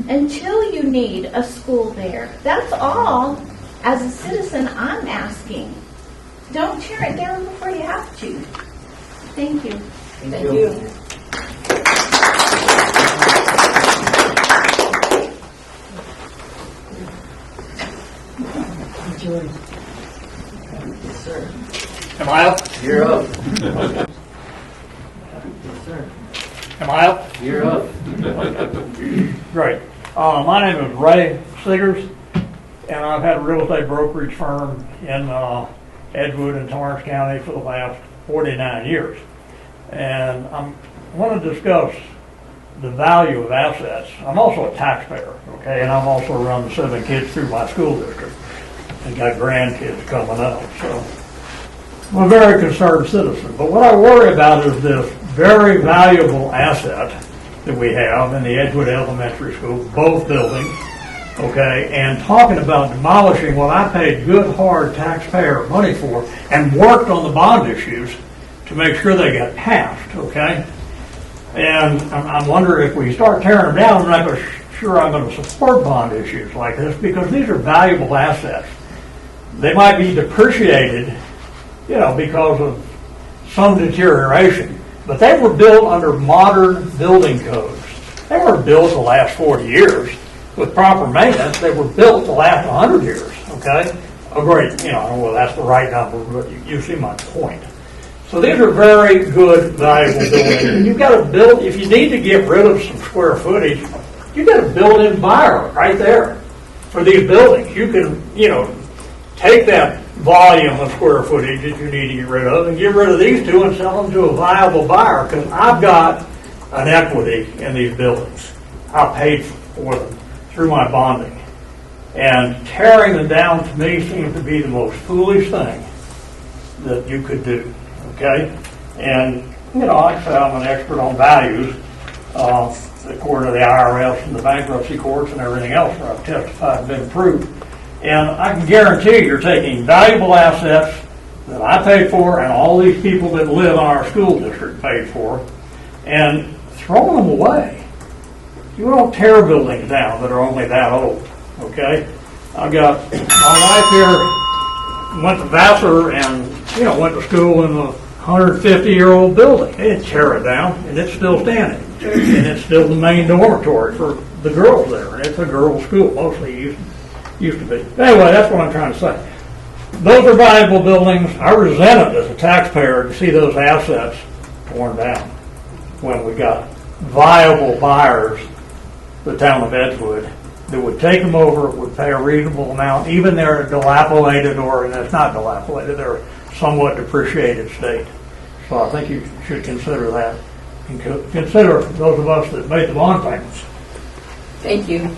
until you need a school there. That's all, as a citizen, I'm asking. Don't tear it down before you have to. Thank you. Thank you. Yes, sir. Am I up? You're up. Yes, sir. Am I up? You're up. Great. My name is Ray Siggers, and I've had a real estate brokerage firm in Edgewood and Torrance County for the last 49 years. And I want to discuss the value of assets. I'm also a taxpayer, okay, and I've also run 7 kids through my school district and got grandkids coming up. So I'm a very concerned citizen. But what I worry about is this very valuable asset that we have in the Edgewood Elementary School, both buildings, okay, and talking about demolishing what I paid good, hard taxpayer money for and worked on the bond issues to make sure they got passed, okay? And I'm wondering if we start tearing them down, I'm not sure I'm going to support bond issues like this because these are valuable assets. They might be depreciated, because of some deterioration, but they were built under modern building codes. They weren't built the last 40 years with proper maintenance, they were built to last 100 years, okay? Oh, great, well, that's the right number, but you see my point. So these are very good, valuable buildings. And you've got to build, if you need to get rid of some square footage, you've got a built-in buyer right there for these buildings. You can, take that volume of square footage that you need to get rid of and get rid of these two and sell them to a viable buyer, because I've got an equity in these buildings. I paid for them through my bonding. And tearing them down to me seems to be the most foolish thing that you could do. Okay? And, like I said, I'm an expert on values, according to the IRS and the bankruptcy courts and everything else where I've testified and been approved. And I can guarantee you're taking valuable assets that I paid for and all these people that live in our school district paid for and throwing them away. You don't tear buildings down that are only that old. Okay? I've got my wife here went to Vassar and, went to school in a 150-year-old building. They didn't tear it down, and it's still standing. And it's still the main dormitory for the girls there. And it's a girls' school, mostly used to be. Anyway, that's what I'm trying to say. Those are valuable buildings. I resent it as a taxpayer to see those assets torn down when we got viable buyers, the town of Edgewood, that would take them over, would pay a reasonable amount, even they're dilapidated, and it's not dilapidated, they're somewhat depreciated state. So I think you should consider that. And consider those of us that made the bond payments. Thank you.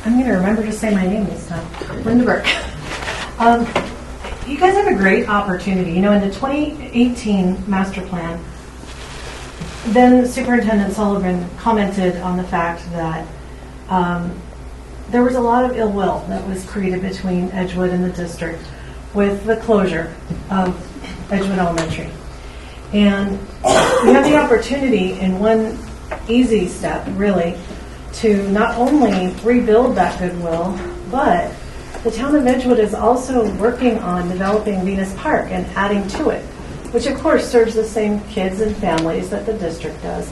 I'm going to remember to say my name this time. Linda Burke. You guys have a great opportunity. In the 2018 master plan, then Superintendent Sullivan commented on the fact that there was a lot of ill will that was created between Edgewood and the district with the closure of Edgewood Elementary. And we have the opportunity in one easy step, really, to not only rebuild that goodwill, but the town of Edgewood is also working on developing Venus Park and adding to it, which of course serves the same kids and families that the district does.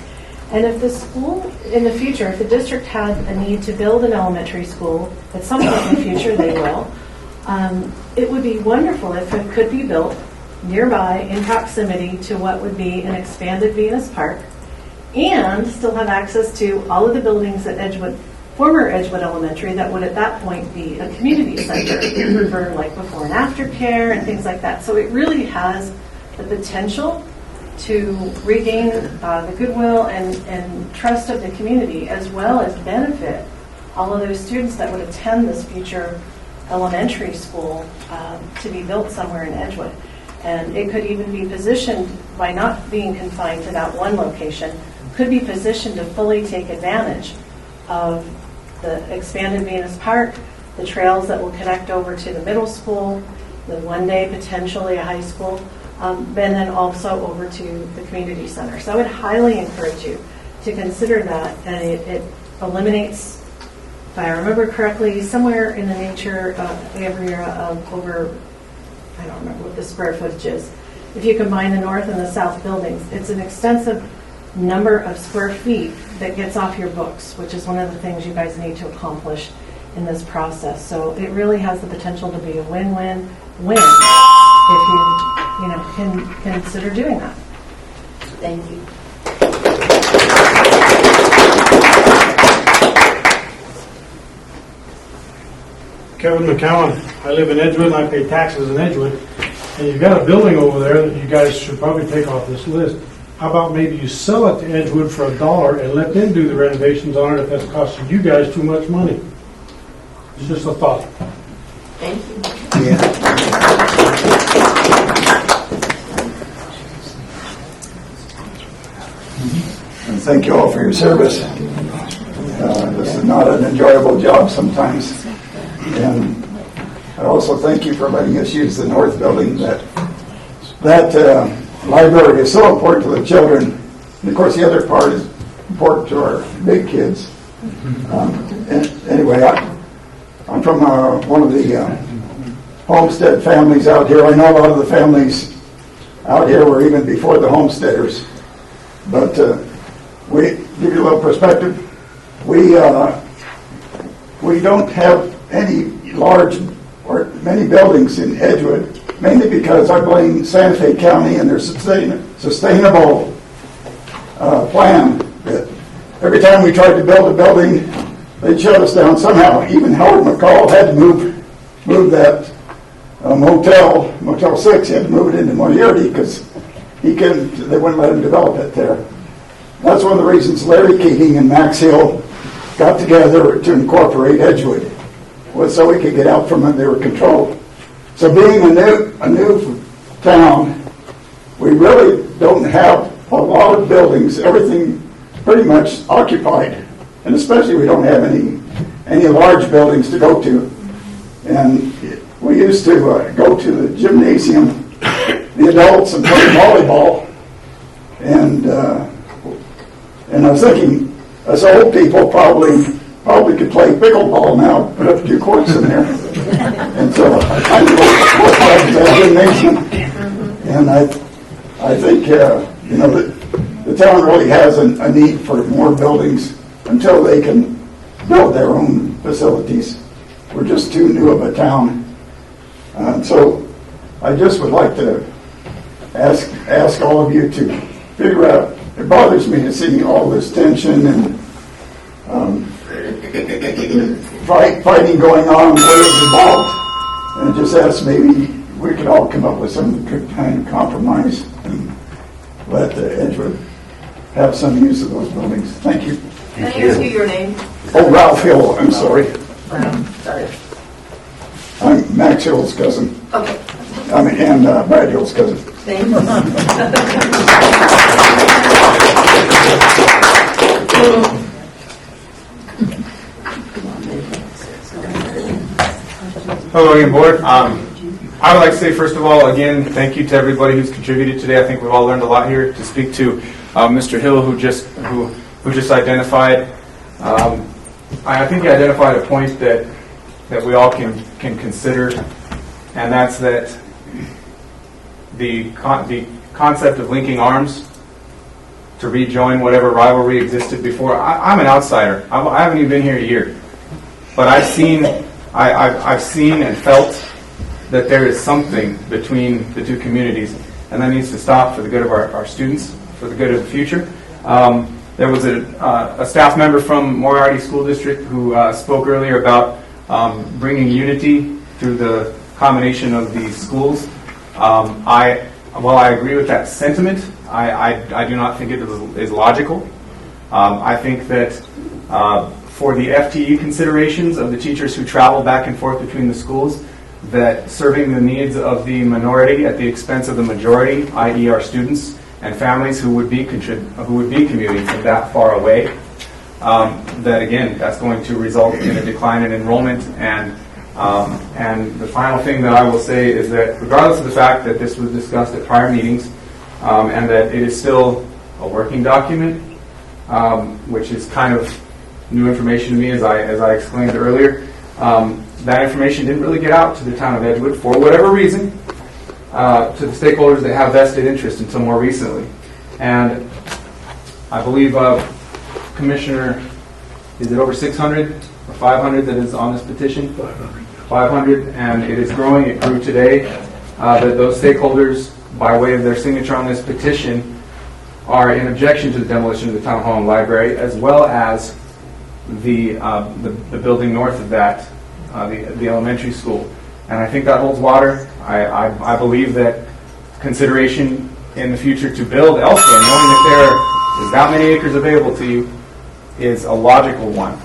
And if the school, in the future, if the district had a need to build an elementary school, at some point in the future they will, it would be wonderful if it could be built nearby in proximity to what would be an expanded Venus Park and still have access to all of the buildings at Edgewood, former Edgewood Elementary, that would at that point be a community center for like before and after care and things like that. So it really has the potential to regain the goodwill and trust of the community, as well as benefit all of those students that would attend this future elementary school to be built somewhere in Edgewood. And it could even be positioned, by not being confined to that one location, could be positioned to fully take advantage of the expanded Venus Park, the trails that will connect over to the middle school, the one day potentially a high school, and then also over to the community center. So I would highly encourage you to consider that, and it eliminates, if I remember correctly, somewhere in the nature of area of over, I don't remember what the square footage is. If you combine the north and the south buildings, it's an extensive number of square feet that gets off your books, which is one of the things you guys need to accomplish in this process. So it really has the potential to be a win-win-win if you can consider doing that. Thank you. Kevin McCowan. I live in Edgewood and I pay taxes in Edgewood. And you've got a building over there that you guys should probably take off this list. How about maybe you sell it to Edgewood for $1 and let them do the renovations on it if that's costing you guys too much money? It's just a thought. Thank you. And thank you all for your service. This is not an enjoyable job sometimes. And I also thank you for letting us use the north building. That library is so important to the children. And of course the other part is important to our big kids. Anyway, I'm from one of the homestead families out here. I know a lot of the families out here were even before the homesteaders. But we give you a little perspective. We don't have any large or many buildings in Edgewood, mainly because I blame Santa Fe County and their sustainable plan. That every time we tried to build a building, they'd shut us down somehow. Even Howard McCall had to move that Motel 6. He had to move it into Moriarty because they wouldn't let him develop it there. That's one of the reasons Larry Keating and Max Hill got together to incorporate Edgewood, was so we could get out from under their control. So being a new town, we really don't have a lot of buildings. Everything pretty much occupied, and especially we don't have any large buildings to go to. And we used to go to the gymnasium, the adults, and play volleyball. And I was thinking, us old people probably could play pickleball now, put up 2 courts in there. And so I go to that gymnasium, and I think the town really has a need for more buildings until they can build their own facilities. We're just too new of a town. So I just would like to ask all of you to figure out. It bothers me to see all this tension and fighting going on, where involved, and just ask maybe we could all come up with some kind of compromise and let Edgewood have some use of those buildings. Thank you. Can I ask you your name? Oh, Ralph Hill, I'm sorry. Sorry. I'm Max Hill's cousin. Okay. And Brad Hill's cousin. Thank you. Hello again, board. I would like to say, first of all, again, thank you to everybody who's contributed today. I think we've all learned a lot here. To speak to Mr. Hill, who just identified, I think he identified a point that we all can consider, and that's that the concept of linking arms to rejoin whatever rivalry existed before. I'm an outsider. I haven't even been here a year, but I've seen and felt that there is something between the two communities, and that needs to stop for the good of our students, for the good of the future. There was a staff member from Moriarty School District who spoke earlier about bringing unity through the combination of these schools. While I agree with that sentiment, I do not think it is logical. I think that for the FTE considerations of the teachers who travel back and forth between the schools, that serving the needs of the minority at the expense of the majority, i.e. our students and families who would be commuting from that far away, that again, that's going to result in a decline in enrollment. And the final thing that I will say is that regardless of the fact that this was discussed at prior meetings, and that it is still a working document, which is kind of new information to me, as I explained earlier, that information didn't really get out to the town of Edgewood for whatever reason, to the stakeholders that have vested interest until more recently. And I believe Commissioner, is it over 600 or 500 that is on this petition? 500, and it is growing. It grew today. That those stakeholders, by way of their signature on this petition, are in objection to the demolition of the town hall and library, as well as the building north of that, the elementary school. And I think that holds water. I believe that consideration in the future to build elsewhere, knowing that there is that many acres available to you, is a logical one.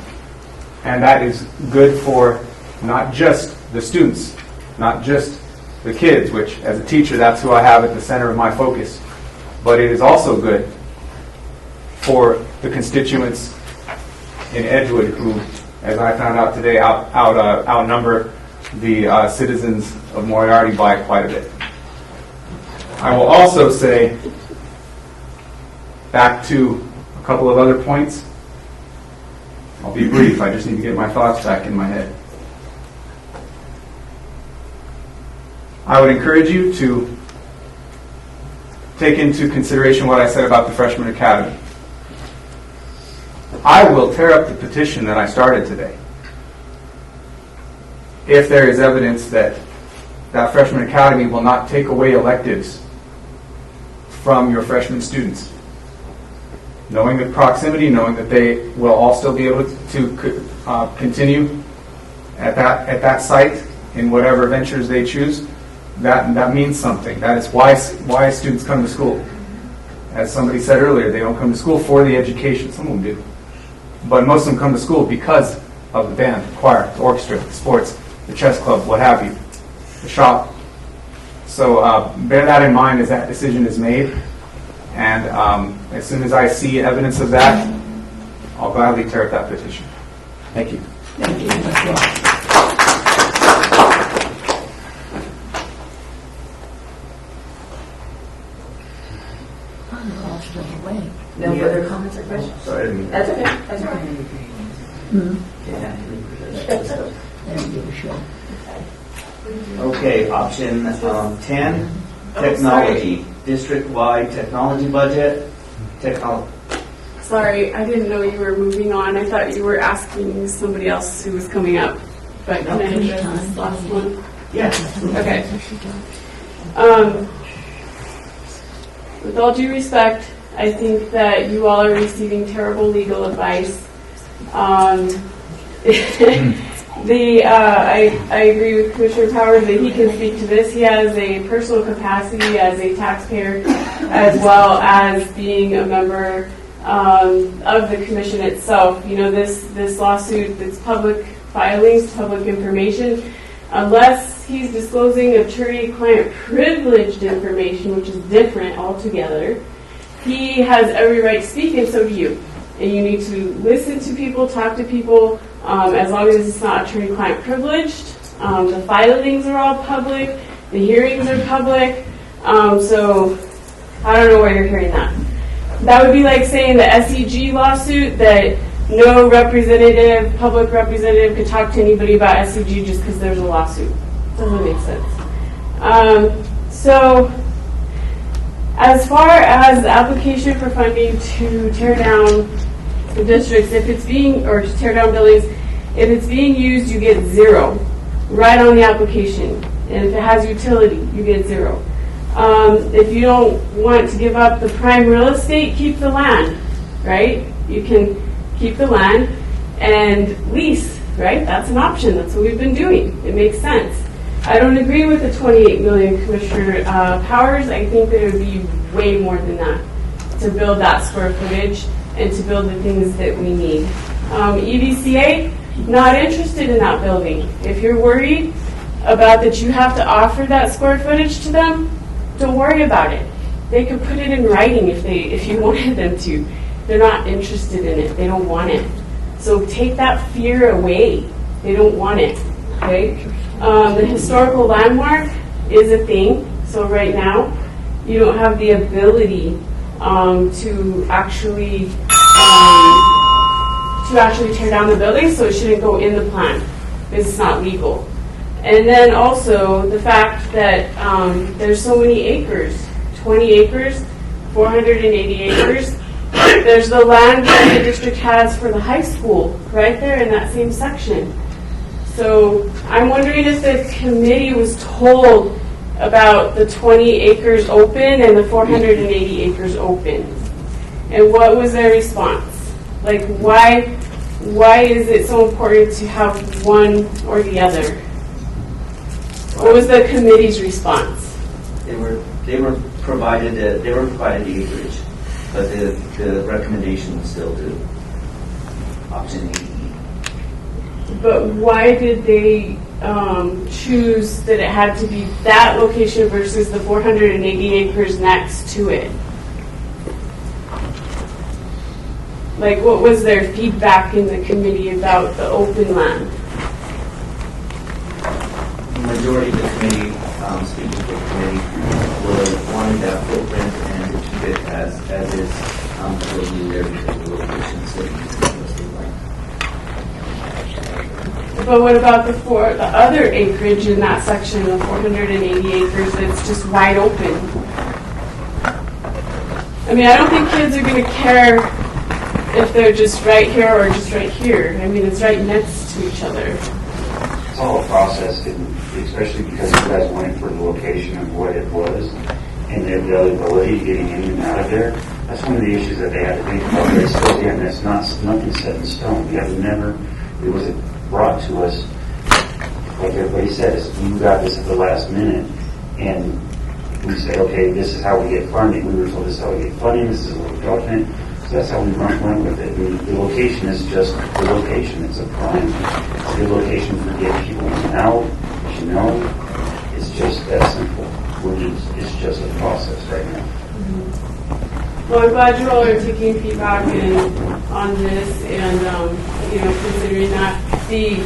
And that is good for not just the students, not just the kids, which as a teacher, that's who I have at the center of my focus. But it is also good for the constituents in Edgewood who, as I found out today, outnumber the citizens of Moriarty by quite a bit. I will also say, back to a couple of other points. I'll be brief, I just need to get my thoughts back in my head. I would encourage you to take into consideration what I said about the freshman academy. I will tear up the petition that I started today if there is evidence that that freshman academy will not take away electives from your freshman students. Knowing the proximity, knowing that they will all still be able to continue at that site in whatever ventures they choose, that means something. That is why students come to school. As somebody said earlier, they don't come to school for the education. Some of them do. But most of them come to school because of the band, the choir, the orchestra, the sports, the chess club, what have you, the shop. So bear that in mind as that decision is made. And as soon as I see evidence of that, I'll gladly tear up that petition. Thank you. Thank you. No further comments or questions? Sorry, I didn't mean That's okay. That's okay. Okay, option 10, technology, district-wide technology budget. Sorry, I didn't know you were moving on. I thought you were asking somebody else who was coming up. But can I address this last one? Yes. Okay. With all due respect, I think that you all are receiving terrible legal advice. I agree with Commissioner Powers that he can speak to this. He has a personal capacity as a taxpayer as well as being a member of the commission itself. You know, this lawsuit, it's public filings, public information. Unless he's disclosing attorney-client privileged information, which is different altogether, he has every right to speak, and so do you. And you need to listen to people, talk to people, as long as it's not attorney-client privileged. The filings are all public. The hearings are public. So I don't know where you're hearing that. That would be like saying the SEG lawsuit that no representative, public representative could talk to anybody about SEG just because there's a lawsuit. Doesn't make sense. So as far as the application for funding to tear down the districts, or to tear down buildings, if it's being used, you get 0 right on the application. And if it has utility, you get 0. If you don't want to give up the prime real estate, keep the land, right? You can keep the land and lease, right? That's an option. That's what we've been doing. It makes sense. I don't agree with the 28 million, Commissioner Powers. I think that it would be way more than that to build that square footage and to build the things that we need. EDCA, not interested in that building. If you're worried about that you have to offer that square footage to them, don't worry about it. They could put it in writing if you wanted them to. They're not interested in it. They don't want it. So take that fear away. They don't want it. Okay? The historical landmark is a thing. So right now, you don't have the ability to actually tear down the building, so it shouldn't go in the plan because it's not legal. And then also the fact that there's so many acres, 20 acres, 480 acres. There's the land that the district has for the high school right there in that same section. So I'm wondering if the committee was told about the 20 acres open and the 480 acres open. And what was their response? Like, why is it so important to have one or the other? What was the committee's response? They were provided the acreage, but the recommendation was still to option A. But why did they choose that it had to be that location versus the 480 acres next to it? Like, what was their feedback in the committee about the open land? The majority of the committee, speaking for the committee, was wanting that footprint and to keep it as is to review their particular location. So But what about the other acreage in that section, the 480 acres that's just wide open? I mean, I don't think kids are going to care if they're just right here or just right here. I mean, it's right next to each other. It's all a process, and especially because you guys went for the location of what it was and the availability getting in and out of there. That's one of the issues that they had to think about. But still, again, that's nothing set in stone. We have never, it was brought to us, like everybody says, you got this at the last minute, and we say, okay, this is how we get funding. We were told this is how we get funding, this is what we document. So that's how we went with it. I mean, the location is just the location. It's a prime. It's a good location for getting people in and out. As you know, it's just that simple. It's just a process right now. Well, I'm glad you all are taking feedback on this and, considering that the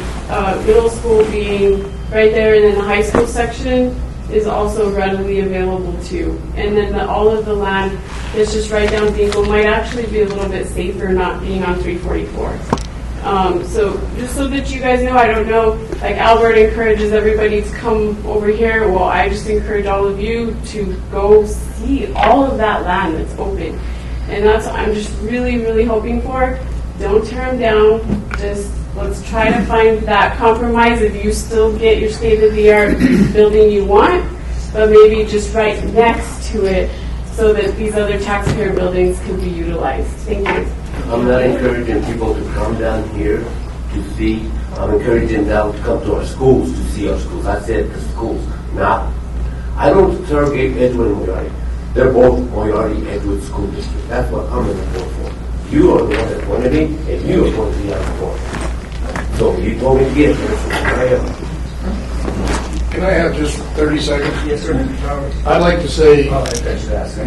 middle school being right there and then the high school section is also readily available too. And then all of the land that's just right down Dingle might actually be a little bit safer not being on 344. So just so that you guys know, I don't know, like Albert encourages everybody to come over here. Well, I just encourage all of you to go see all of that land that's open. And that's what I'm just really, really hoping for. Don't tear them down. Just let's try to find that compromise if you still get your state-of-the-art building you want, but maybe just right next to it so that these other taxpayer buildings can be utilized. Thank you. I'm not encouraging people to come down here to see. I'm encouraging them to come to our schools to see our schools. I said the schools. I don't target Edwin and Moriarty. They're both Moriarty Edward School District. That's what I'm going to vote for. You are the one that wanted me, and you are going to be on the board. So you told me to get here, so I am. Can I have just 30 seconds? Yes, sir. I'd like to say, Oh, I thought you asked me.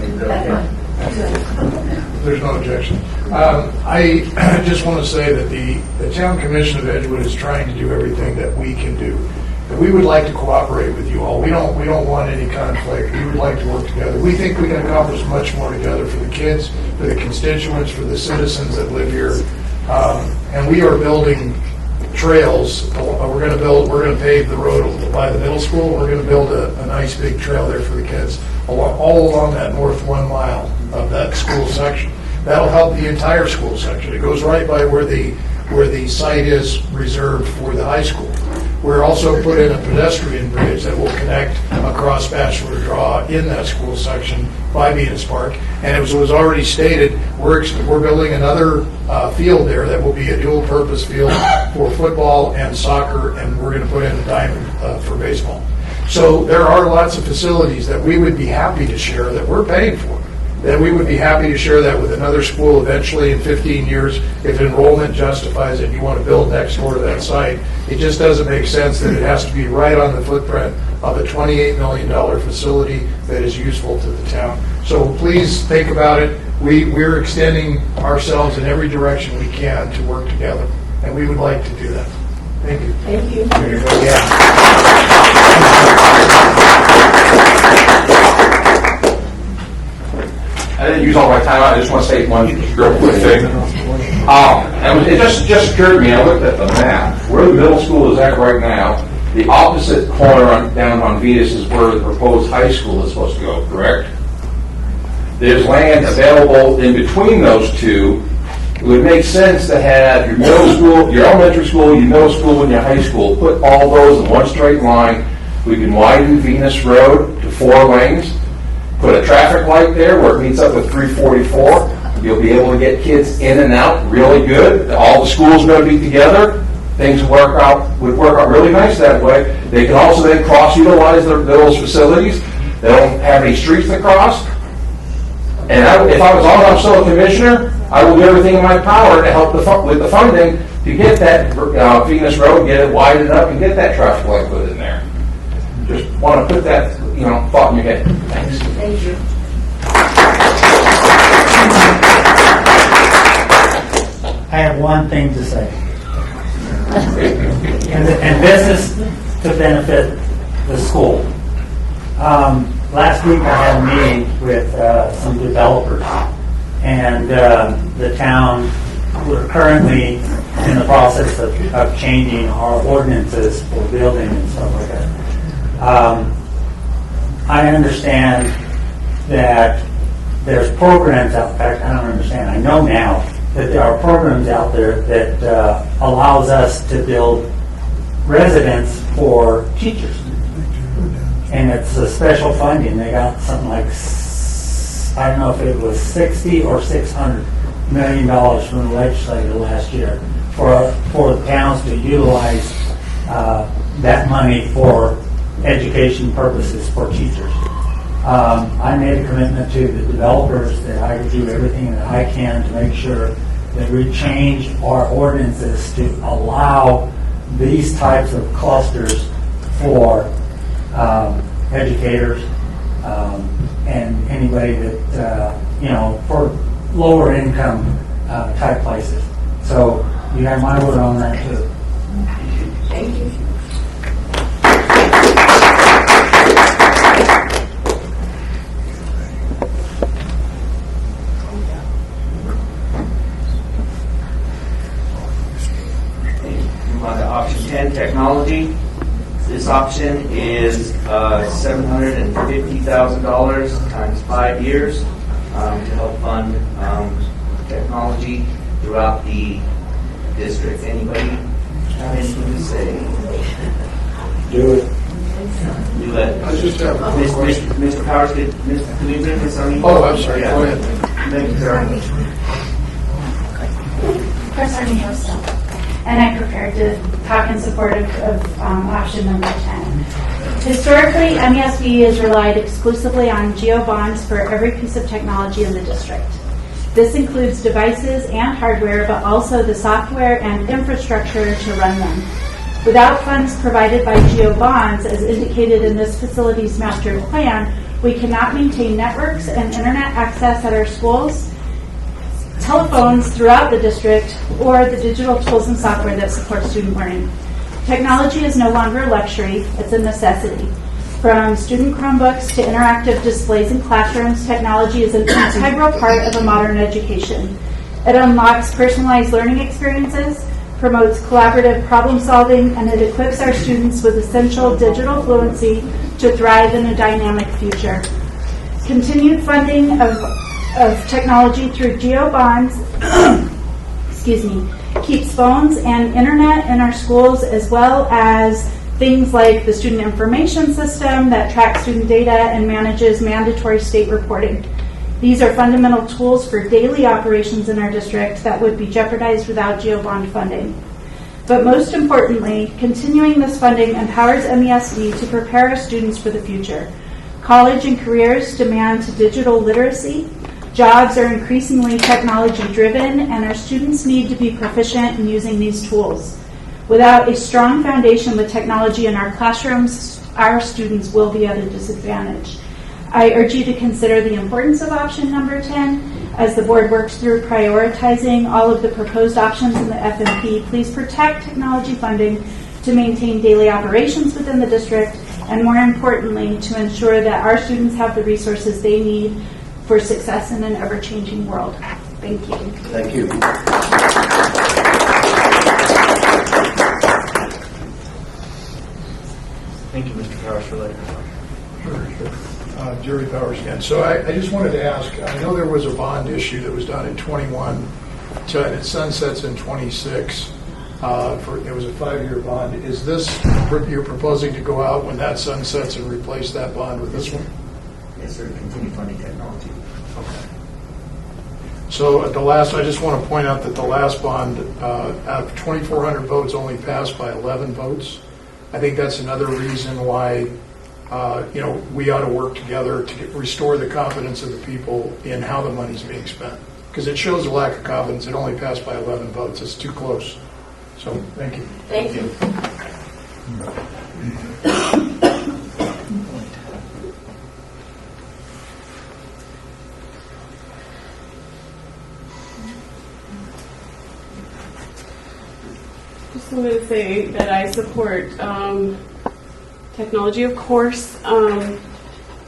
there's no objection. I just want to say that the Town Commission of Edgewood is trying to do everything that we can do. And we would like to cooperate with you all. We don't want any conflict. We would like to work together. We think we can accomplish much more together for the kids, for the constituents, for the citizens that live here. And we are building trails. We're going to pave the road by the middle school. We're going to build a nice big trail there for the kids all along that north 1 mile of that school section. That'll help the entire school section. It goes right by where the site is reserved for the high school. We're also put in a pedestrian bridge that will connect across Bachelor Draw in that school section by Venus Park. And as was already stated, we're building another field there that will be a dual-purpose field for football and soccer, and we're going to put in a diamond for baseball. So there are lots of facilities that we would be happy to share that we're paying for. That we would be happy to share that with another school eventually in 15 years if enrollment justifies it and you want to build next door to that site. It just doesn't make sense that it has to be right on the footprint of a $28 million facility that is useful to the town. So please think about it. We're extending ourselves in every direction we can to work together, and we would like to do that. Thank you. Thank you. There you go. Yeah. I didn't use all my time. I just want to say one real quick thing. And it just occurred to me. I looked at the map. Where the middle school is at right now, the opposite corner down on Venus is where the proposed high school is supposed to go, correct? There's land available in between those two. It would make sense to have your middle school, your elementary school, your middle school, and your high school, put all those in one straight line. We can widen Venus Road to 4 lanes. Put a traffic light there where it meets up with 344. You'll be able to get kids in and out really good. All the schools are going to be together. Things would work out really nice that way. They can also then cross-utilize those facilities. They don't have any streets to cross. And if I was I'm still a commissioner, I will do everything in my power to help with the funding to get that Venus Road, get it widened up, and get that traffic light put in there. Just want to put that thought in your head. Thanks. Thank you. I have one thing to say. And this is to benefit the school. Last week I had a meeting with some developers, and the town, we're currently in the process of changing our ordinances for building and stuff like that. I understand that there's programs out, in fact, I don't understand, I know now that there are programs out there that allows us to build residence for teachers. And it's a special funding. They got something like, I don't know if it was 60 or $600 million from the legislature last year for the towns to utilize that money for education purposes for teachers. I made a commitment to the developers that I would do everything that I can to make sure that we change our ordinances to allow these types of clusters for educators and anybody that, for lower income type places. So you have my word on that too. Thank you. Move on to option 10, technology. This option is $750,000 times 5 years to help fund technology throughout the district. Anybody have anything to say? Do it. Do it. I just have a quick question. Mr. Powers, can we bring this on? Oh, I'm sorry. Yeah. Go ahead. Thank you, sir. Chris Armioso, and I'm prepared to talk in support of option number 10. Historically, MESD has relied exclusively on geo bonds for every piece of technology in the district. This includes devices and hardware, but also the software and infrastructure to run them. Without funds provided by geo bonds, as indicated in this facility's master plan, we cannot maintain networks and internet access at our schools, telephones throughout the district, or the digital tools and software that support student learning. Technology is no longer a luxury, it's a necessity. From student Chromebooks to interactive displays in classrooms, technology is an integral part of a modern education. It unlocks personalized learning experiences, promotes collaborative problem solving, and it equips our students with essential digital fluency to thrive in a dynamic future. Continued funding of technology through geo bonds keeps phones and internet in our schools, as well as things like the student information system that tracks student data and manages mandatory state reporting. These are fundamental tools for daily operations in our district that would be jeopardized without geo bond funding. But most importantly, continuing this funding empowers MESD to prepare our students for the future. College and careers demand digital literacy. Jobs are increasingly technology-driven, and our students need to be proficient in using these tools. Without a strong foundation with technology in our classrooms, our students will be at a disadvantage. I urge you to consider the importance of option number 10. As the board works through prioritizing all of the proposed options in the FMP, please protect technology funding to maintain daily operations within the district, and more importantly, to ensure that our students have the resources they need for success in an ever-changing world. Thank you. Thank you. Thank you, Mr. Powers, for letting us know. Sure. Jerry Powers again. So I just wanted to ask, I know there was a bond issue that was done in 21, and it sunsets in 26. It was a 5-year bond. Is this, you're proposing to go out when that sunsets and replace that bond with this one? Yes, sir. Continue funding technology. Okay. So at the last, I just want to point out that the last bond, out of 2,400 votes, only passed by 11 votes. I think that's another reason why, we ought to work together to restore the confidence of the people in how the money's being spent. Because it shows a lack of confidence. It only passed by 11 votes. It's too close. So, thank you. Thank you. Just wanted to say that I support technology, of course,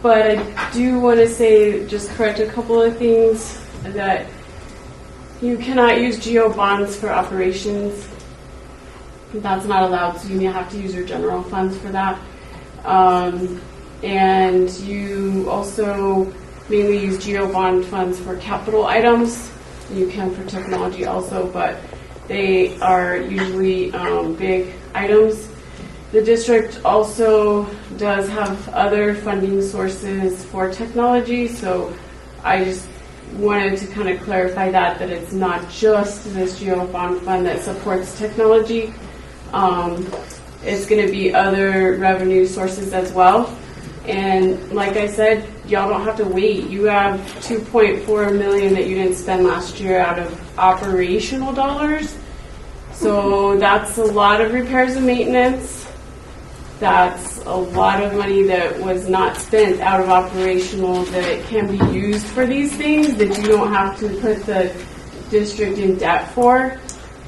but I do want to say, just correct a couple of things, that you cannot use geo bonds for operations. That's not allowed, so you have to use your general funds for that. And you also mainly use GEO bond funds for capital items. You can for technology also, but they are usually big items. The district also does have other funding sources for technology, so I just wanted to kind of clarify that it's not just this GEO bond fund that supports technology. It's going to be other revenue sources as well. And like I said, y'all don't have to wait. You have $2.4 million that you didn't spend last year out of operational dollars. So that's a lot of repairs and maintenance. That's a lot of money that was not spent out of operational that can be used for these things that you don't have to put the district in debt for.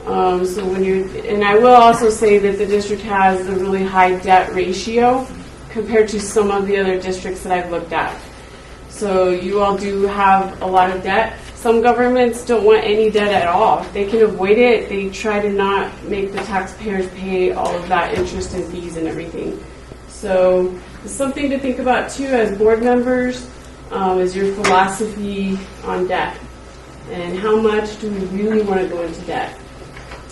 So when and I will also say that the district has a really high debt ratio compared to some of the other districts that I've looked at. So you all do have a lot of debt. Some governments don't want any debt at all. If they can avoid it, they try to not make the taxpayers pay all of that interest and fees and everything. So it's something to think about too as board members, is your philosophy on debt. And how much do we really want to go into debt?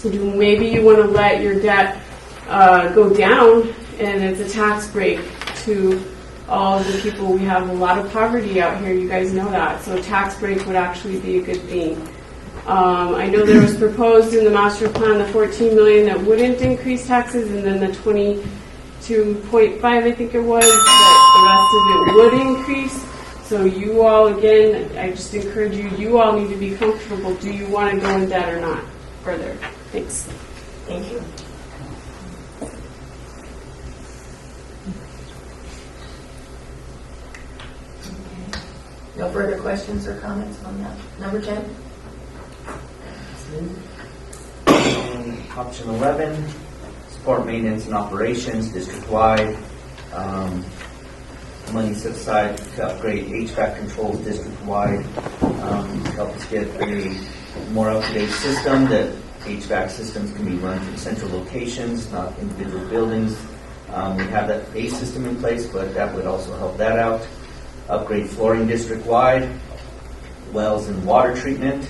Maybe you want to let your debt go down, and it's a tax break to all of the people. We have a lot of poverty out here, you guys know that, so a tax break would actually be a good thing. I know there was proposed in the master plan the $14 million that wouldn't increase taxes, and then the 22.5, I think it was, that the rest of it would increase. So you all, again, I just encourage you all need to be comfortable. Do you want to go in debt or not further? Thanks. Thank you. No further questions or comments on that? Number 10? Option 11, support maintenance and operations district-wide. Money set aside to upgrade HVAC controls district-wide. Help us get a more up-to-date system that HVAC systems can be run from central locations, not individual buildings. We have that base system in place, but that would also help that out. Upgrade flooring district-wide, wells and water treatment.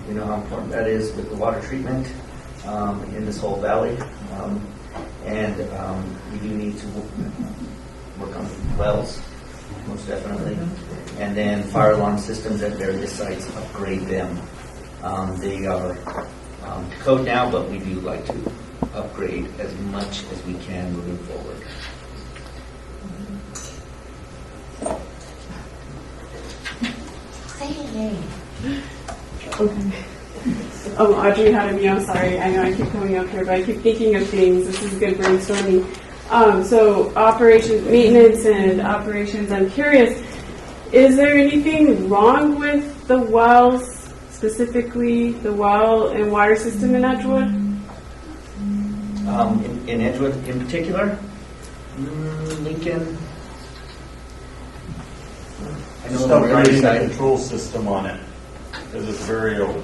You know how important that is with the water treatment in this whole valley. We do need to work on wells, most definitely. And then fire alarm systems at various sites, upgrade them. They are code now, but we do like to upgrade as much as we can moving forward. Okay. Audrey had me. I'm sorry. I know I keep coming up here, but I keep thinking of things. This is good brainstorming. So operations, maintenance and operations. I'm curious, is there anything wrong with the wells, specifically the well and water system in Edgewood? In Edgewood in particular? Lincoln? I know Stop the right reading the side. control system on it, because it's very old.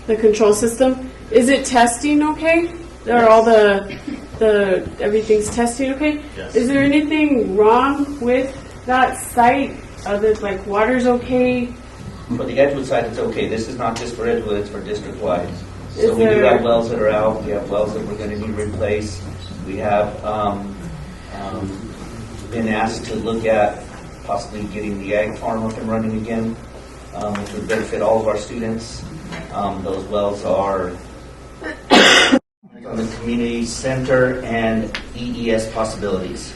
The control system, is it testing okay? Are all the everything's testing okay? Yes. Is there anything wrong with that site? Other like water's okay? For the Edgewood side, it's okay. This is not just for Edgewood, it's for district-wide. So Is we do there- have wells that are out. We have wells that we're going to need replaced. We have been asked to look at possibly getting the ag farm up and running again, which would benefit all of our students. Those wells are on the community center and EES possibilities.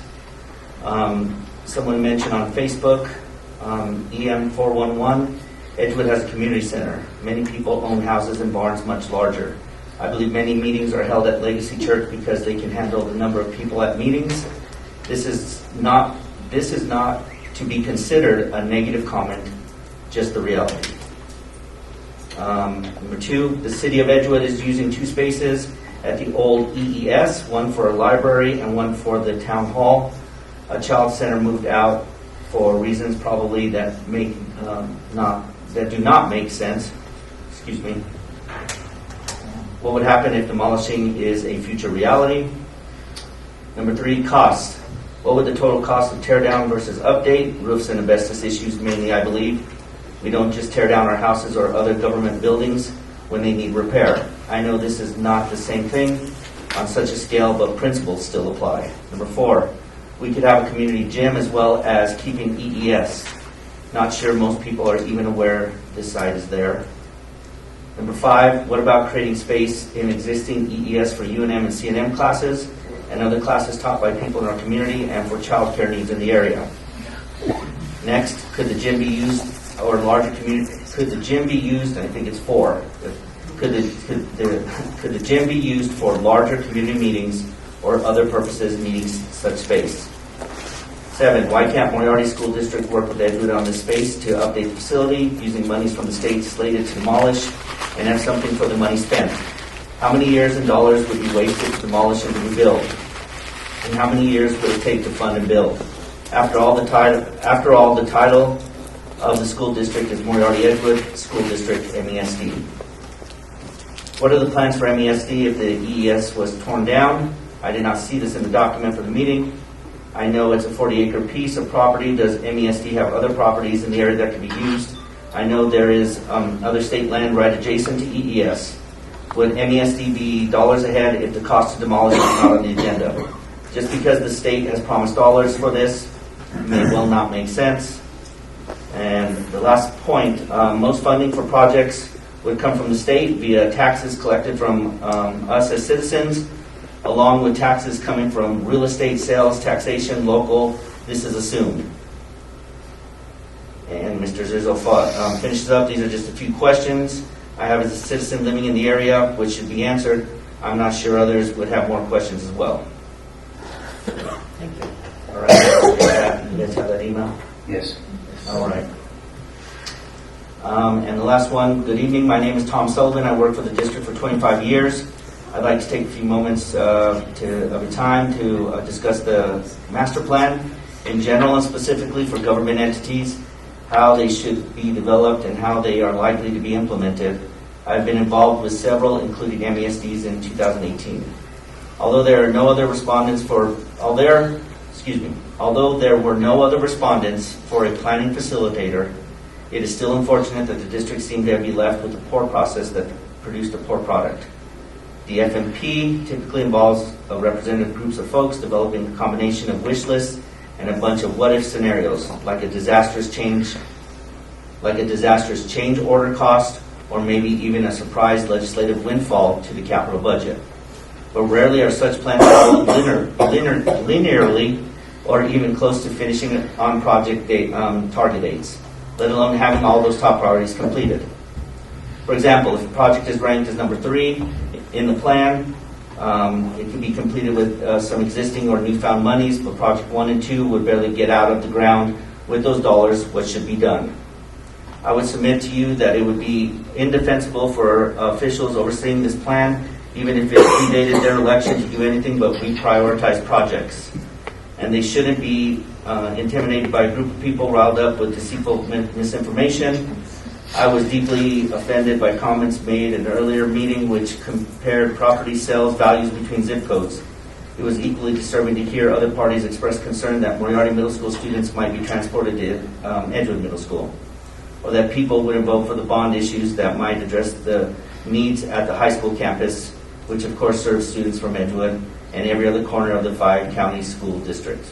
Someone mentioned on Facebook, EM411, Edgewood has a community center. Many people own houses and barns much larger. I believe many meetings are held at Legacy Church because they can handle the number of people at meetings. This is not to be considered a negative comment, just the reality. Number 2, the city of Edgewood is using 2 spaces at the old EES, one for a library and one for the town hall. A child center moved out for reasons probably that do not make sense. Excuse me. What would happen if demolishing is a future reality? Number 3, cost. What would the total cost of tear down versus update? Roofs and asbestos issues mainly, I believe. We don't just tear down our houses or other government buildings when they need repair. I know this is not the same thing on such a scale, but principles still apply. Number 4, we could have a community gym as well as keeping EES. Not sure most people are even aware this site is there. Number 5, what about creating space in existing EES for UNM and CNM classes and other classes taught by people in our community and for childcare needs in the area? Next, could the gym be used or larger community? Could the gym be used? I think it's 4. Could the gym be used for larger community meetings or other purposes needing such space? 7, why can't Moriarty School District work with Edgewood on this space to update the facility using monies from the state slated to demolish and have something for the money spent? How many years and dollars would be wasted to demolish and to rebuild? And how many years would it take to fund and build? After all, the title of the school district is Moriarty Edgewood School District, MESD. What are the plans for MESD if the EES was torn down? I did not see this in the document for the meeting. I know it's a 40-acre piece of property. Does MESD have other properties in the area that can be used? I know there is other state land right adjacent to EES. Would MESD be dollars ahead if the cost to demolish is not on the agenda? Just because the state has promised dollars for this may well not make sense. And the last point, most funding for projects would come from the state via taxes collected from us as citizens, along with taxes coming from real estate sales, taxation, local. This is assumed. And Mr. Zizzo finishes up. These are just a few questions I have as a citizen living in the area, which should be answered. I'm not sure others would have more questions as well. Thank you. All right. You guys have that email? Yes. All right. And the last one, good evening. My name is Tom Sullivan. I worked for the district for 25 years. I'd like to take a few moments of your time to discuss the master plan in general and specifically for government entities, how they should be developed and how they are likely to be implemented. I've been involved with several, including MESDs in 2018. Although there were no other respondents for a planning facilitator, it is still unfortunate that the district seemed to be left with a poor process that produced a poor product. The FMP typically involves representative groups of folks developing a combination of wish lists and a bunch of what-if scenarios, like a disastrous change order cost, or maybe even a surprise legislative windfall to the capital budget. But rarely are such plans followed linearly or even close to finishing on project target dates, let alone having all those top priorities completed. For example, if a project is ranked as number 3 in the plan, it can be completed with some existing or newfound monies, but project 1 and 2 would barely get out of the ground with those dollars. What should be done? I would submit to you that it would be indefensible for officials overseeing this plan, even if it predated their election, to do anything but reprioritize projects. And they shouldn't be intimidated by a group of people riled up with deceitful misinformation. I was deeply offended by comments made in an earlier meeting which compared property sales values between zip codes. It was equally disturbing to hear other parties express concern that Moriarty Middle School students might be transported to Edgewood Middle School, or that people would vote for the bond issues that might address the needs at the high school campus, which of course serves students from Edgewood and every other corner of the 5 county school districts.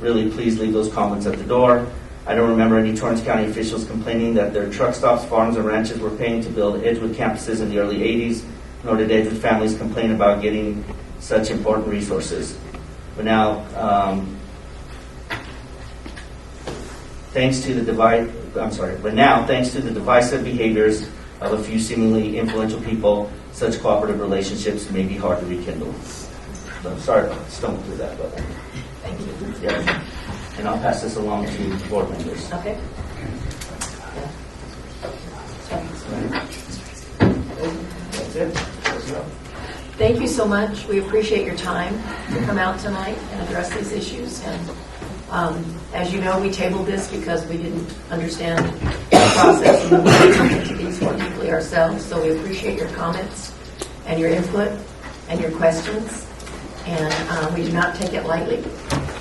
Really, please leave those comments at the door. I don't remember any Torrance County officials complaining that their truck stops, farms, and ranches were paying to build Edgewood campuses in the early 80s, nor did Edgewood families complain about getting such important resources. But now, thanks to the divisive behaviors of a few seemingly influential people, such cooperative relationships may be hard to rekindle. So I'm sorry if I stumbled through that, but Thank you. yeah. And I'll pass this along to board members. Okay. That's it. Thank you so much. We appreciate your time to come out tonight and address these issues. And as you know, we tabled this because we didn't understand the process and we wanted to come into these more deeply ourselves. So we appreciate your comments and your input and your questions. and we do not take it lightly.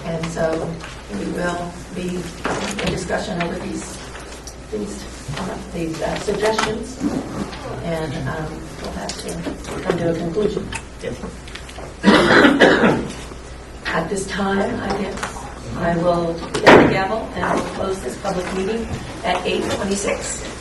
And so we will be in discussion over these suggestions, and we'll have to come to a conclusion. At this time, I guess I will hit the gavel and we'll close this public meeting at 8:26.